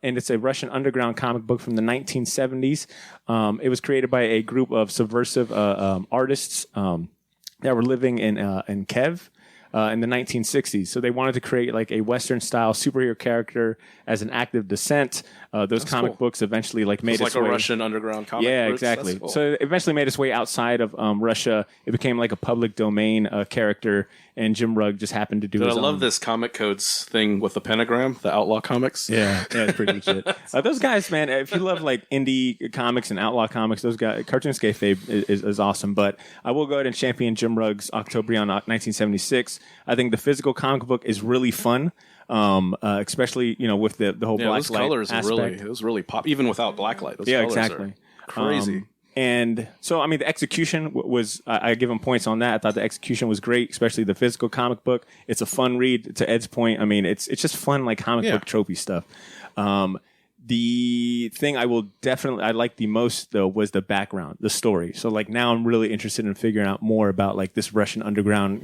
and it's a Russian underground comic book from the 1970s. It was created by a group of subversive artists that were living in Kiev. In the 1960s. So they wanted to create like a Western style superhero character as an act of dissent. Those comic cool. books eventually like made It's its like a way. Russian underground comic. Yeah, groups. exactly. That's cool. So it eventually made its way outside of Russia. It became like a public domain character, and Jim Rugg just happened to do But I his love own. this comic codes thing with the pentagram, the Outlaw comics. Yeah, it's pretty legit. Those guys, man, if you love like indie comics and outlaw comics, those guys, Cartoon Kayfabe is awesome. But I will go ahead and champion Jim Rugg's Octobriana 1976. I think the physical comic book is really fun, especially with the whole Yeah, black those light colors are aspect. it was really pop, even without blacklight. Those Yeah, colors exactly. are crazy. And so, I mean, the execution was, I give him points on that. I thought the execution was great, especially the physical comic book. It's a fun read. To Ed's point, I mean, it's just fun, like comic book trophy stuff. The thing I like the most though was the background, the story. So like now I'm really interested in figuring out more about like this Russian underground,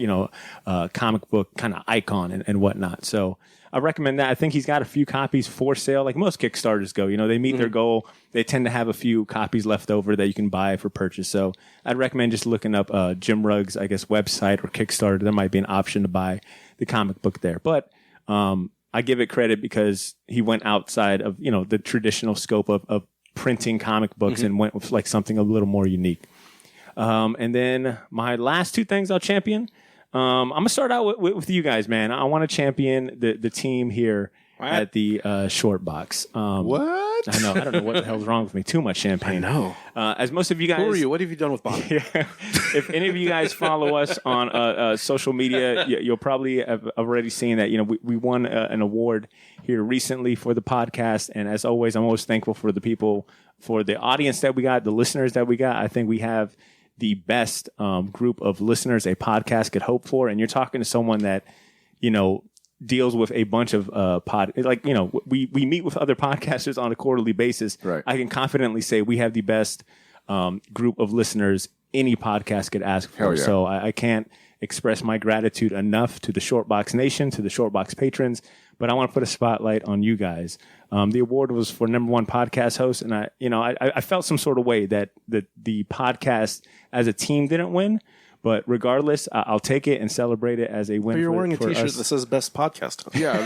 comic book kind of icon and whatnot. So I recommend that. I think he's got a few copies for sale, like most Kickstarters go. They meet their goal. They tend to have a few copies left over that you can buy for purchase. So I'd recommend just looking up Jim Rugg's, I guess, website or Kickstarter. There might be an option to buy the comic book there. But I give it credit because he went outside of the traditional scope of printing comic books and went with like something a little more unique. And then my last two things I'll champion. I'm gonna start out with you guys, man. I want to champion the team here at the Short Box. What? I know. I don't know what the hell's wrong with me. Too much champagne. I know. As most of you guys, Who are you? What have you done with Bob? If any of you guys follow us on social media, you'll probably have already seen that. We won an award here recently for the podcast, and as always, I'm always thankful for the people, for the audience that we got, the listeners that we got. I think we have the best group of listeners a podcast could hope for, and you're talking to someone that deals with a bunch of we meet with other podcasters on a quarterly basis. Right. I can confidently say we have the best group of listeners any podcast could ask for. Hell yeah. So I can't express my gratitude enough to the Shortbox Nation, to the Shortbox patrons, but I want to put a spotlight on you guys. The award was for #1 podcast host, and I felt some sort of way that the podcast as a team didn't win. But regardless, I'll take it and celebrate it as a win. But you're wearing a for T-shirt us. that says "Best Podcast." Host." Yeah,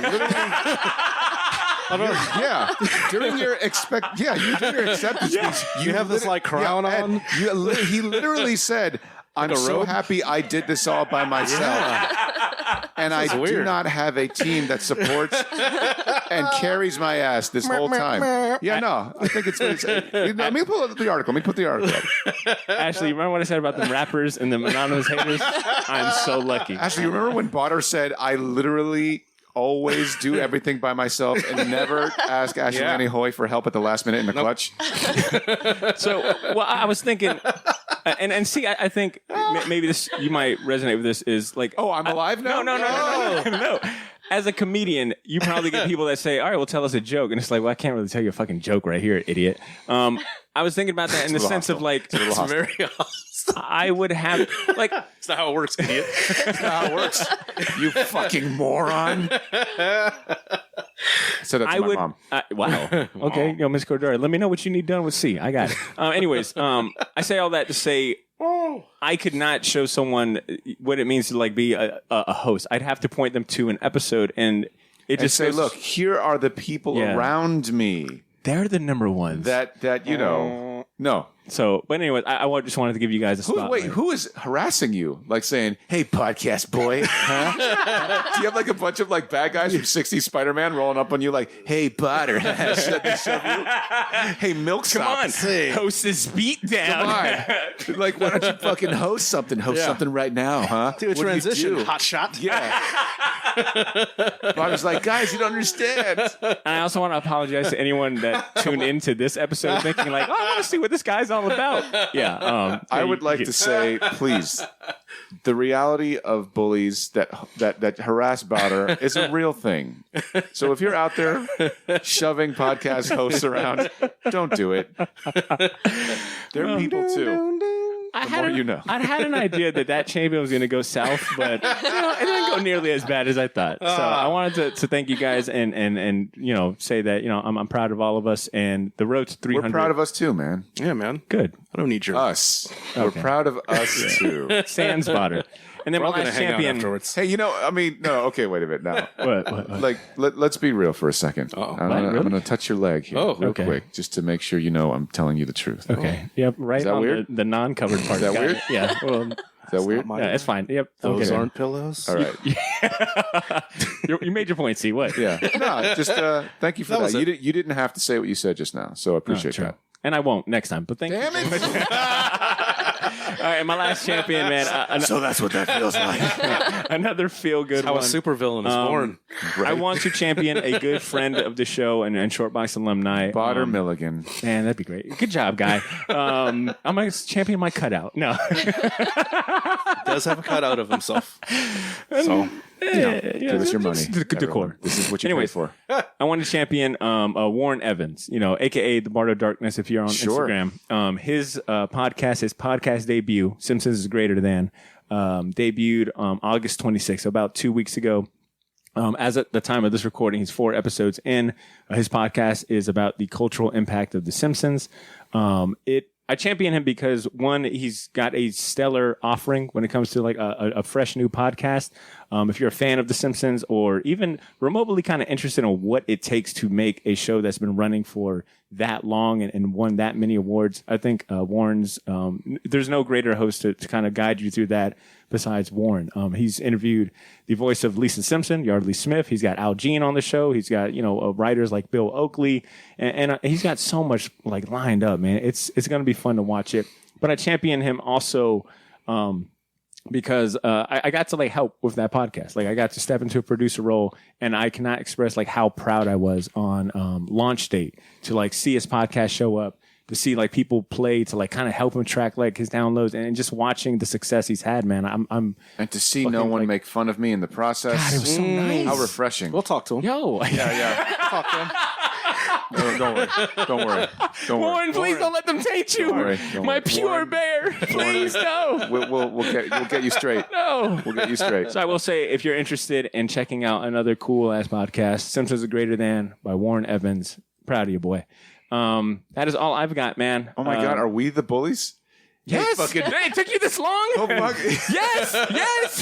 literally. Yeah, during your acceptance speech, You have this like crown Ed, on. he literally said, "I'm a so robe? happy I did this all by myself." And I do weird. not have a team that supports and carries my ass this whole time. Yeah, no, I think it's what it's. Let me pull up the article. Let me put the article up. Ashley, you remember what I said about the rappers and the anonymous haters? I'm so lucky. Actually, remember when Botter said, "I literally always do everything by myself and never ask Ashley Yeah. Annie Hoy for help at the last minute in the clutch"? So, well, I was thinking, and see, I think maybe this you might resonate with this is like, Oh, I'm alive now? no. As a comedian, you probably get people that say, "All right, well, tell us a joke," and it's like, "Well, I can't really tell you a fucking joke right here, idiot." I was thinking about that in the It's a little sense of hostile. like, It's very hostile. I would have like. That's not how it works, idiot. That's not how it works. You fucking moron. So that's I my would. mom. Wow. Okay, Miss Cordero, let me know what you need done with C. I got it. Anyways, I say all that to say I could not show someone what it means to like be a host. I'd have to point them to an episode, and it And just say, goes- look, here are the people Yeah. around me they're the number ones. that no. But anyway, I just wanted to give you guys a spotlight. Who is harassing you? Like saying, "Hey, podcast boy," huh? Do you have like a bunch of like bad guys from '60s Spider-Man rolling up on you, like, "Hey, Butter, shove you. Hey, Milk Come on, Hey. host this beat down. Come on. Like, why don't you fucking host something? Host something right now, huh? Do a transition. do? Hot shot. Yeah. I was like, guys, you don't understand. And I also want to apologize to anyone that tuned into this episode thinking like, oh, I want to see what this guy's all about. Yeah. I would like to say, please, the reality of bullies that harass Bowder is a real thing. So if you're out there shoving podcast hosts around, don't do it. They're people too. I had an idea that champion was going to go south, but it didn't go nearly as bad as I thought. So I wanted to thank you guys and say that I'm proud of all of us and the road to 300. We're proud of us too, man. Yeah, man. Good. I don't need your Us. We're proud of us too. Sans Butter. And then We're my all gonna last hang out champion. afterwards. Hey, no, okay, wait a minute now. What? Like, let's be real for a second. Uh-oh. I'm going to touch your leg here Oh, real okay. quick, just to make sure you know I'm telling you the truth. Okay. Yep. Right that on weird? the non-covered part. Is that Got weird? it. Yeah. Well, Is that weird? not yeah, it's fine. Yep. Those Okay. aren't pillows. All right. You made your point. See what? Yeah. No, just thank you for That that. was it. You didn't have to say what you said just now, so I appreciate True. that. And I won't next time. But thank Damn you. it! All right. My last champion, man. So that's what that feels like. Another feel-good How one. a supervillain is born. I want to champion a good friend of the show and Shortbox alumni. Botter Milligan. Man, that'd be great. Good job, guy. I'm going to champion my cutout. No. Does have a cutout of himself. So Give us your money. Decor. everyone. This is what you Anyways. pay for. I want to champion Warren Evans, aka the Bard of Darkness if you're on Sure. Instagram. His podcast debut, Simpsons is Greater Than, debuted August 26th, so about 2 weeks ago. As at the time of this recording, he's 4 episodes in. His podcast is about the cultural impact of The Simpsons. I champion him because, one, he's got a stellar offering when it comes to like a fresh new podcast. If you're a fan of The Simpsons or even remotely kind of interested in what it takes to make a show that's been running for that long and won that many awards, I think Warren's, there's no greater host to kind of guide you through that besides Warren. He's interviewed the voice of Lisa Simpson, Yardley Smith. He's got Al Jean on the show. He's got, writers like Bill Oakley, and he's got so much like lined up, man. It's going to be fun to watch it. But I champion him also, because I got to like help with that podcast. Like I got to step into a producer role, and I cannot express like how proud I was on launch date to like see his podcast show up, to see like people play, to like kind of help him track like his downloads, and just watching the success he's had, man. I'm And to see no one make fun of me in the process. God, it was so nice. How refreshing. we'll talk to him. Yo, Yeah. Talk to him. No, don't worry. Warren, please don't let them taint you. worry. Don't My worry. pure Warren. bear, please no. We'll get you straight. No. We'll get you straight. So I will say, if you're interested in checking out another cool ass podcast, Simpsons are Greater Than by Warren Evans. Proud of you, boy. That is all I've got, man. Oh my God, are we the bullies? Yes. fucking- Hey, it took you this long? Oh my- Yes.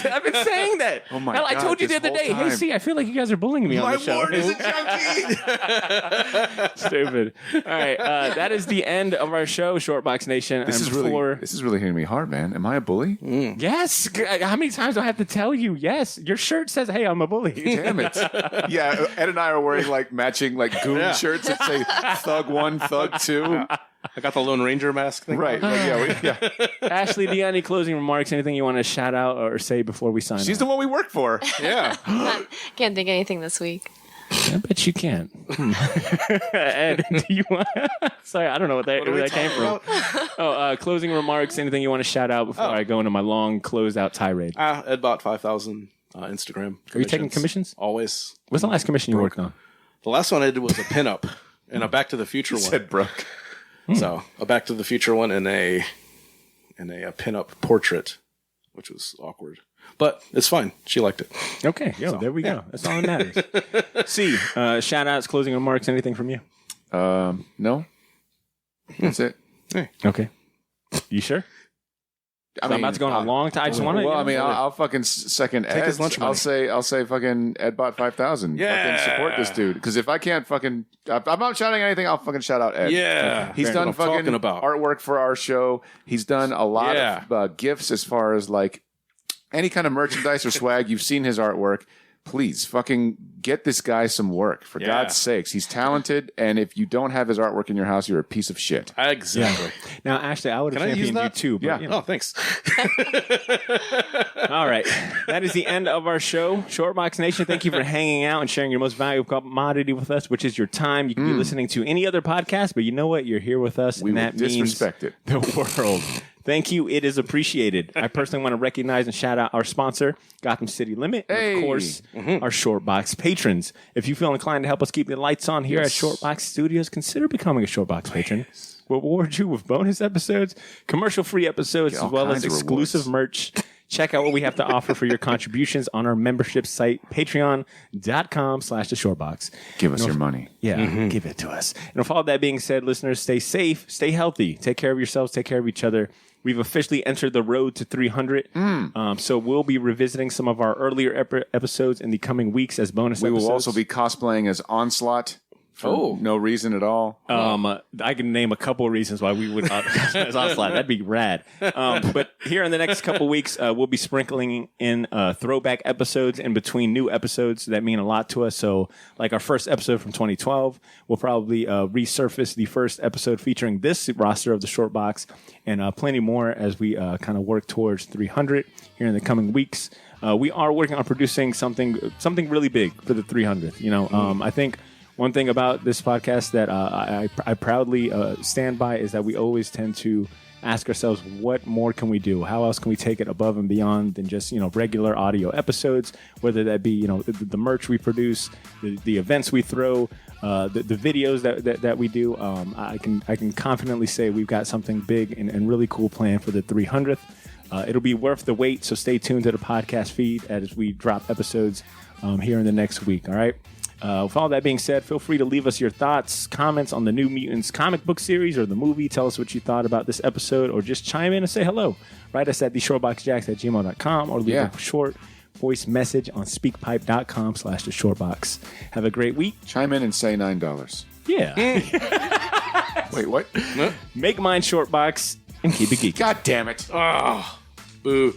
I've been saying that. Oh my Hell, I God, told you the this other day. whole Hey, time. see, I feel like you guys are bullying me on the show. Warren is a junkie. Stupid. All right, that is the end of our show, Shortbox Nation. This And is really hitting me hard, man. Am I a bully? Yes. How many times do I have to tell you? Yes. Your shirt says, "Hey, I'm a bully." Damn it. Yeah, Ed and I are wearing like matching like goon shirts that say Thug 1, Thug 2. I got the Lone Ranger mask thing. Right. Like, yeah. Ashley, do you got any closing remarks? Anything you want to shout out or say before we sign She's off? the one we work for. Yeah. Can't think of anything this week. I bet you can. Ed, do you want? Sorry, I don't know where that came from. Closing remarks. Anything you want to shout out before I go into my long closed out tirade? Edbot 5000 Instagram. Are you taking commissions? Always. What's the last commission you worked on? The last one I did was a pinup and a Back to the Future one. Said Brooke. So a Back to the Future one and a pinup portrait, which was awkward, but it's fine. She liked it. Okay, there we go. That's all that matters. See, shout outs, closing remarks, anything from you? No. That's it. Okay. You sure? I'm about to go on a long time. I just want to. Well, I mean, I'll fucking second Ed. his lunch money. I'll say fucking Ed bought 5,000. Yeah. Fucking support this dude. Because if I can't fucking, if I'm not shouting anything, I'll fucking shout out Ed. Yeah. He's That's done what I'm fucking talking about. artwork for our show. He's done a lot Yeah. of gifts as far as like any kind of merchandise or swag. You've seen his artwork. Please fucking get this guy some work, for God's sakes. He's talented, and if you don't have his artwork in your house, you're a piece of shit. Exactly. Now, Ashley, I would have Can I use championed you that? too. But, Yeah. you know. Oh, thanks. All right. That is the end of our show. Shortbox Nation, thank you for hanging out and sharing your most valuable commodity with us, which is your time. You can be listening to any other podcast, but you know what? You're here with us, We and will that means disrespect it. the world. Thank you. It is appreciated. I personally want to recognize and shout out our sponsor, Gotham City Limit, and Hey. of course, our Shortbox patrons. If you feel inclined to help us keep the lights on here at Shortbox Studios, consider becoming a Shortbox patron. We'll reward you with bonus episodes, commercial-free episodes, Get as all well as kinds of exclusive merch. Check out what we have to offer for your contributions on our membership site, patreon.com/theshortbox. Give us your money. Yeah, give it to us. And with all that being said, listeners, stay safe, stay healthy, take care of yourselves, take care of each other. We've officially entered the road to 300. So we'll be revisiting some of our earlier episodes in the coming weeks as bonus We episodes. will also be cosplaying as Onslaught for no reason at all. I can name a couple of reasons why we would as Onslaught. That'd be rad. But here in the next couple of weeks, we'll be sprinkling in throwback episodes in between new episodes that mean a lot to us. So, like our first episode from 2012, we'll probably resurface the first episode featuring this roster of the Short Box, and plenty more as we kind of work towards 300 here in the coming weeks. We are working on producing something really big for the 300th. You know, I think. One thing about this podcast that I proudly stand by is that we always tend to ask ourselves, what more can we do? How else can we take it above and beyond than just, regular audio episodes, whether that be, the merch we produce, the events we throw, the videos that we do. I can confidently say we've got something big and really cool planned for the 300th. It'll be worth the wait, so stay tuned to the podcast feed as we drop episodes here in the next week, all right? With all that being said, feel free to leave us your thoughts, comments on the New Mutants comic book series or the movie. Tell us what you thought about this episode, or just chime in and say hello. Write us at theshortboxjacks@gmail.com or leave a short voice message on speakpipe.com/theshortbox. Have a great week. Chime in and say $9. Yeah. Wait, what? Make mine Shortbox and keep it geeky. God damn it. Oh, boo.